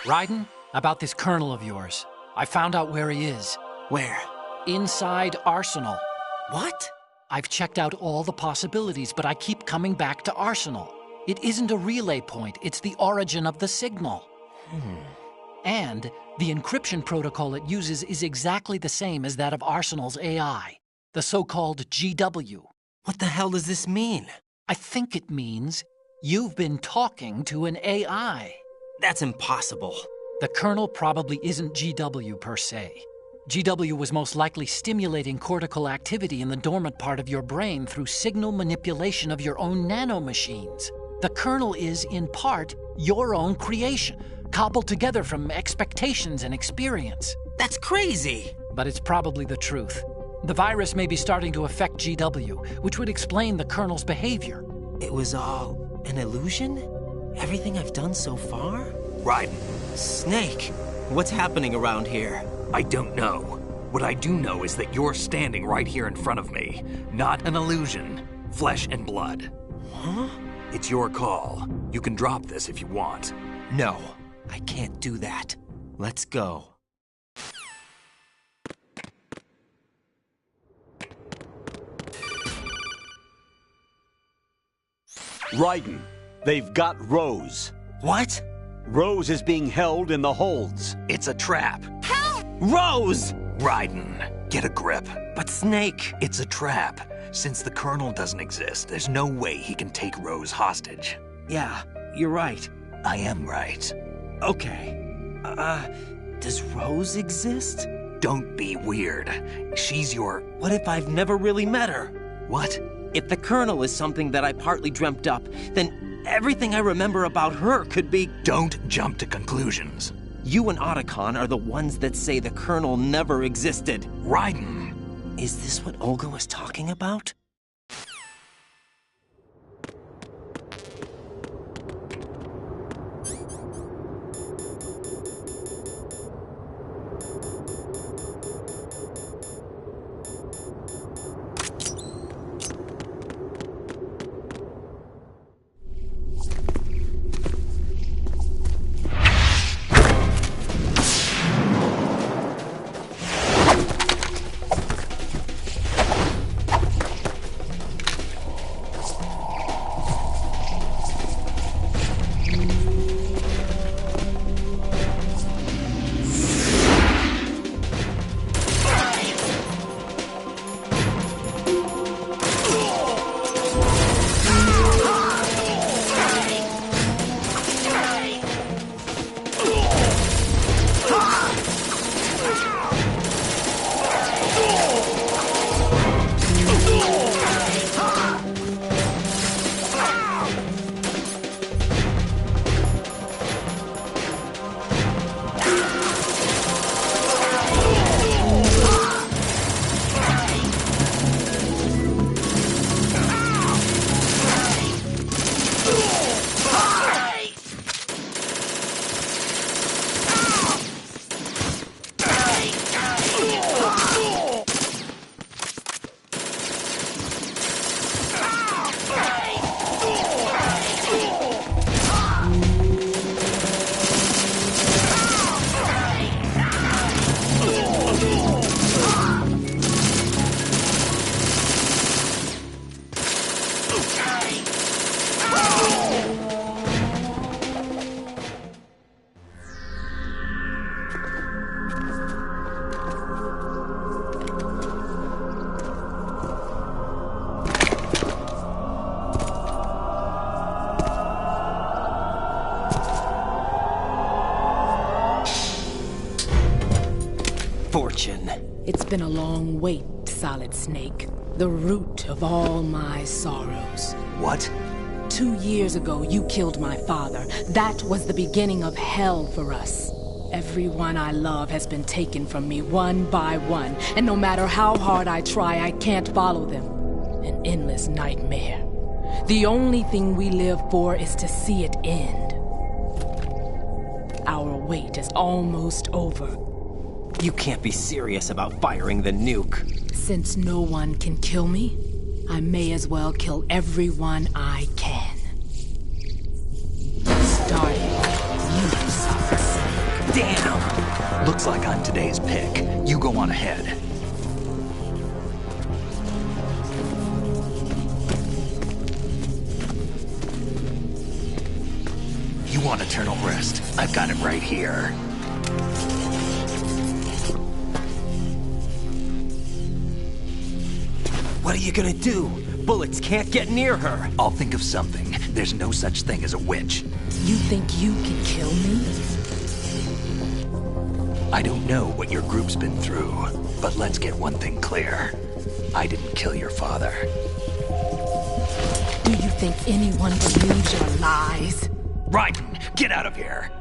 S9: Raiden, about this Colonel of yours. I found out where he is.
S5: Where?
S9: Inside Arsenal.
S5: What?
S9: I've checked out all the possibilities, but I keep coming back to Arsenal. It isn't a relay point, it's the origin of the signal. And the encryption protocol it uses is exactly the same as that of Arsenal's AI, the so-called GW.
S5: What the hell does this mean?
S9: I think it means you've been talking to an AI.
S5: That's impossible.
S9: The Colonel probably isn't GW per se. GW was most likely stimulating cortical activity in the dormant part of your brain through signal manipulation of your own nanomachines. The Colonel is, in part, your own creation, cobbled together from expectations and experience.
S5: That's crazy!
S9: But it's probably the truth. The virus may be starting to affect GW, which would explain the Colonel's behavior.
S5: It was all an illusion? Everything I've done so far?
S8: Raiden.
S5: Snake, what's happening around here?
S8: I don't know. What I do know is that you're standing right here in front of me. Not an illusion. Flesh and blood. Huh? It's your call. You can drop this if you want.
S5: No, I can't do that. Let's go.
S2: Raiden, they've got Rose.
S5: What?
S2: Rose is being held in the holds.
S8: It's a trap.
S5: Help! Rose!
S8: Raiden, get a grip.
S5: But Snake...
S8: It's a trap. Since the Colonel doesn't exist, there's no way he can take Rose hostage.
S5: Yeah, you're right.
S8: I am right.
S5: Okay. Does Rose exist?
S8: Don't be weird. She's your...
S5: What if I've never really met her?
S8: What?
S5: If the Colonel is something that I partly dreamt up, then everything I remember about her could be...
S8: Don't jump to conclusions.
S5: You and Otacon are the ones that say the Colonel never existed.
S8: Raiden!
S5: Is this what Olga was talking about? Fortune.
S16: It's been a long wait, Solid Snake. The root of all my sorrows.
S8: What?
S16: 2 years ago, you killed my father. That was the beginning of hell for us. Everyone I love has been taken from me one by one, and no matter how hard I try, I can't follow them. An endless nightmare. The only thing we live for is to see it end. Our wait is almost over.
S5: You can't be serious about firing the nuke.
S16: Since no one can kill me, I may as well kill everyone I can. Starting with you, Solid Snake.
S8: Damn! Looks like I'm today's pick. You go on ahead. You want eternal rest? I've got it right here.
S5: What are you gonna do? Bullets can't get near her.
S8: I'll think of something. There's no such thing as a witch.
S16: You think you can kill me?
S8: I don't know what your group's been through, but let's get one thing clear. I didn't kill your father.
S16: Do you think anyone believes your lies?
S8: Raiden, get out of here!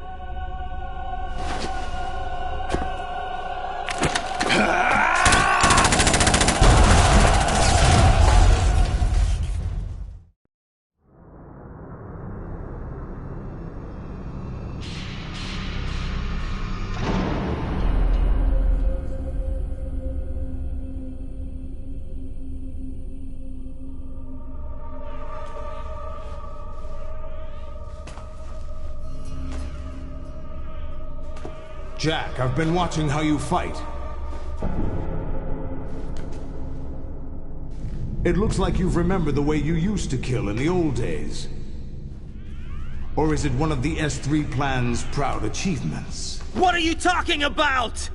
S17: Jack, I've been watching how you fight. It looks like you've remembered the way you used to kill in the old days. Or is it one of the S3 plan's proud achievements?
S5: What are you talking about?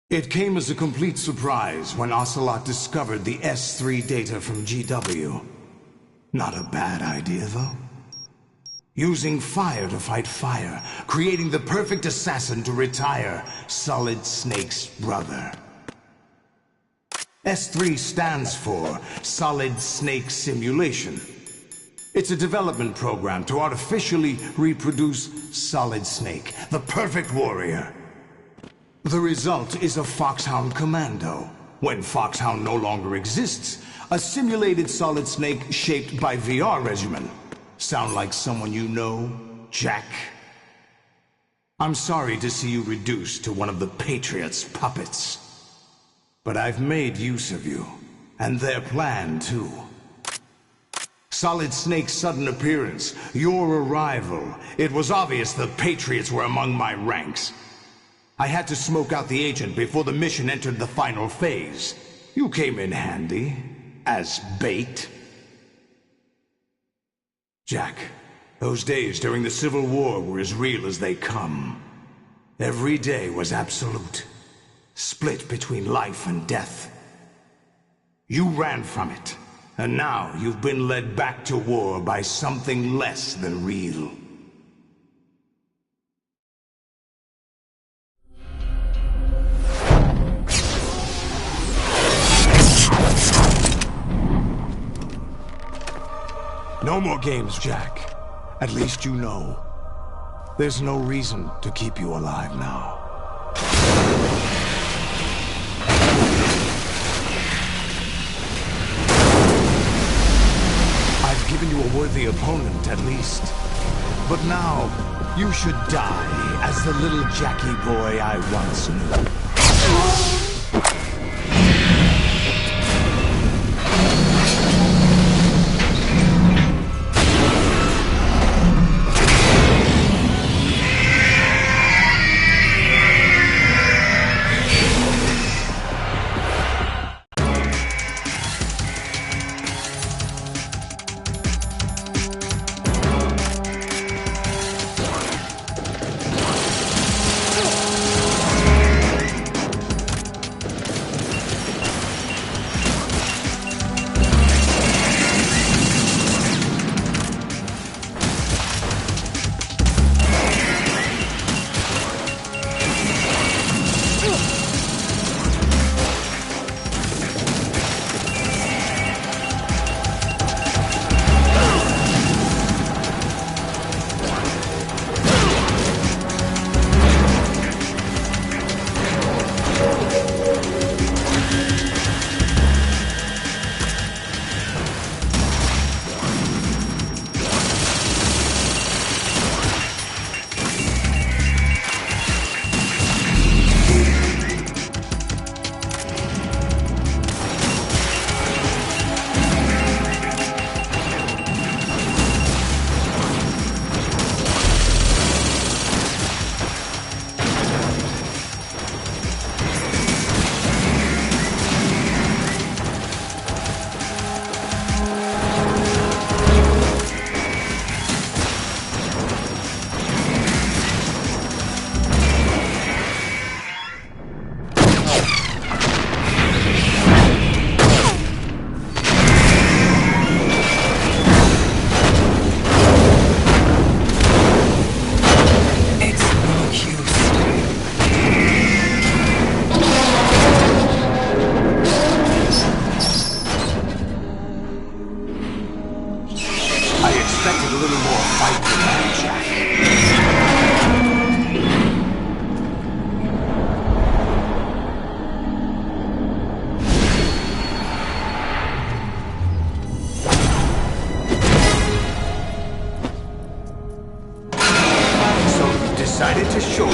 S17: It came as a complete surprise when Ocelot discovered the S3 data from GW. Not a bad idea, though. Using fire to fight fire, creating the perfect assassin to retire Solid Snake's brother. S3 stands for Solid Snake Simulation. It's a development program to artificially reproduce Solid Snake, the perfect warrior. The result is a Foxhound Commando. When Foxhound no longer exists, a simulated Solid Snake shaped by VR regimen. Sound like someone you know, Jack? I'm sorry to see you reduced to one of the Patriots' puppets. But I've made use of you, and their plan too. Solid Snake's sudden appearance, your arrival. It was obvious the Patriots were among my ranks. I had to smoke out the agent before the mission entered the final phase. You came in handy, as bait. Jack, those days during the Civil War were as real as they come. Every day was absolute, split between life and death. You ran from it. And now you've been led back to war by something less than real. No more games, Jack. At least you know. There's no reason to keep you alive now. Given you a worthy opponent, at least. But now, you should die as the little Jackie boy I once knew.
S5: decided to show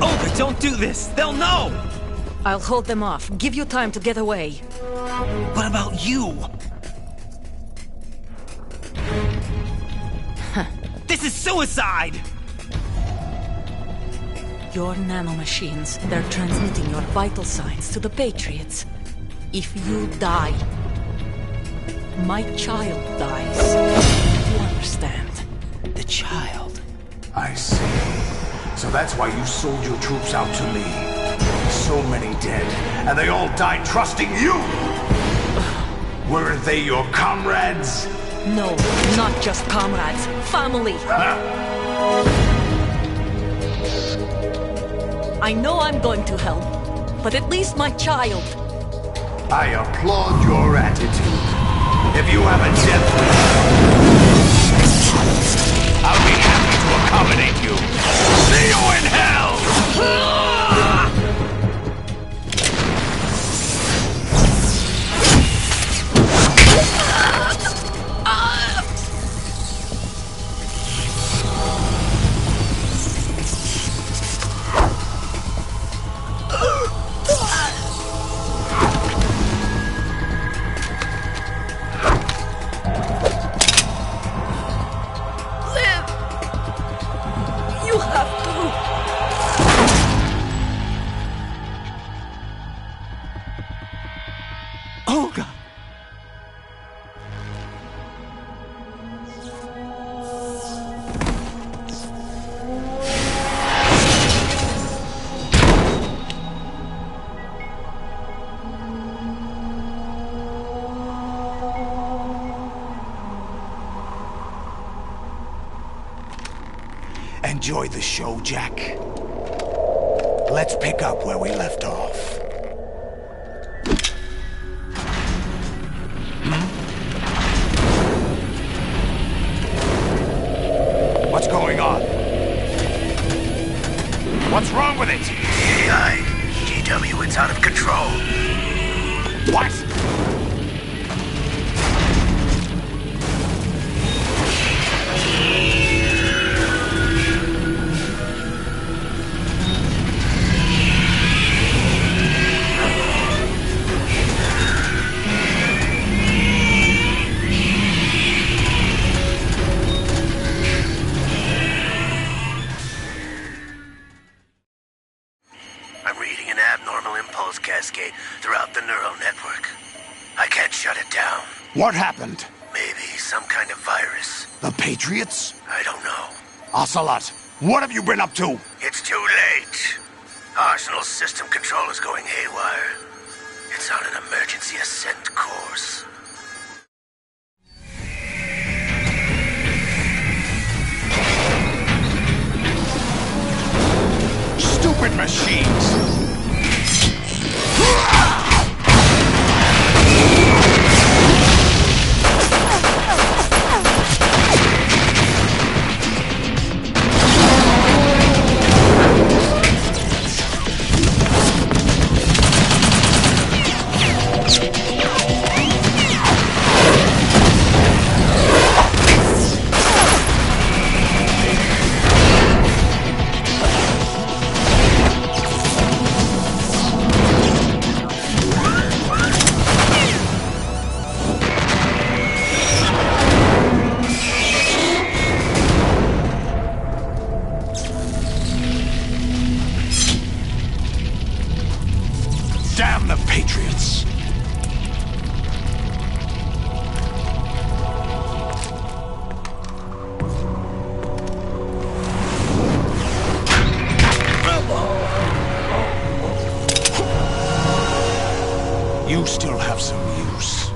S5: Olga, don't do this! They'll know!
S4: I'll hold them off. Give you time to get away.
S5: What about you?
S18: This is suicide!
S4: Your nanomachines, they're transmitting your vital signs to the Patriots. If you die, my child dies. You understand?
S18: The child.
S17: I see. So that's why you sold your troops out to me. So many dead, and they all died trusting you! Weren't they your comrades?
S4: No, not just comrades. Family! I know I'm going to hell, but at least my child.
S17: I applaud your attitude. If you have a death wish, I'll be happy to accommodate you. See you in hell! Enjoy the show, Jack. Let's pick up where we left off. What's going on? What's wrong with it?
S15: AI, GW, it's out of control.
S17: What? What happened?
S15: Maybe some kind of virus.
S17: The Patriots?
S15: I don't know.
S17: Ocelot, what have you been up to?
S15: It's too late. Arsenal's system control is going haywire. It's on an emergency ascent course.
S17: Stupid machines! Damn the Patriots! You still have some use.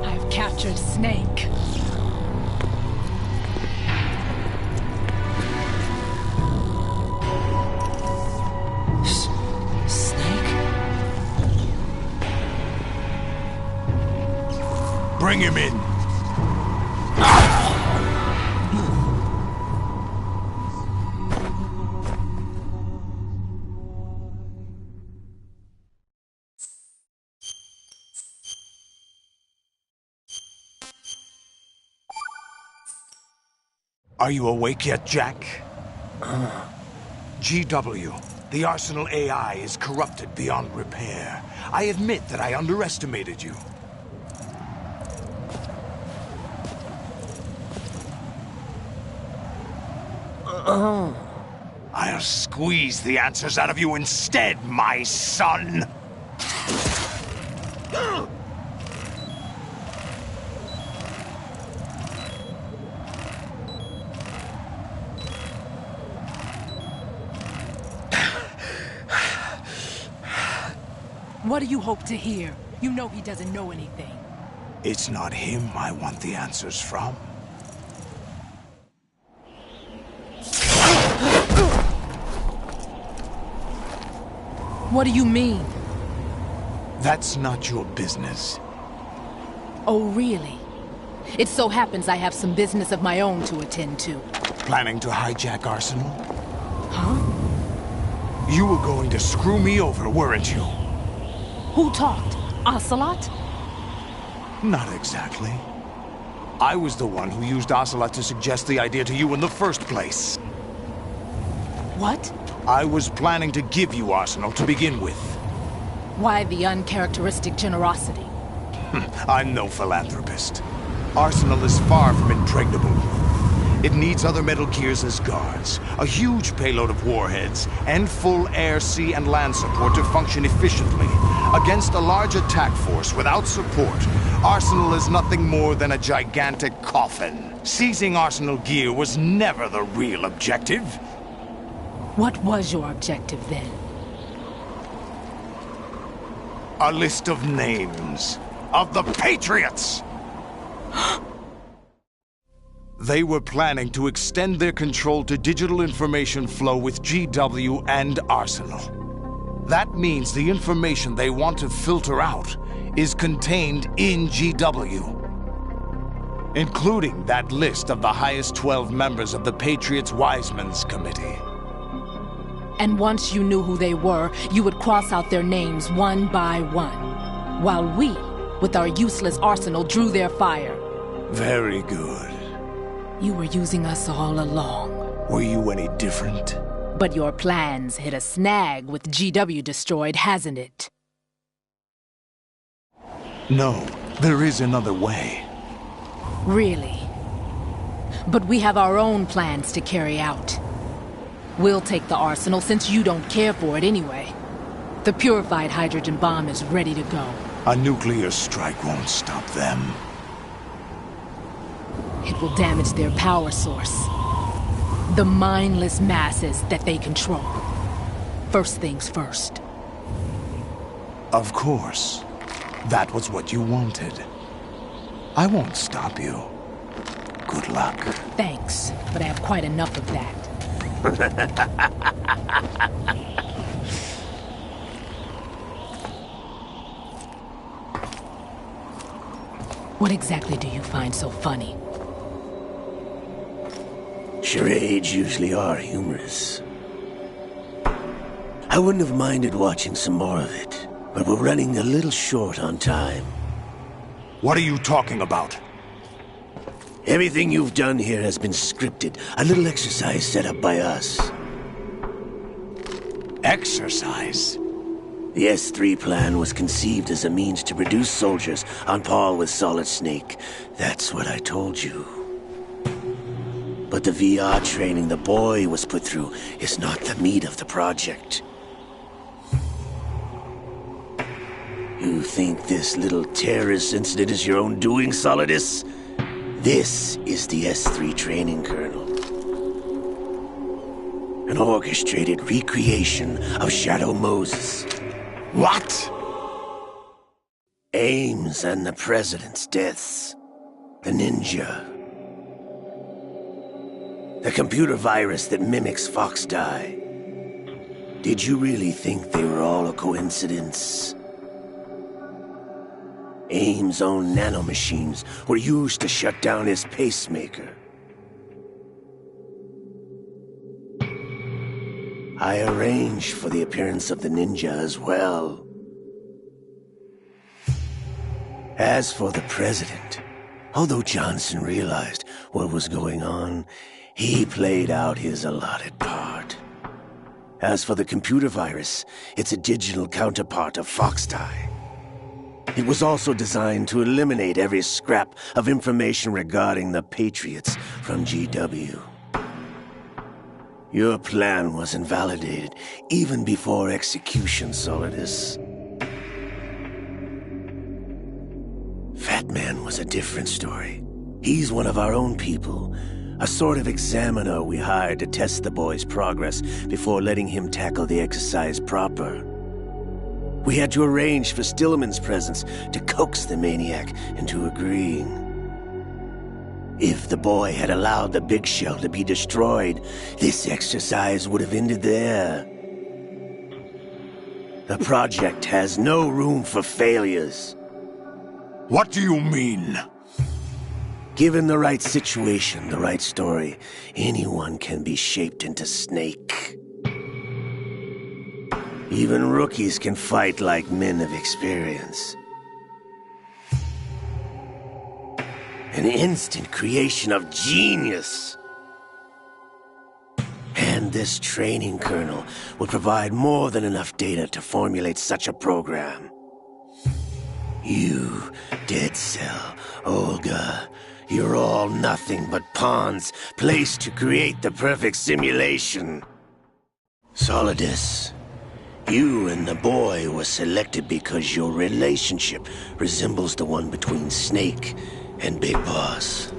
S16: I've captured Snake.
S17: Bring him in. Are you awake yet, Jack? GW, the Arsenal AI is corrupted beyond repair. I admit that I underestimated you.
S3: I'll squeeze the answers out of you instead, my son!
S16: What do you hope to hear? You know he doesn't know anything.
S3: It's not him I want the answers from.
S16: What do you mean?
S3: That's not your business.
S16: Oh, really? It so happens I have some business of my own to attend to.
S3: Planning to hijack Arsenal?
S16: Huh?
S3: You were going to screw me over, weren't you?
S16: Who talked? Ocelot?
S3: Not exactly. I was the one who used Ocelot to suggest the idea to you in the first place.
S16: What?
S3: I was planning to give you Arsenal to begin with.
S16: Why the uncharacteristic generosity?
S3: I'm no philanthropist. Arsenal is far from impregnable. It needs other Metal Gears as guards, a huge payload of warheads, and full air, sea, and land support to function efficiently. Against a large attack force without support, Arsenal is nothing more than a gigantic coffin. Seizing Arsenal gear was never the real objective.
S16: What was your objective then?
S3: A list of names of the Patriots! They were planning to extend their control to digital information flow with GW and Arsenal. That means the information they want to filter out is contained in GW, including that list of the highest 12 members of the Patriots Wiseman's Committee.
S16: And once you knew who they were, you would cross out their names one by one, while we, with our useless arsenal, drew their fire.
S3: Very good.
S16: You were using us all along.
S3: Were you any different?
S16: But your plans hit a snag with GW destroyed, hasn't it?
S3: No, there is another way.
S16: Really? But we have our own plans to carry out. We'll take the arsenal since you don't care for it anyway. The purified hydrogen bomb is ready to go.
S3: A nuclear strike won't stop them.
S16: It will damage their power source. The mindless masses that they control. First things first.
S3: Of course. That was what you wanted. I won't stop you. Good luck.
S16: Thanks, but I have quite enough of that. What exactly do you find so funny?
S15: Charades usually are humorous. I wouldn't have minded watching some more of it, but we're running a little short on time.
S3: What are you talking about?
S15: Everything you've done here has been scripted. A little exercise set up by us.
S3: Exercise?
S15: The S3 plan was conceived as a means to produce soldiers on par with Solid Snake. That's what I told you. But the VR training the boy was put through is not the meat of the project. You think this little terrorist incident is your own doing, Solidus? This is the S3 training kernel. An orchestrated recreation of Shadow Moses.
S3: What?
S15: Ames and the President's deaths. The ninja. The computer virus that mimics Foxdie. Did you really think they were all a coincidence? Ames' own nanomachines were used to shut down his pacemaker. I arranged for the appearance of the ninja as well. As for the President, although Johnson realized what was going on, he played out his allotted part. As for the computer virus, it's a digital counterpart of Foxdie. It was also designed to eliminate every scrap of information regarding the Patriots from GW. Your plan was invalidated even before execution, Solidus. Fat Man was a different story. He's one of our own people, a sort of examiner we hired to test the boy's progress before letting him tackle the exercise proper. We had to arrange for Stillman's presence to coax the maniac into agreeing. If the boy had allowed the big shell to be destroyed, this exercise would have ended there. The project has no room for failures.
S3: What do you mean?
S15: Given the right situation, the right story, anyone can be shaped into Snake. Even rookies can fight like men of experience. An instant creation of genius. And this training kernel would provide more than enough data to formulate such a program. You, Dead Cell, Olga, you're all nothing but pawns placed to create the perfect simulation. Solidus, you and the boy were selected because your relationship resembles the one between Snake and Big Boss.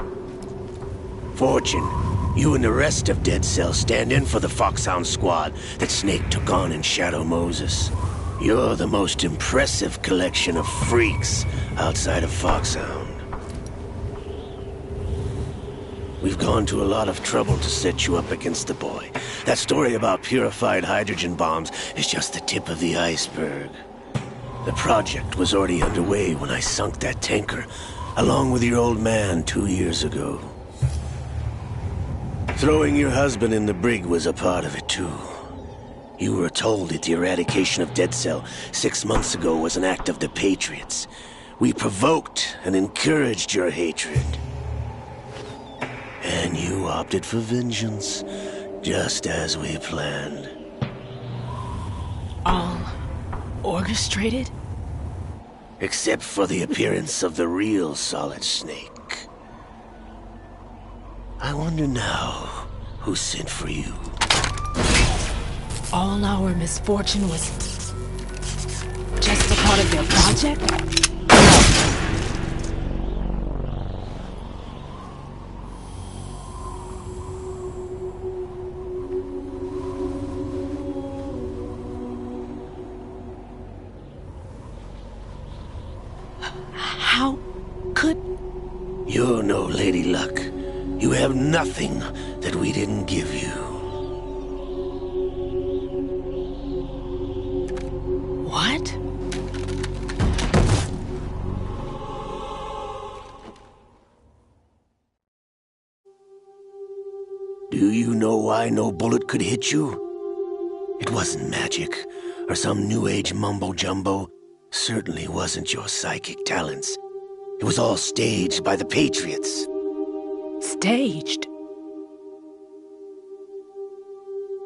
S15: Fortune, you and the rest of Dead Cell stand in for the Foxhound squad that Snake took on in Shadow Moses. You're the most impressive collection of freaks outside of Foxhound. We've gone to a lot of trouble to set you up against the boy. That story about purified hydrogen bombs is just the tip of the iceberg. The project was already underway when I sunk that tanker, along with your old man 2 years ago. Throwing your husband in the brig was a part of it too. You were told that the eradication of Dead Cell 6 months ago was an act of the Patriots. We provoked and encouraged your hatred. And you opted for vengeance, just as we planned.
S16: All orchestrated?
S15: Except for the appearance of the real Solid Snake. I wonder now who sent for you.
S16: All our misfortune was just a part of their project? How could...
S15: You're no Lady Luck. You have nothing that we didn't give you.
S16: What?
S15: Do you know why no bullet could hit you? It wasn't magic, or some new age mumbo-jumbo. Certainly wasn't your psychic talents. It was all staged by the Patriots.
S16: Staged?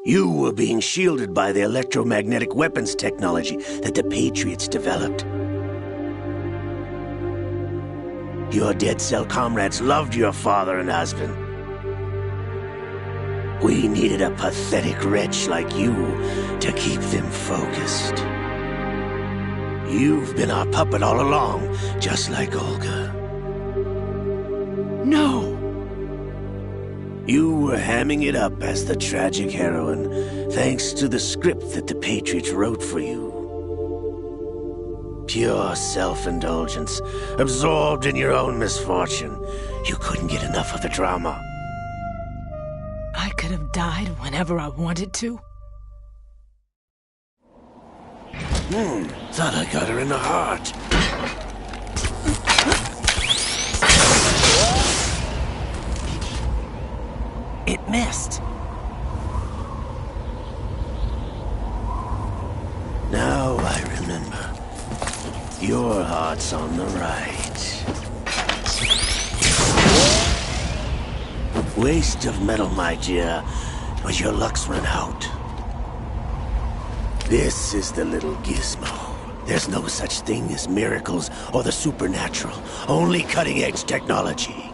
S15: You were being shielded by the electromagnetic weapons technology that the Patriots developed. Your Dead Cell comrades loved your father and husband. We needed a pathetic wretch like you to keep them focused. You've been our puppet all along, just like Olga.
S16: No!
S15: You were hamming it up as the tragic heroine, thanks to the script that the Patriots wrote for you. Pure self-indulgence, absorbed in your own misfortune. You couldn't get enough of the drama.
S16: I could have died whenever I wanted to.
S15: Thought I got her in the heart.
S18: It missed.
S15: Now I remember. Your heart's on the right. Waste of metal, my dear, but your luck's run out. This is the little gizmo. There's no such thing as miracles or the supernatural, only cutting-edge technology.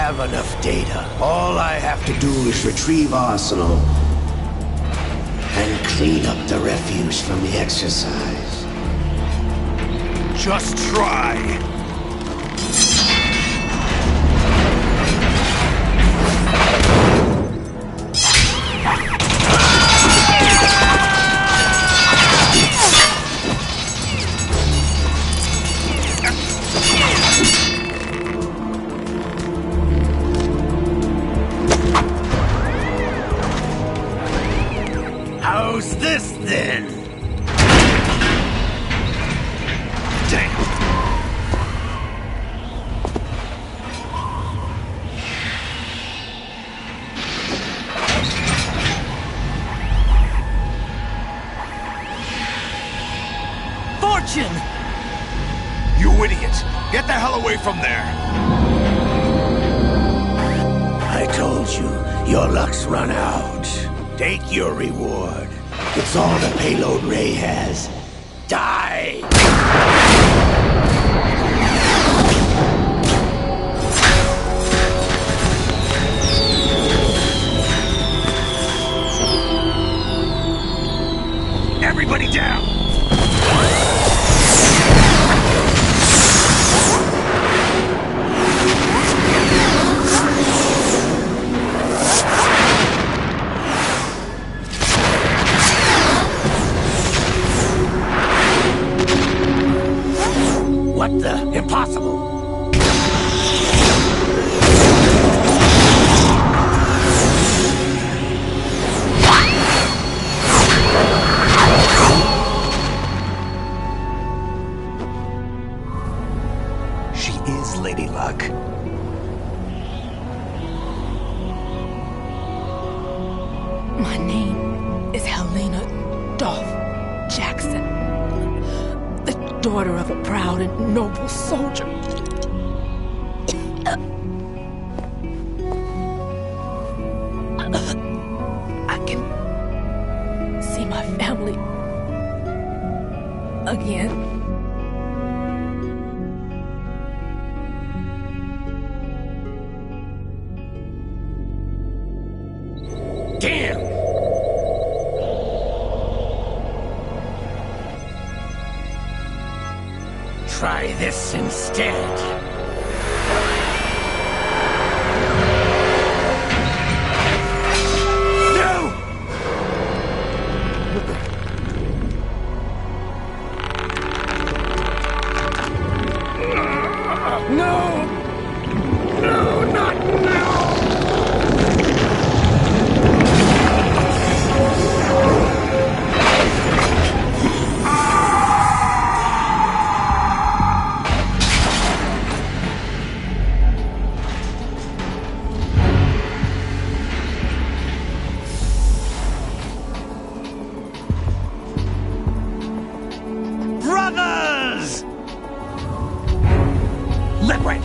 S15: have enough data. All I have to do is retrieve Arsenal and clean up the refuse from the exercise.
S3: Just try.
S15: How's this then? Damn.
S18: Fortune!
S3: You idiot! Get the hell away from there!
S15: I told you, your luck's run out. Take your reward. It's all the payload Ray has. Die!
S3: Everybody down!
S15: What the? Impossible!
S8: She is Lady Luck.
S16: My name is Helena Dolph Jackson, the daughter of a proud and noble soldier. I can see my family again.
S15: Damn! Try this instead.
S3: No! No, not now!
S15: Brothers! Liquid!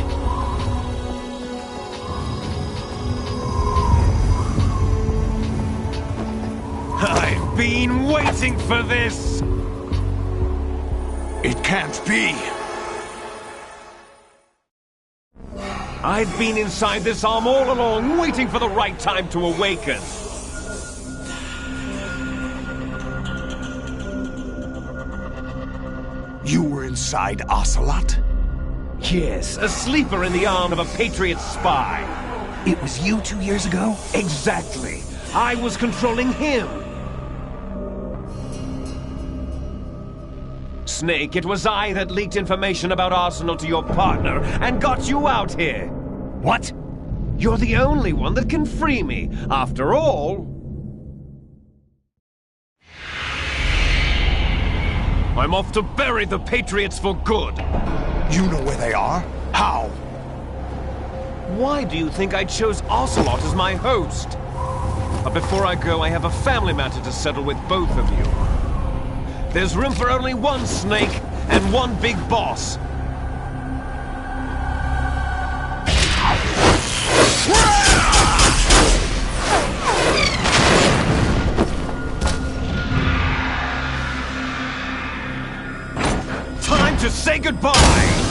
S3: I've been waiting for this! It can't be!
S19: I've been inside this arm all along, waiting for the right time to awaken.
S3: You were inside Ocelot?
S19: Yes, a sleeper in the arm of a Patriot spy.
S8: It was you 2 years ago?
S19: Exactly. I was controlling him. Snake, it was I that leaked information about Arsenal to your partner and got you out here.
S8: What?
S19: You're the only one that can free me. After all, I'm off to bury the Patriots for good.
S3: You know where they are? How?
S19: Why do you think I chose Ocelot as my host? But before I go, I have a family matter to settle with both of you. There's room for only one Snake and one big boss. Time to say goodbye!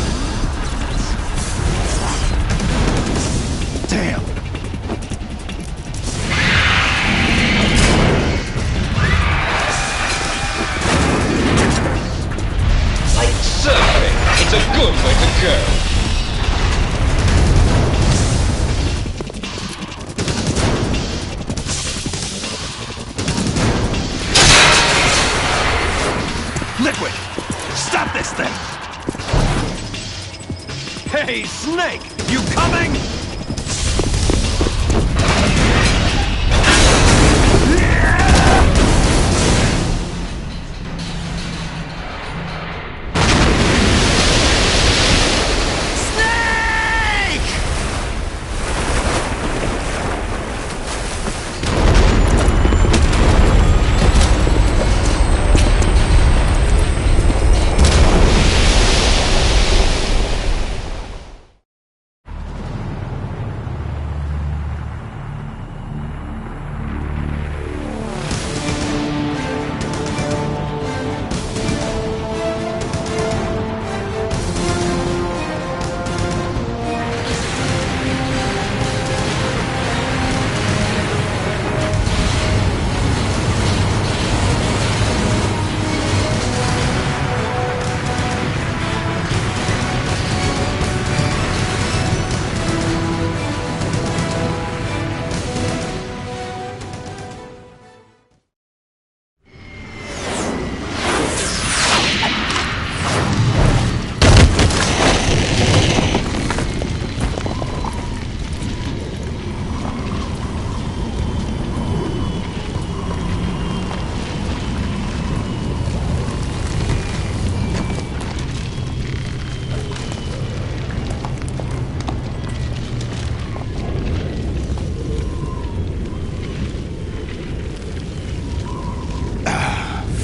S19: this, then! Hey, Snake! You coming?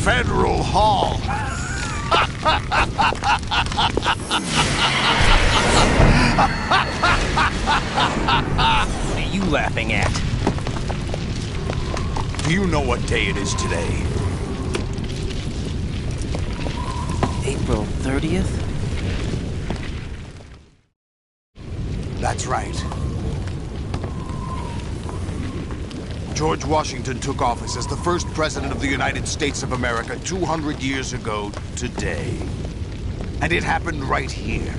S3: Federal Hall.
S18: What are you laughing at?
S3: Do you know what day it is today?
S5: April 30th?
S3: That's right. George Washington took office as the first president of the United States of America 200 years ago today. And it happened right here.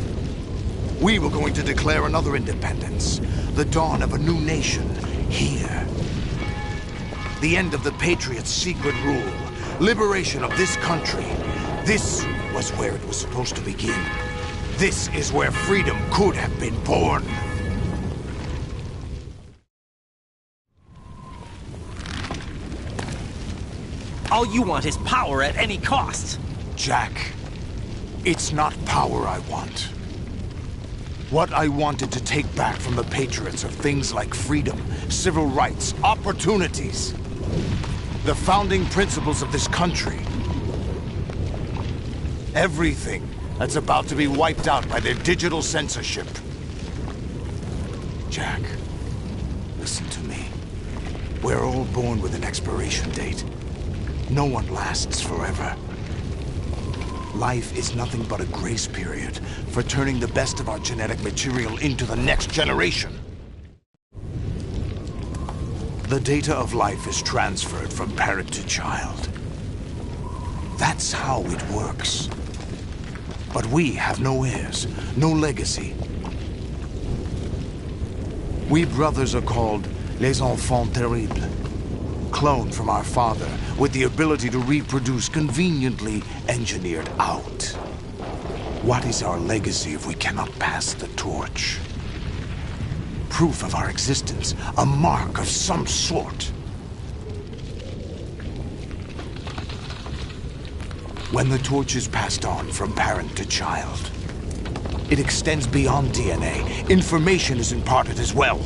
S3: We were going to declare another independence, the dawn of a new nation, here. The end of the Patriots' secret rule, liberation of this country. This was where it was supposed to begin. This is where freedom could have been born.
S18: All you want is power at any cost.
S3: Jack, it's not power I want. What I wanted to take back from the Patriots are things like freedom, civil rights, opportunities. The founding principles of this country. Everything that's about to be wiped out by their digital censorship. Jack, listen to me. We're all born with an expiration date. No one lasts forever. Life is nothing but a grace period for turning the best of our genetic material into the next generation. The data of life is transferred from parent to child. That's how it works. But we have no heirs, no legacy. We brothers are called les enfants terribles. Cloned from our father, with the ability to reproduce conveniently engineered out. What is our legacy if we cannot pass the torch? Proof of our existence, a mark of some sort. When the torch is passed on from parent to child, it extends beyond DNA. Information is imparted as well.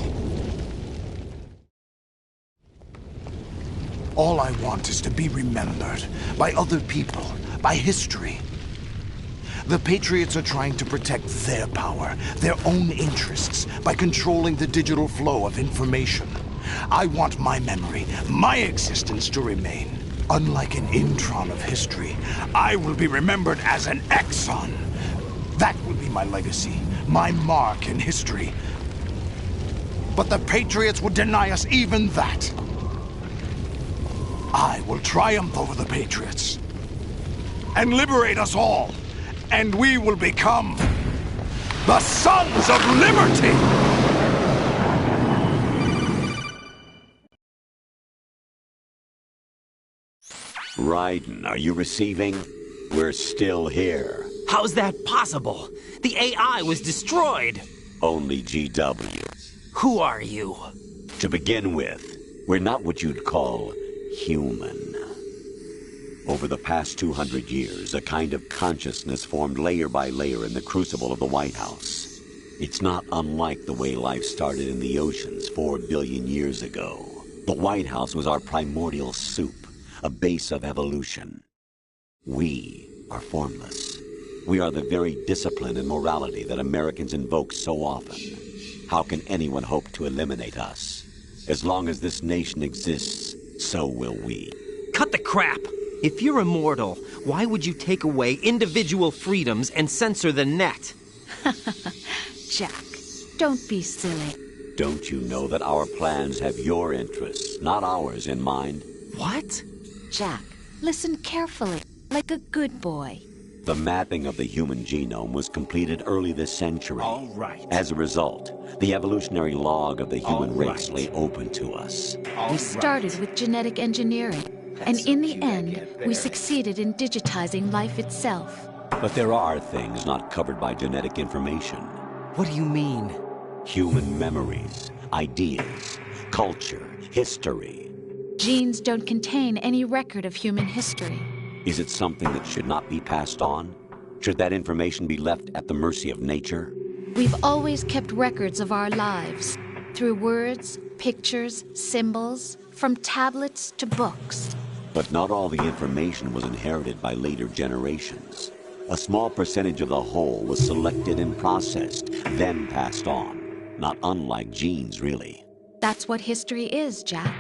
S3: All I want is to be remembered by other people, by history. The Patriots are trying to protect their power, their own interests, by controlling the digital flow of information. I want my memory, my existence to remain. Unlike an intron of history, I will be remembered as an exon. That will be my legacy, my mark in history. But the Patriots would deny us even that. I will triumph over the Patriots and liberate us all, and we will become the Sons of Liberty!
S2: Raiden, are you receiving? We're still here.
S18: How's that possible? The AI was destroyed.
S2: Only GW.
S18: Who are you?
S2: To begin with, we're not what you'd call human. Over the past 200 years, a kind of consciousness formed layer by layer in the crucible of the White House. It's not unlike the way life started in the oceans 4 billion years ago. The White House was our primordial soup, a base of evolution. We are formless. We are the very discipline and morality that Americans invoke so often. How can anyone hope to eliminate us? As long as this nation exists, so will we.
S18: Cut the crap!
S5: If you're immortal, why would you take away individual freedoms and censor the net?
S11: Jack, don't be silly.
S2: Don't you know that our plans have your interests, not ours, in mind?
S5: What?
S11: Jack, listen carefully, like a good boy.
S2: The mapping of the human genome was completed early this century.
S15: All right.
S2: As a result, the evolutionary log of the human race lay open to us.
S11: We started with genetic engineering, and in the end, we succeeded in digitizing life itself.
S2: But there are things not covered by genetic information.
S5: What do you mean?
S2: Human memories, ideas, culture, history.
S11: Genes don't contain any record of human history.
S2: Is it something that should not be passed on? Should that information be left at the mercy of nature?
S11: We've always kept records of our lives, through words, pictures, symbols, from tablets to books.
S2: But not all the information was inherited by later generations. A small percentage of the whole was selected and processed, then passed on. Not unlike genes, really.
S11: That's what history is, Jack.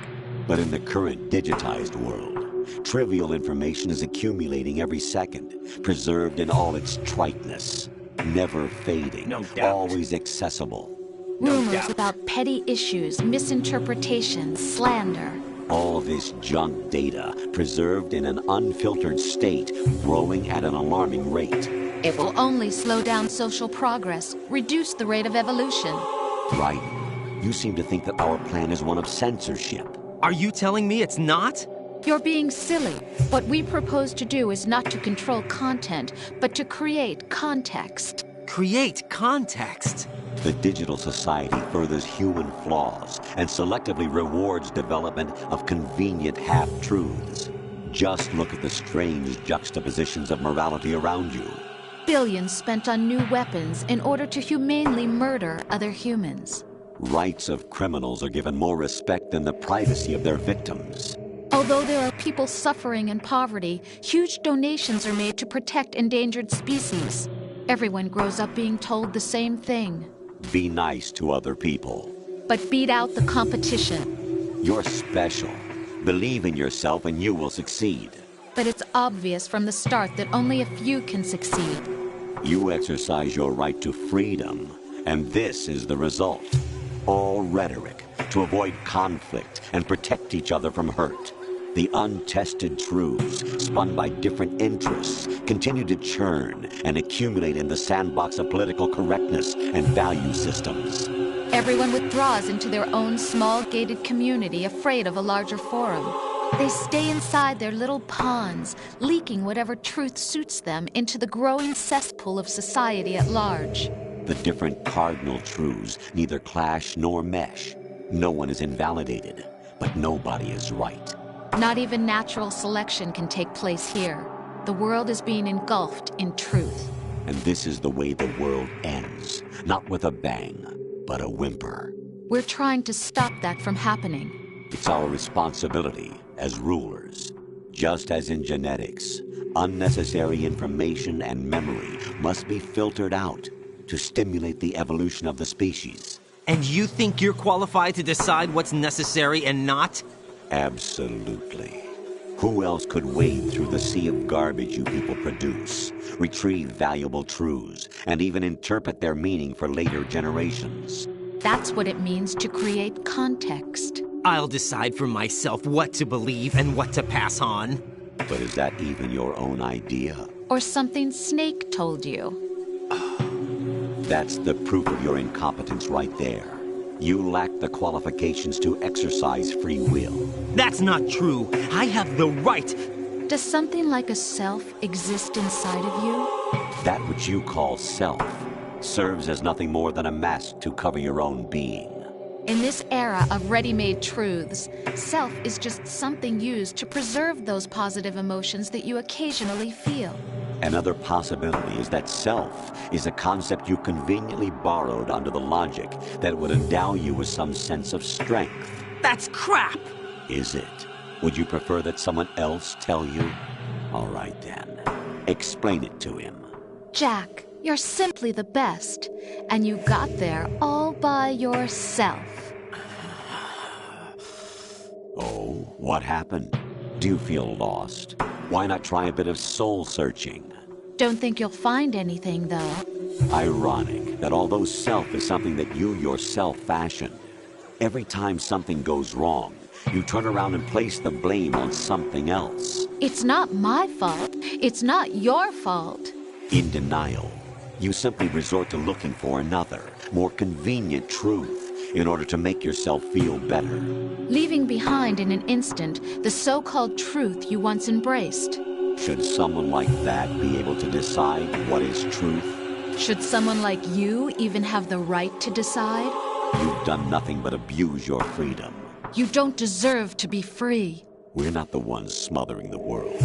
S2: But in the current digitized world, trivial information is accumulating every second, preserved in all its triteness, never fading, always accessible.
S11: Rumors about petty issues, misinterpretations, slander.
S2: All this junk data, preserved in an unfiltered state, growing at an alarming rate.
S11: It will only slow down social progress, reduce the rate of evolution.
S2: Right. You seem to think that our plan is one of censorship.
S5: Are you telling me it's not?
S11: You're being silly. What we propose to do is not to control content, but to create context.
S5: Create context?
S2: The digital society furthers human flaws and selectively rewards development of convenient half-truths. Just look at the strange juxtapositions of morality around you.
S11: Billions spent on new weapons in order to humanely murder other humans.
S2: Rights of criminals are given more respect than the privacy of their victims.
S11: Although there are people suffering in poverty, huge donations are made to protect endangered species. Everyone grows up being told the same thing.
S2: Be nice to other people.
S11: But beat out the competition.
S2: You're special. Believe in yourself and you will succeed.
S11: But it's obvious from the start that only a few can succeed.
S2: You exercise your right to freedom, and this is the result. All rhetoric to avoid conflict and protect each other from hurt. The untested truths, spun by different interests, continue to churn and accumulate in the sandbox of political correctness and value systems.
S11: Everyone withdraws into their own small gated community, afraid of a larger forum. They stay inside their little ponds, leaking whatever truth suits them into the growing cesspool of society at large.
S2: The different cardinal truths neither clash nor mesh. No one is invalidated, but nobody is right.
S11: Not even natural selection can take place here. The world is being engulfed in truth.
S2: And this is the way the world ends. Not with a bang, but a whimper.
S11: We're trying to stop that from happening.
S2: It's our responsibility as rulers. Just as in genetics, unnecessary information and memory must be filtered out to stimulate the evolution of the species.
S5: And you think you're qualified to decide what's necessary and not?
S2: Absolutely. Who else could wade through the sea of garbage you people produce, retrieve valuable truths, and even interpret their meaning for later generations?
S11: That's what it means to create context.
S5: I'll decide for myself what to believe and what to pass on.
S2: But is that even your own idea?
S11: Or something Snake told you?
S2: That's the proof of your incompetence right there. You lack the qualifications to exercise free will.
S5: That's not true. I have the right.
S11: Does something like a self exist inside of you?
S2: That which you call self serves as nothing more than a mask to cover your own being.
S1: In this era of ready-made truths, self is just something used to preserve those positive emotions that you occasionally feel.
S2: Another possibility is that self is a concept you conveniently borrowed under the logic that would endow you with some sense of strength.
S18: That's crap!
S2: Is it? Would you prefer that someone else tell you? All right then. Explain it to him.
S1: Jack, you're simply the best, and you got there all by yourself.
S2: Oh, what happened? Do you feel lost? Why not try a bit of soul-searching?
S1: Don't think you'll find anything, though.
S2: Ironic that although self is something that you yourself fashioned, every time something goes wrong, you turn around and place the blame on something else.
S1: It's not my fault. It's not your fault.
S2: In denial, you simply resort to looking for another, more convenient truth in order to make yourself feel better.
S1: Leaving behind in an instant the so-called truth you once embraced.
S2: Should someone like that be able to decide what is truth?
S1: Should someone like you even have the right to decide?
S2: You've done nothing but abuse your freedom.
S1: You don't deserve to be free.
S2: We're not the ones smothering the world.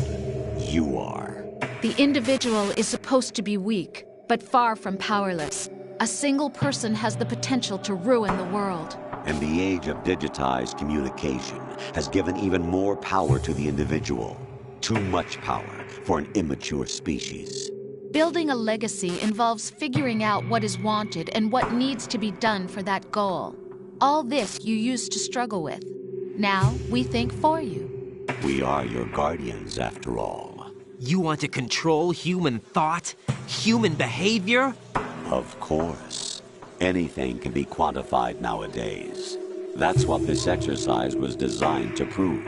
S2: You are.
S1: The individual is supposed to be weak, but far from powerless. A single person has the potential to ruin the world.
S2: And the age of digitized communication has given even more power to the individual. Too much power for an immature species.
S1: Building a legacy involves figuring out what is wanted and what needs to be done for that goal. All this you used to struggle with. Now we think for you.
S2: We are your guardians, after all.
S5: You want to control human thought? Human behavior?
S2: Of course. Anything can be quantified nowadays. That's what this exercise was designed to prove.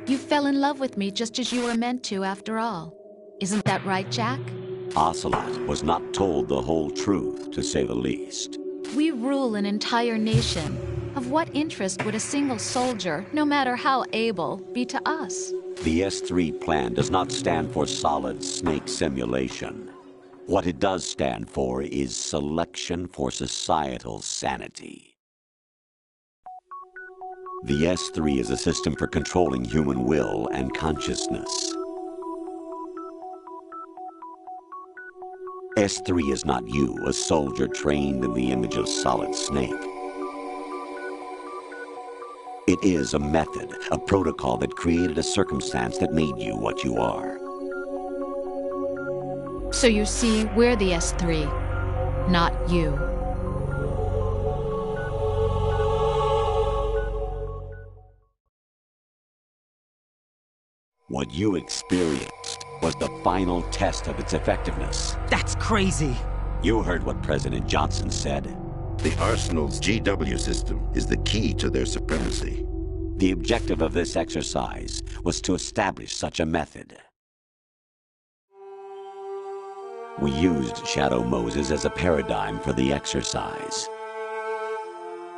S1: You fell in love with me just as you were meant to, after all. Isn't that right, Jack?
S2: Ocelot was not told the whole truth, to say the least.
S1: We rule an entire nation. Of what interest would a single soldier, no matter how able, be to us?
S2: The S3 plan does not stand for solid snake simulation. What it does stand for is selection for societal sanity. The S3 is a system for controlling human will and consciousness. S3 is not you, a soldier trained in the image of Solid Snake. It is a method, a protocol that created a circumstance that made you what you are.
S1: So you see, we're the S3, not you.
S2: What you experienced was the final test of its effectiveness.
S5: That's crazy.
S2: You heard what President Johnson said.
S7: The Arsenal's GW system is the key to their supremacy.
S2: The objective of this exercise was to establish such a method. We used Shadow Moses as a paradigm for the exercise.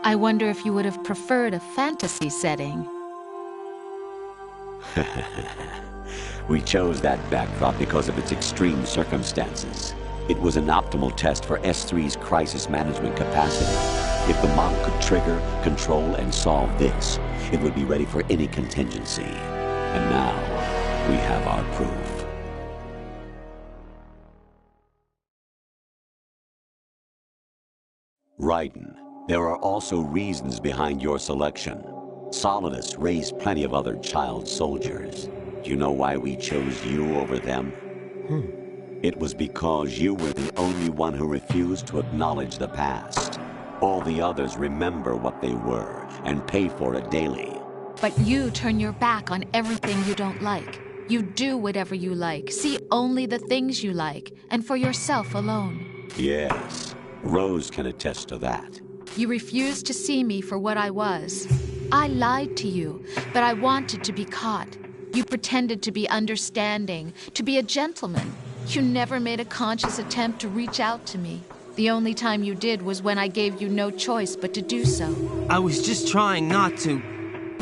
S1: I wonder if you would have preferred a fantasy setting.
S2: We chose that backdrop because of its extreme circumstances. It was an optimal test for S3's crisis management capacity. If the model could trigger, control, and solve this, it would be ready for any contingency. And now, we have our proof. Raiden, there are also reasons behind your selection. Solidus raised plenty of other child soldiers. Do you know why we chose you over them? It was because you were the only one who refused to acknowledge the past. All the others remember what they were and pay for it daily.
S1: But you turn your back on everything you don't like. You do whatever you like, see only the things you like, and for yourself alone.
S2: Yes, Rose can attest to that.
S1: You refused to see me for what I was. I lied to you, but I wanted to be caught. You pretended to be understanding, to be a gentleman. You never made a conscious attempt to reach out to me. The only time you did was when I gave you no choice but to do so.
S5: I was just trying not to.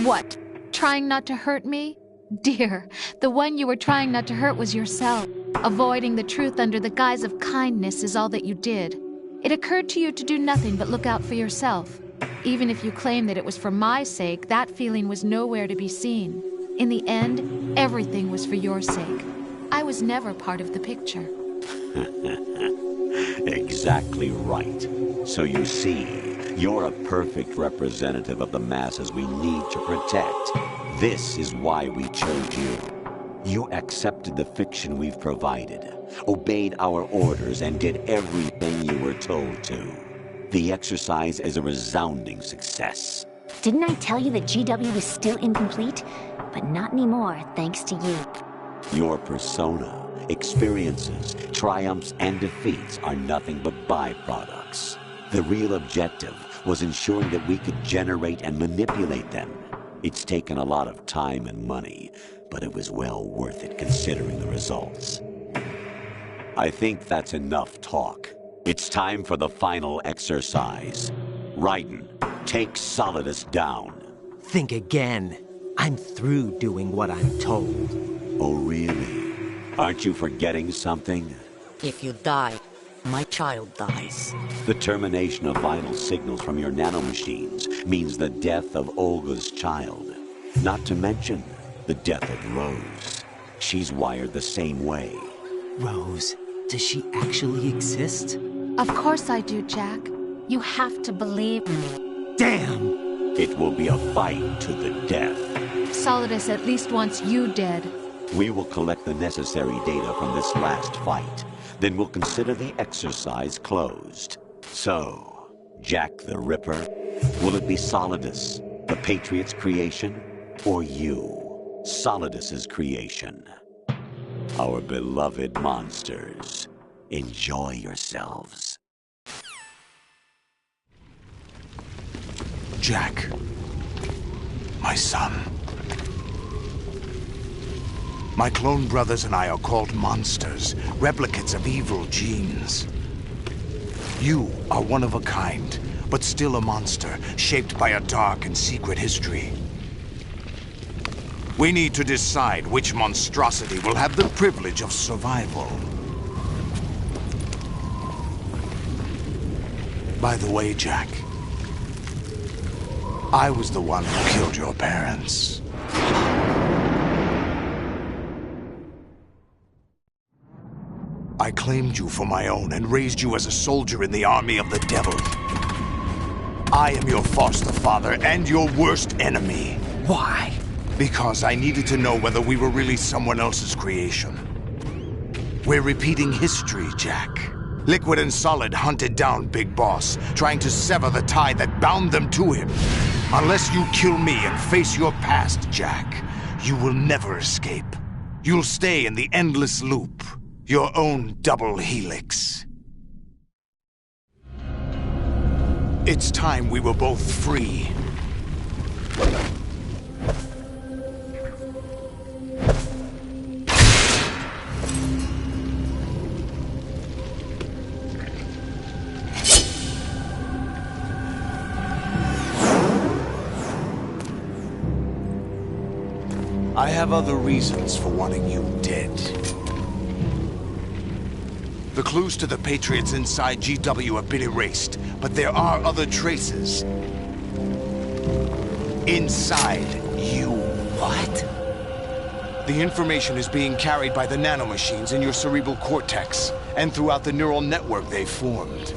S1: What? Trying not to hurt me? Dear, the one you were trying not to hurt was yourself. Avoiding the truth under the guise of kindness is all that you did. It occurred to you to do nothing but look out for yourself. Even if you claim that it was for my sake, that feeling was nowhere to be seen. In the end, everything was for your sake. I was never part of the picture.
S2: Exactly right. So you see, you're a perfect representative of the masses we need to protect. This is why we chose you. You accepted the fiction we've provided, obeyed our orders, and did everything you were told to. The exercise is a resounding success.
S13: Didn't I tell you that GW was still incomplete? But not anymore, thanks to you.
S2: Your persona, experiences, triumphs, and defeats are nothing but byproducts. The real objective was ensuring that we could generate and manipulate them. It's taken a lot of time and money, but it was well worth it considering the results. I think that's enough talk. It's time for the final exercise. Raiden, take Solidus down.
S5: Think again. I'm through doing what I'm told.
S2: Oh, really? Aren't you forgetting something?
S4: If you die, my child dies.
S2: The termination of vital signals from your nanomachines means the death of Olga's child. Not to mention the death of Rose. She's wired the same way.
S5: Rose, does she actually exist?
S1: Of course I do, Jack. You have to believe me.
S5: Damn!
S2: It will be a fight to the death.
S1: Solidus at least wants you dead.
S2: We will collect the necessary data from this last fight. Then we'll consider the exercise closed. So, Jack the Ripper, will it be Solidus, the Patriot's creation, or you, Solidus's creation? Our beloved monsters, enjoy yourselves.
S3: Jack, my son. My clone brothers and I are called monsters, replicates of evil genes. You are one of a kind, but still a monster, shaped by a dark and secret history. We need to decide which monstrosity will have the privilege of survival. By the way, Jack, I was the one who killed your parents. I claimed you for my own and raised you as a soldier in the army of the devil. I am your foster father and your worst enemy.
S5: Why?
S3: Because I needed to know whether we were really someone else's creation. We're repeating history, Jack. Liquid and Solid hunted down Big Boss, trying to sever the tie that bound them to him. Unless you kill me and face your past, Jack, you will never escape. You'll stay in the endless loop. Your own double helix. It's time we were both free. I have other reasons for wanting you dead. The clues to the Patriots inside GW have been erased, but there are other traces. Inside you.
S5: What?
S3: The information is being carried by the nanomachines in your cerebral cortex, and throughout the neural network they formed.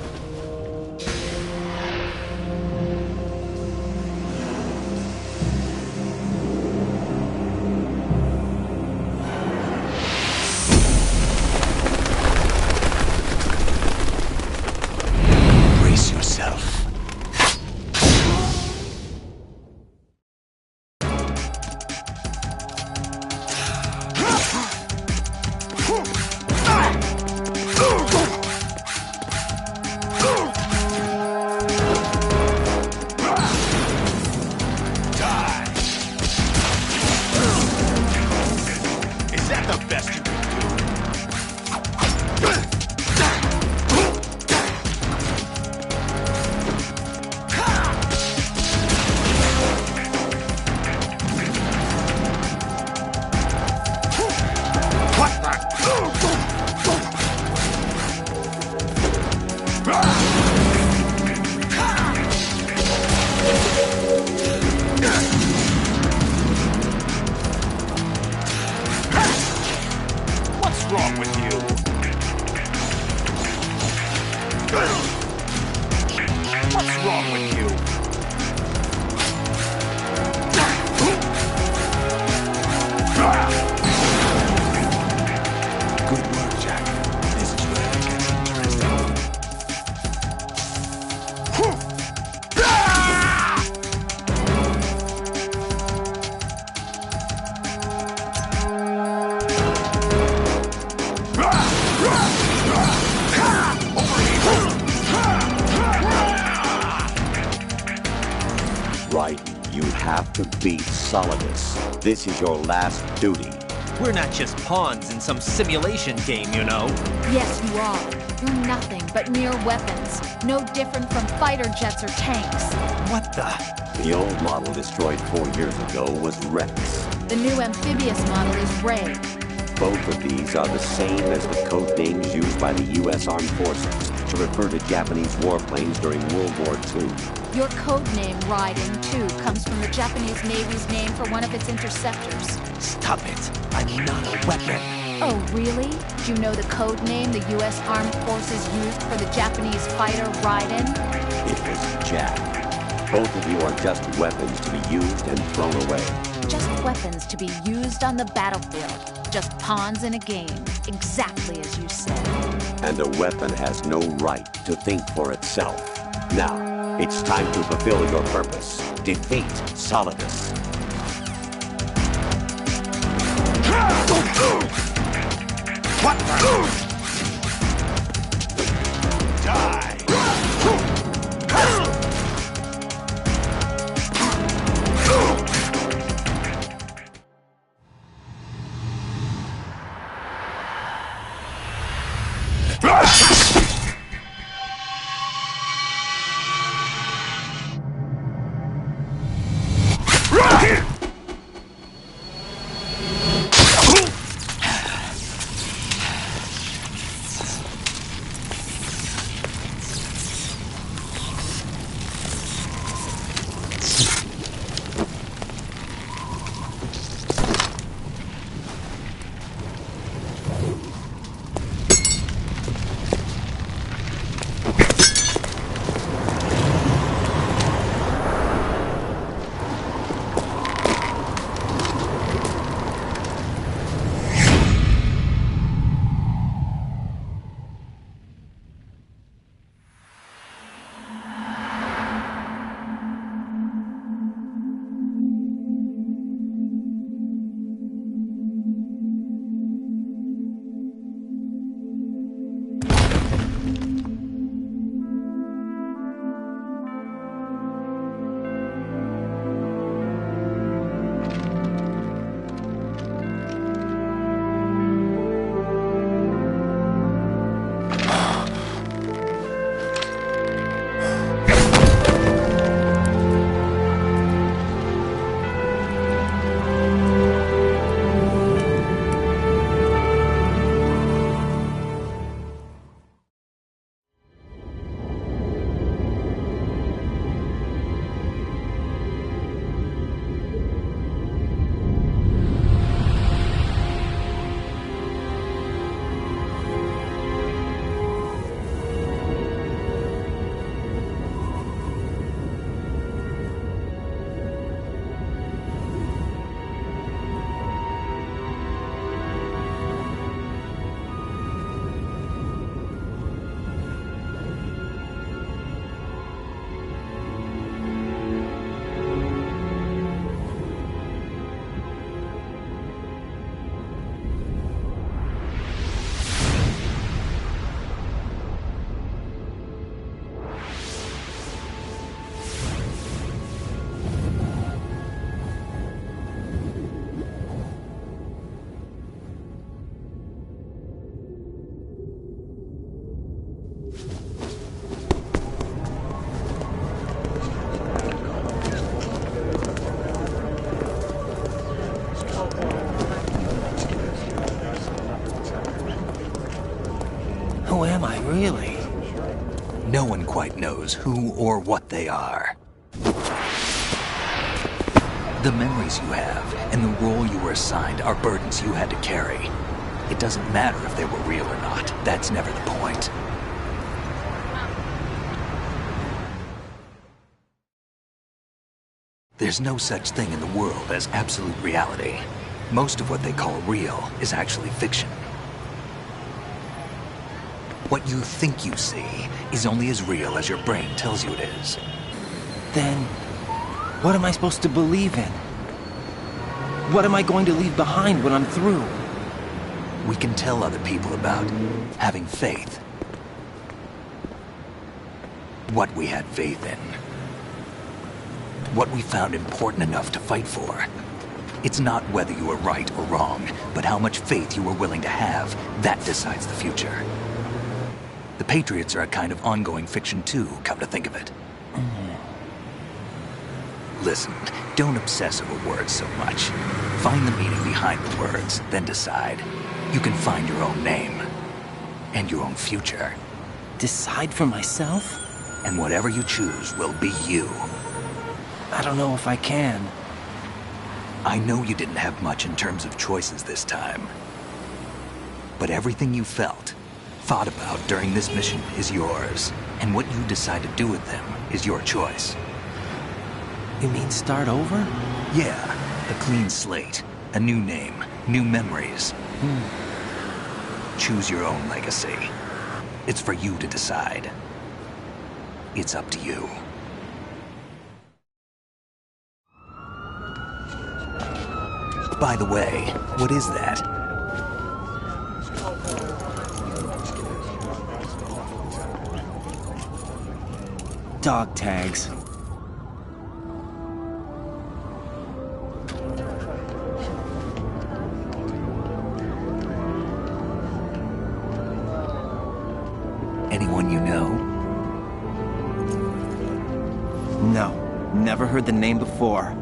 S19: wrong with you? What's wrong with you?
S15: Good work, Jack. This is where it gets interesting.
S2: Raiden, you have to beat Solidus. This is your last duty.
S18: We're not just pawns in some simulation game, you know.
S1: Yes, you are. You're nothing but mere weapons. No different from fighter jets or tanks.
S18: What the?
S2: The old model destroyed 4 years ago was Rex.
S1: The new amphibious model is Ray.
S2: Both of these are the same as the code names used by the U.S. Armed Forces to refer to Japanese warplanes during World War II.
S1: Your code name, Raiden, too, comes from the Japanese Navy's name for one of its interceptors.
S18: Stop it. I'm not a weapon.
S1: Oh, really? Do you know the code name the U.S. Armed Forces used for the Japanese fighter Raiden?
S2: It was Jack. Both of you are just weapons to be used and thrown away.
S1: Just weapons to be used on the battlefield. Just pawns in a game, exactly as you said.
S2: And a weapon has no right to think for itself. Now, it's time to fulfill your purpose. Defeat Solidus.
S19: What the? Die!
S8: Who am I, really? No one quite knows who or what they are. The memories you have and the role you were assigned are burdens you had to carry. It doesn't matter if they were real or not. That's never the point. There's no such thing in the world as absolute reality. Most of what they call real is actually fiction. What you think you see is only as real as your brain tells you it is.
S5: Then, what am I supposed to believe in? What am I going to leave behind when I'm through?
S8: We can tell other people about having faith. What we had faith in. What we found important enough to fight for. It's not whether you were right or wrong, but how much faith you were willing to have. That decides the future. The Patriots are a kind of ongoing fiction too, come to think of it. Listen, don't obsess over words so much. Find the meaning behind the words, then decide. You can find your own name. And your own future.
S5: Decide for myself?
S8: And whatever you choose will be you.
S5: I don't know if I can.
S8: I know you didn't have much in terms of choices this time. But everything you felt, thought about during this mission is yours. And what you decide to do with them is your choice.
S5: You mean start over?
S8: Yeah, a clean slate, a new name, new memories. Choose your own legacy. It's for you to decide. It's up to you. By the way, what is that?
S5: Dog tags.
S8: Anyone you know?
S5: No, never heard the name before.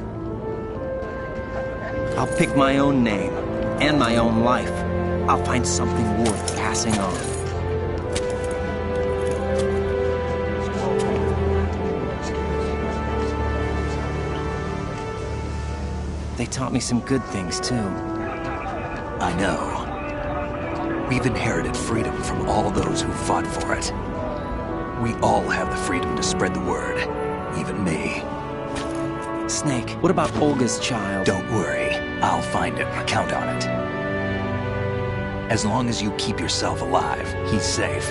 S5: I'll pick my own name, and my own life. I'll find something worth passing on. They taught me some good things, too.
S8: I know. We've inherited freedom from all those who fought for it. We all have the freedom to spread the word, even me.
S5: Snake, what about Olga's child?
S8: Don't worry. I'll find him. Count on it. As long as you keep yourself alive, he's safe.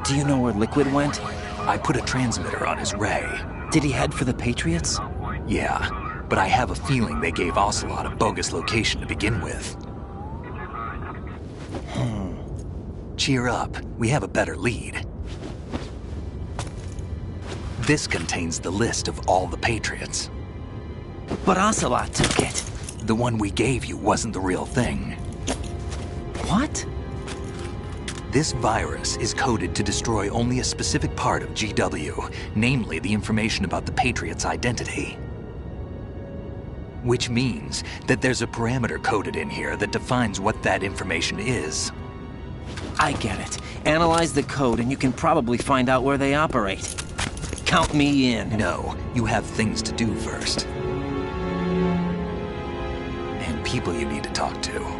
S5: Do you know where Liquid went?
S8: I put a transmitter on his ray.
S5: Did he head for the Patriots?
S8: Yeah, but I have a feeling they gave Ocelot a bogus location to begin with. Cheer up. We have a better lead. This contains the list of all the Patriots.
S5: But Ocelot took it.
S8: The one we gave you wasn't the real thing.
S5: What?
S8: This virus is coded to destroy only a specific part of GW, namely the information about the Patriots' identity. Which means that there's a parameter coded in here that defines what that information is.
S5: I get it. Analyze the code and you can probably find out where they operate. Count me in.
S8: No, you have things to do first. And people you need to talk to.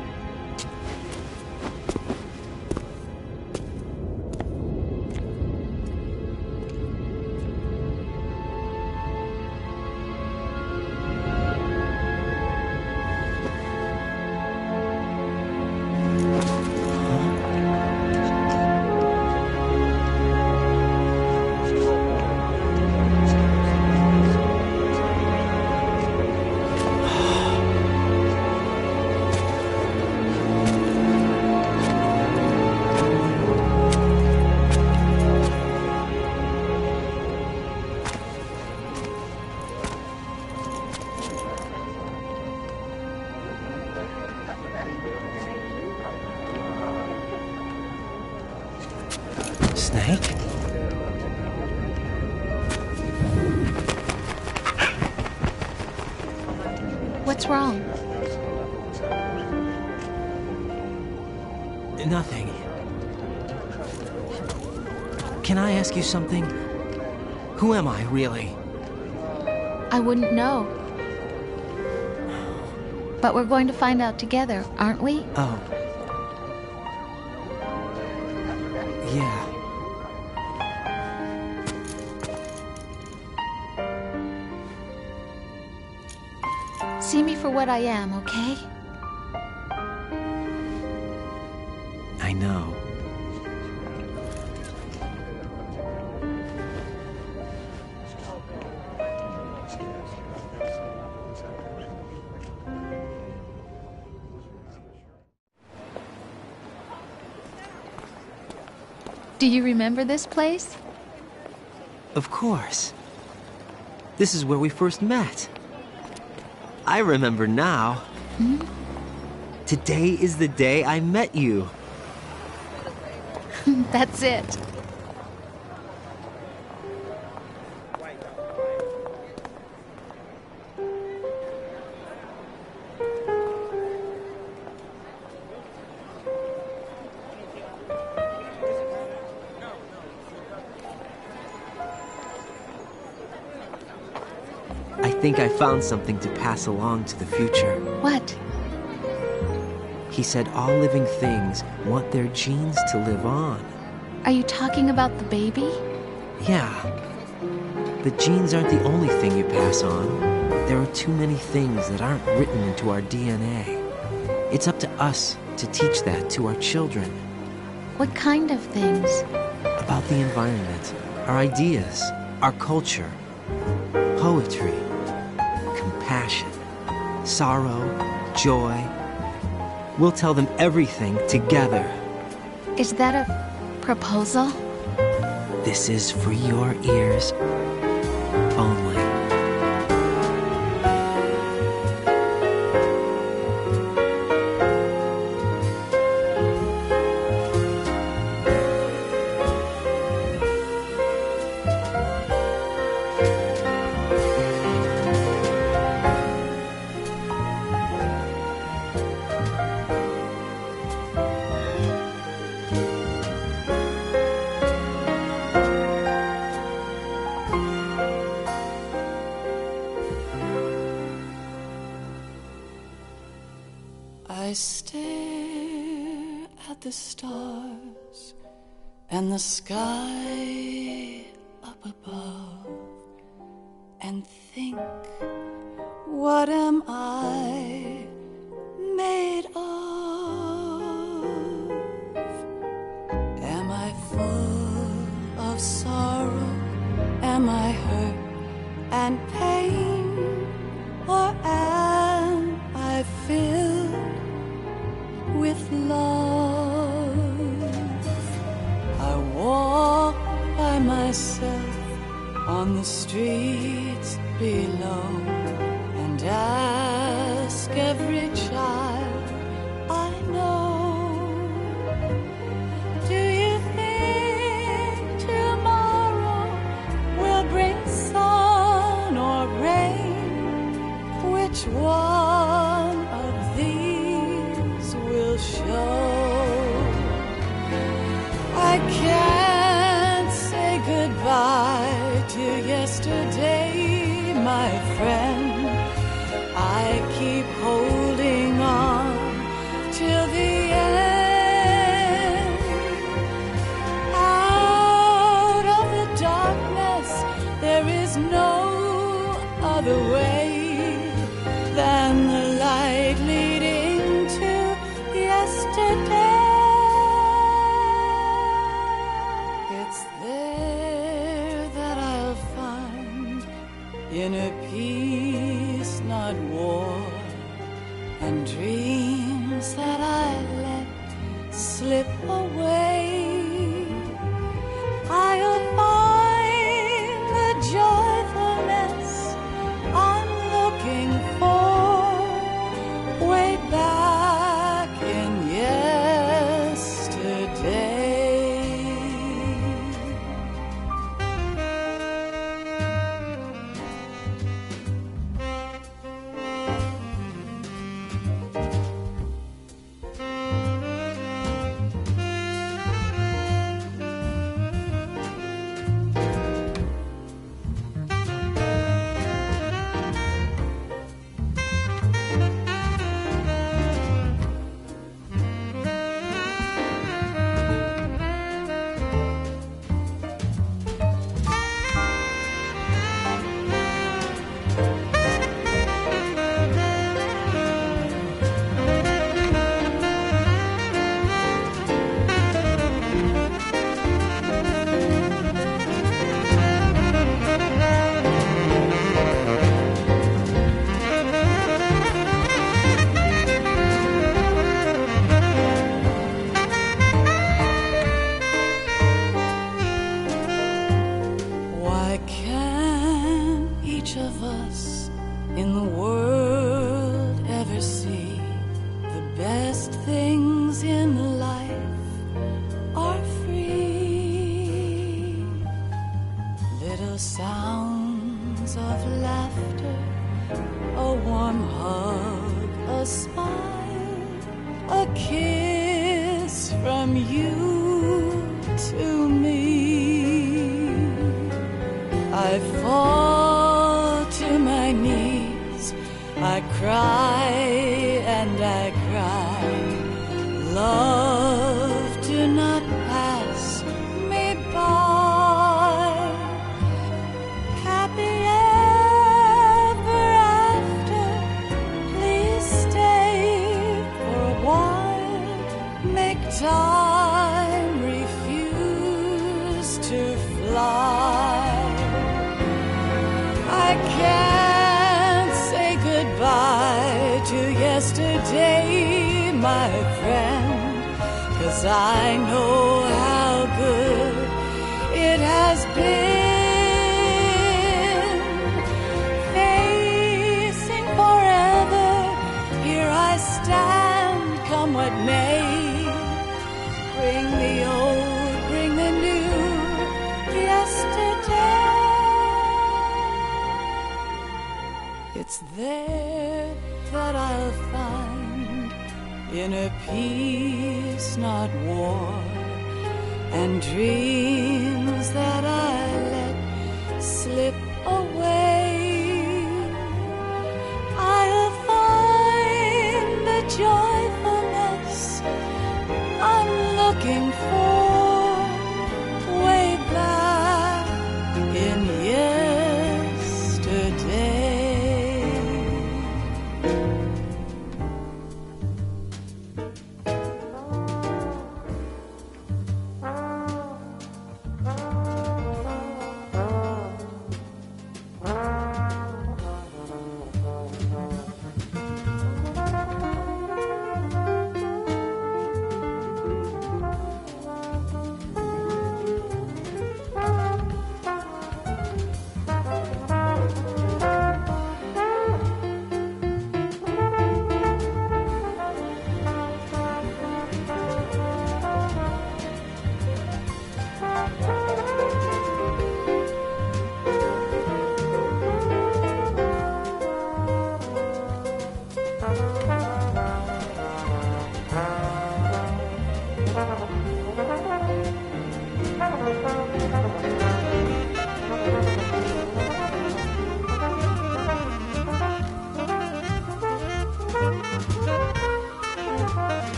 S5: Snake?
S1: What's wrong?
S5: Nothing. Can I ask you something? Who am I, really?
S1: I wouldn't know. But we're going to find out together, aren't we?
S5: Oh. Yeah.
S1: See me for what I am, okay?
S5: I know.
S1: Do you remember this place?
S5: Of course. This is where we first met. I remember now.
S1: Hmm?
S5: Today is the day I met you.
S1: That's it.
S5: I think I found something to pass along to the future.
S1: What?
S5: He said all living things want their genes to live on.
S1: Are you talking about the baby?
S5: Yeah. The genes aren't the only thing you pass on. There are too many things that aren't written into our DNA. It's up to us to teach that to our children.
S1: What kind of things?
S5: About the environment, our ideas, our culture, poetry, compassion, sorrow, joy. We'll tell them everything together.
S1: Is that a proposal?
S5: This is for your ears only.
S20: I stare at the stars and the sky up above and think, what am I made of? Am I full of sorrow? Am I hurt and pain? Or am I filled with love? I walk by myself on the streets below and ask every child I know, do you think tomorrow will bring sun or rain? Which one of these will show? I can't say goodbye to yesterday, my friend. I keep holding on till the end. Out of the darkness, there is no other way than the light leading to yesterday. It's there that I'll find inner peace, not war, and dreams that I let slip away. I'll find the joyfulness I'm looking for way back in yesterday. us in the world ever see. The best things in life are free. Little sounds of laughter, a warm hug, a smile, a kiss from you to me. I fall to my knees, I cry and I cry. Love, do not pass me by. Happy ever after, please stay for a while. Make time, refuse to fly. I can't say goodbye to yesterday, my friend, 'cause I know how good it has been. Facing forever, here I stand, come what may. Bring the old, bring the new, yesterday. It's there that I'll find inner peace, not war, and dreams that I let slip away. I'll find the joyfulness I'm looking for way back in yesterday.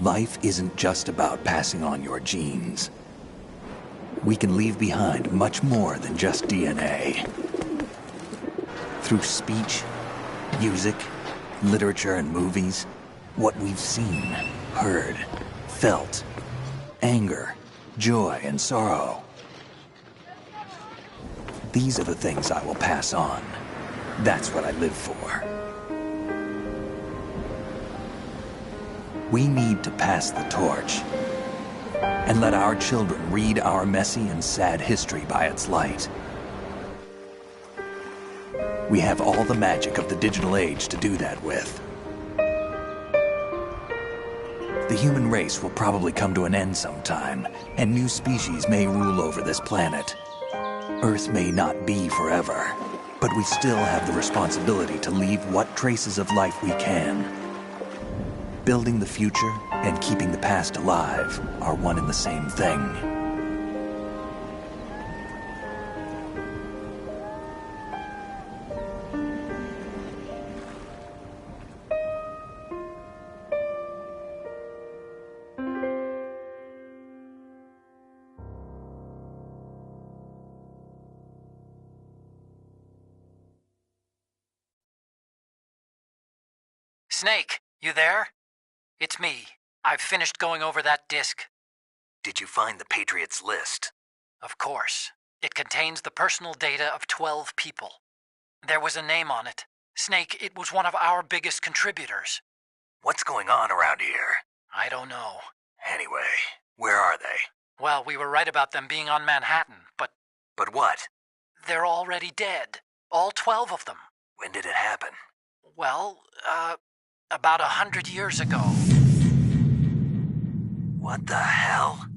S8: Life isn't just about passing on your genes. We can leave behind much more than just DNA. Through speech, music, literature, and movies, what we've seen, heard, felt, anger, joy, and sorrow. These are the things I will pass on. That's what I live for. We need to pass the torch and let our children read our messy and sad history by its light. We have all the magic of the digital age to do that with. The human race will probably come to an end sometime, and new species may rule over this planet. Earth may not be forever, but we still have the responsibility to leave what traces of life we can. Building the future and keeping the past alive are one and the same thing.
S9: Snake, you there? It's me. I've finished going over that disk.
S8: Did you find the Patriots list?
S9: Of course. It contains the personal data of 12 people. There was a name on it. Snake, it was one of our biggest contributors.
S8: What's going on around here?
S9: I don't know.
S8: Anyway, where are they?
S9: Well, we were right about them being on Manhattan, but...
S8: But what?
S9: They're already dead. All 12 of them.
S8: When did it happen?
S9: Well, about 100 years ago.
S8: What the hell?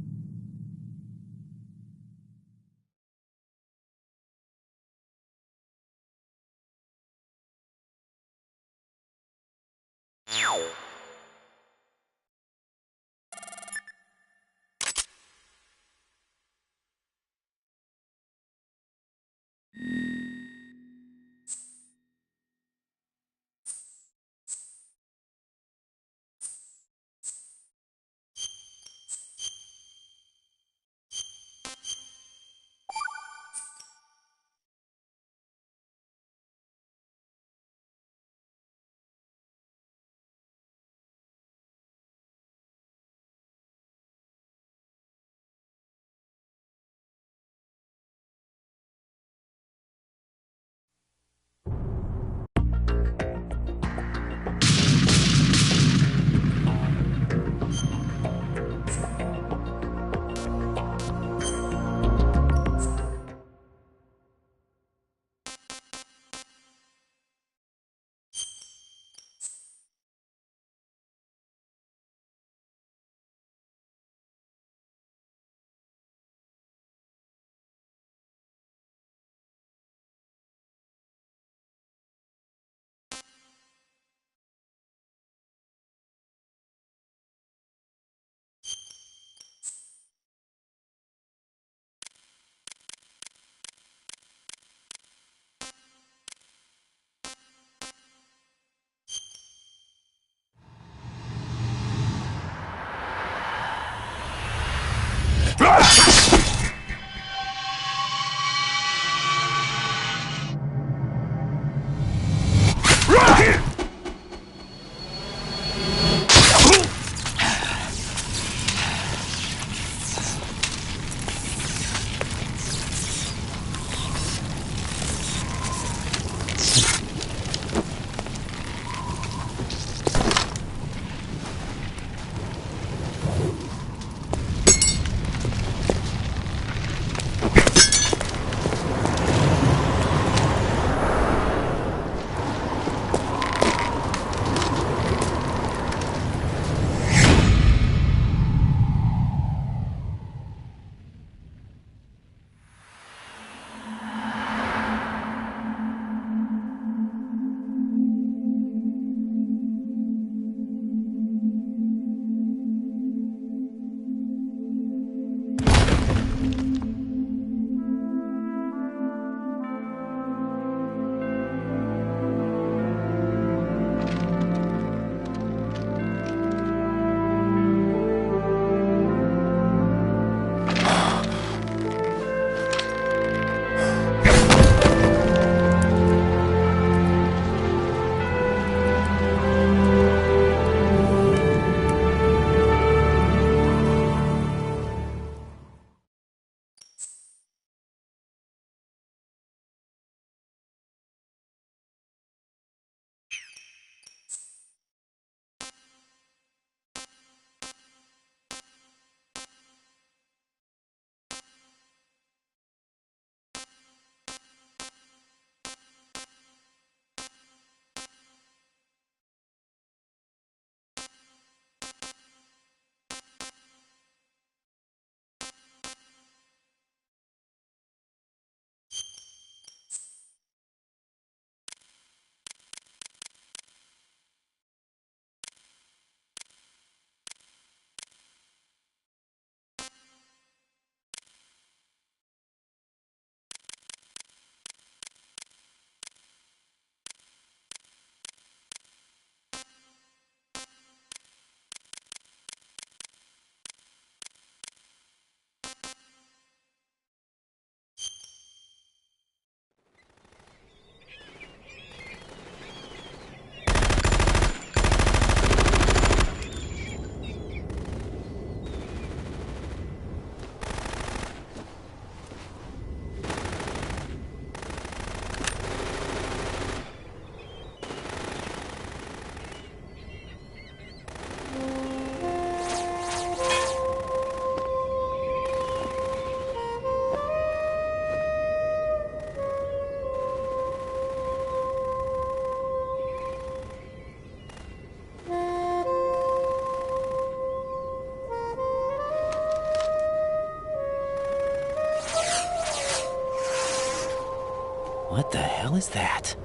S5: What the hell is that?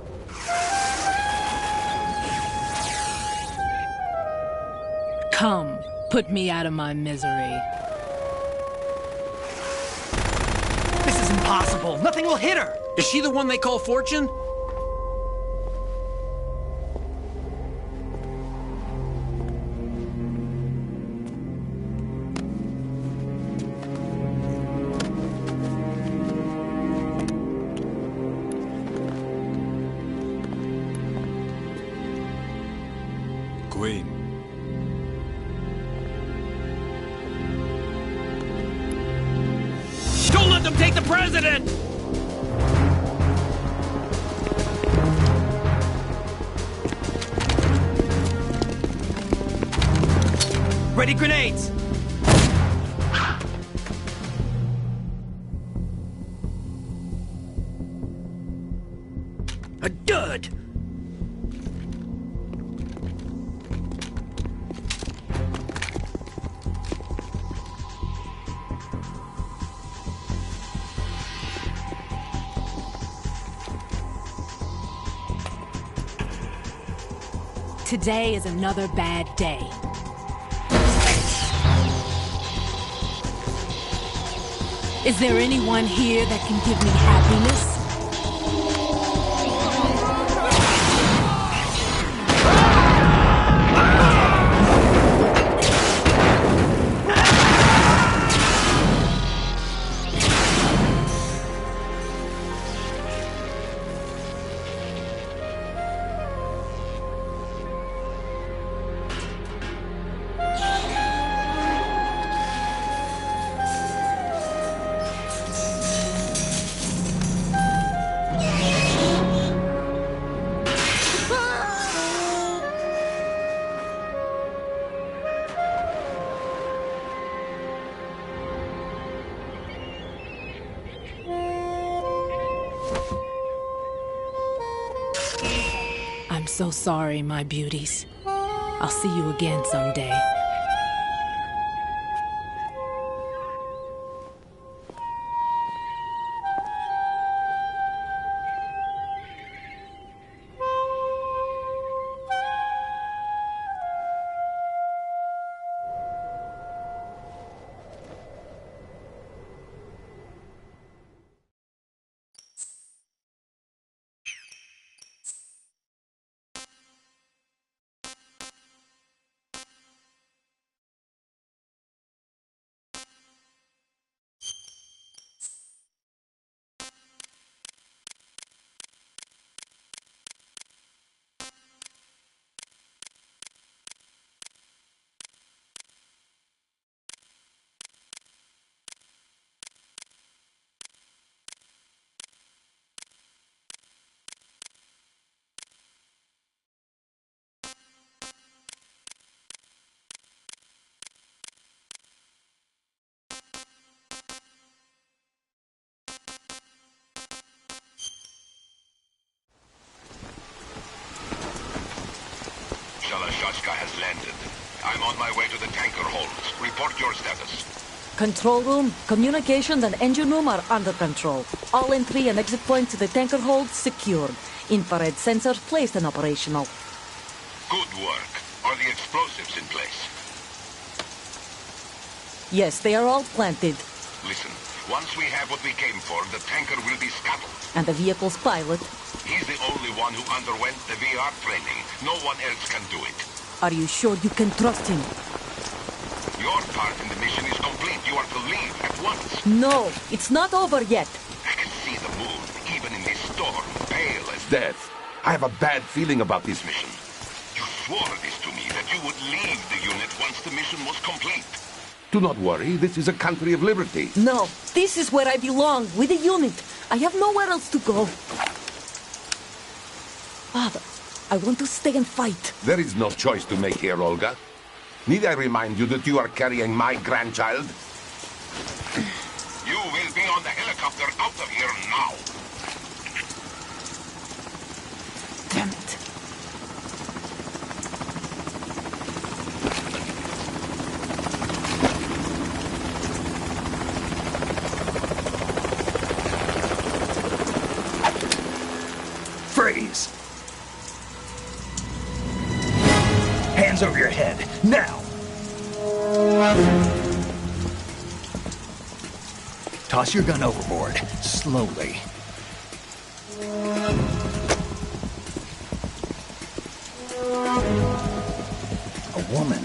S16: Come, put me out of my misery.
S18: This is impossible. Nothing will hit her.
S21: Is she the one they call Fortune?
S10: Queen.
S18: Don't let them take the president! Ready grenades! A dud!
S16: Today is another bad day. Is there anyone here that can give me happiness? I'm so sorry, my beauties. I'll see you again someday.
S12: Shalashaska has landed. I'm on my way to the tanker holds. Report your status.
S4: Control room, communications and engine room are under control. All entry and exit points to the tanker hold secured. Infrared sensors placed and operational.
S12: Good work. Are the explosives in place?
S4: Yes, they are all planted.
S12: Listen, once we have what we came for, the tanker will be scuttled.
S4: And the vehicle's pilot?
S12: He's the only one who underwent the VR training. No one else can do it.
S4: Are you sure you can trust him?
S12: Your part in the mission is complete. You are to leave at once.
S4: No, it's not over yet.
S12: I can see the moon, even in this storm, pale as
S22: Death. I have a bad feeling about this mission.
S12: You swore this to me, that you would leave the unit once the mission was complete.
S22: Do not worry, this is a country of liberty.
S4: No, this is where I belong, with the unit. I have nowhere else to go. Father, I want to stay and fight.
S22: There is no choice to make here, Olga. Need I remind you that you are carrying my grandchild?
S12: You will be on the helicopter out of here now.
S4: Damn it.
S8: head, now! Toss your gun overboard, slowly. A woman.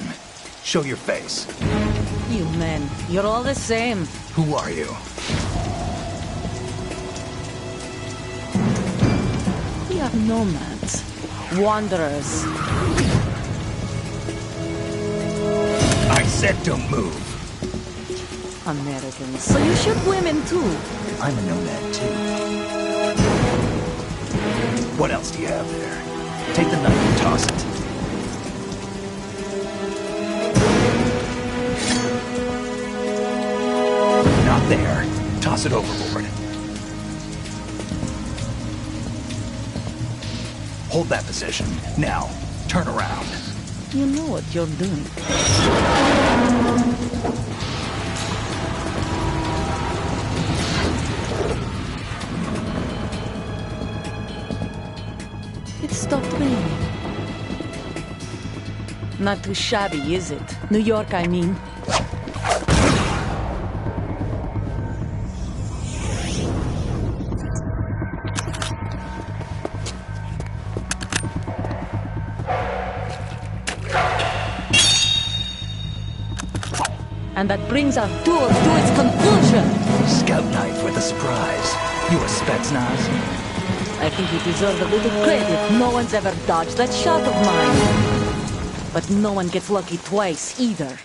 S8: Show your face.
S4: You men, you're all the same.
S8: Who are you?
S4: We are nomads. Wanderers.
S8: I said don't move.
S4: Americans. So you shoot women too?
S8: I'm a nomad too. What else do you have there? Take the knife and toss it. Not there. Toss it overboard. Hold that position. Now, turn around.
S4: You know what you're doing. It stopped raining. Not too shabby, is it? New York, I mean. And that brings our tour to its conclusion.
S8: Scout knife with a surprise. You a Spetsnaz?
S4: I think you deserve a little credit. No one's ever dodged that shot of mine. But no one gets lucky twice, either.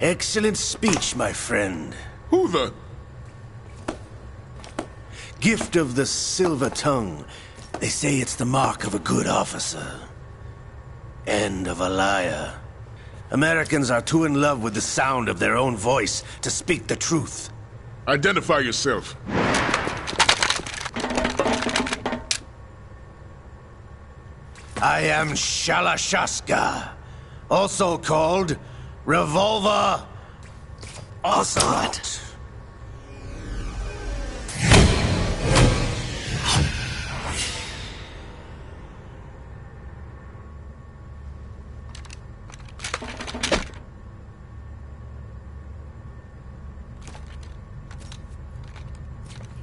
S15: Excellent speech, my friend.
S22: Who the?
S15: Gift of the silver tongue. They say it's the mark of a good officer. And of a liar. Americans are too in love with the sound of their own voice to speak the truth.
S22: Identify yourself.
S15: I am Shalashaska, also called Revolver Ocelot.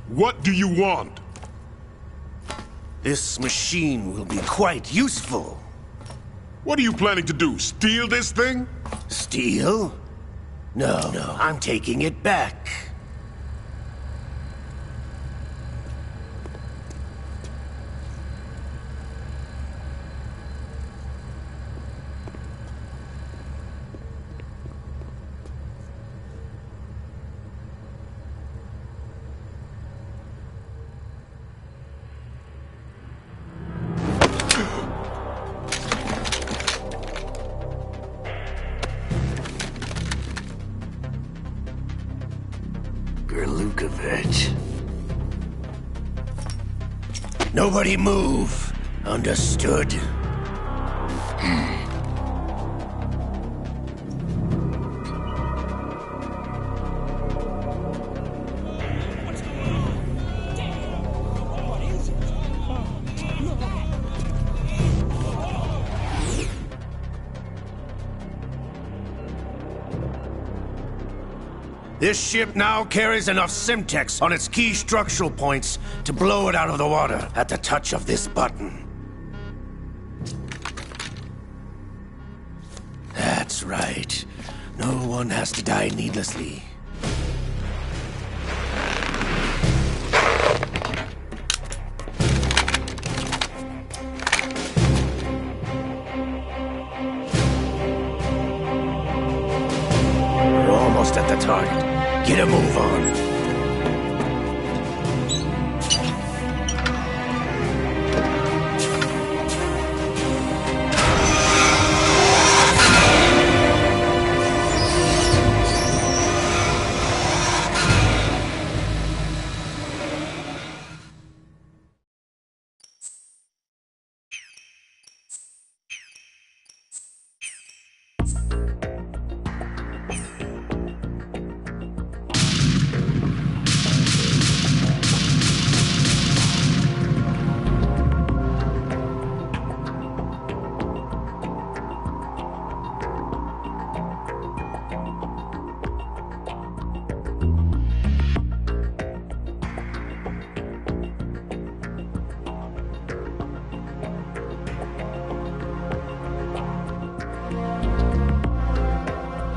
S22: What do you want?
S15: This machine will be quite useful.
S22: What are you planning to do? Steal this thing?
S15: Steal? No, I'm taking it back. Gerlukovich. Nobody move. Understood? This ship now carries enough Simtex on its key structural points to blow it out of the water at the touch of this button. That's right. No one has to die needlessly. We're almost at the target. Get a move on.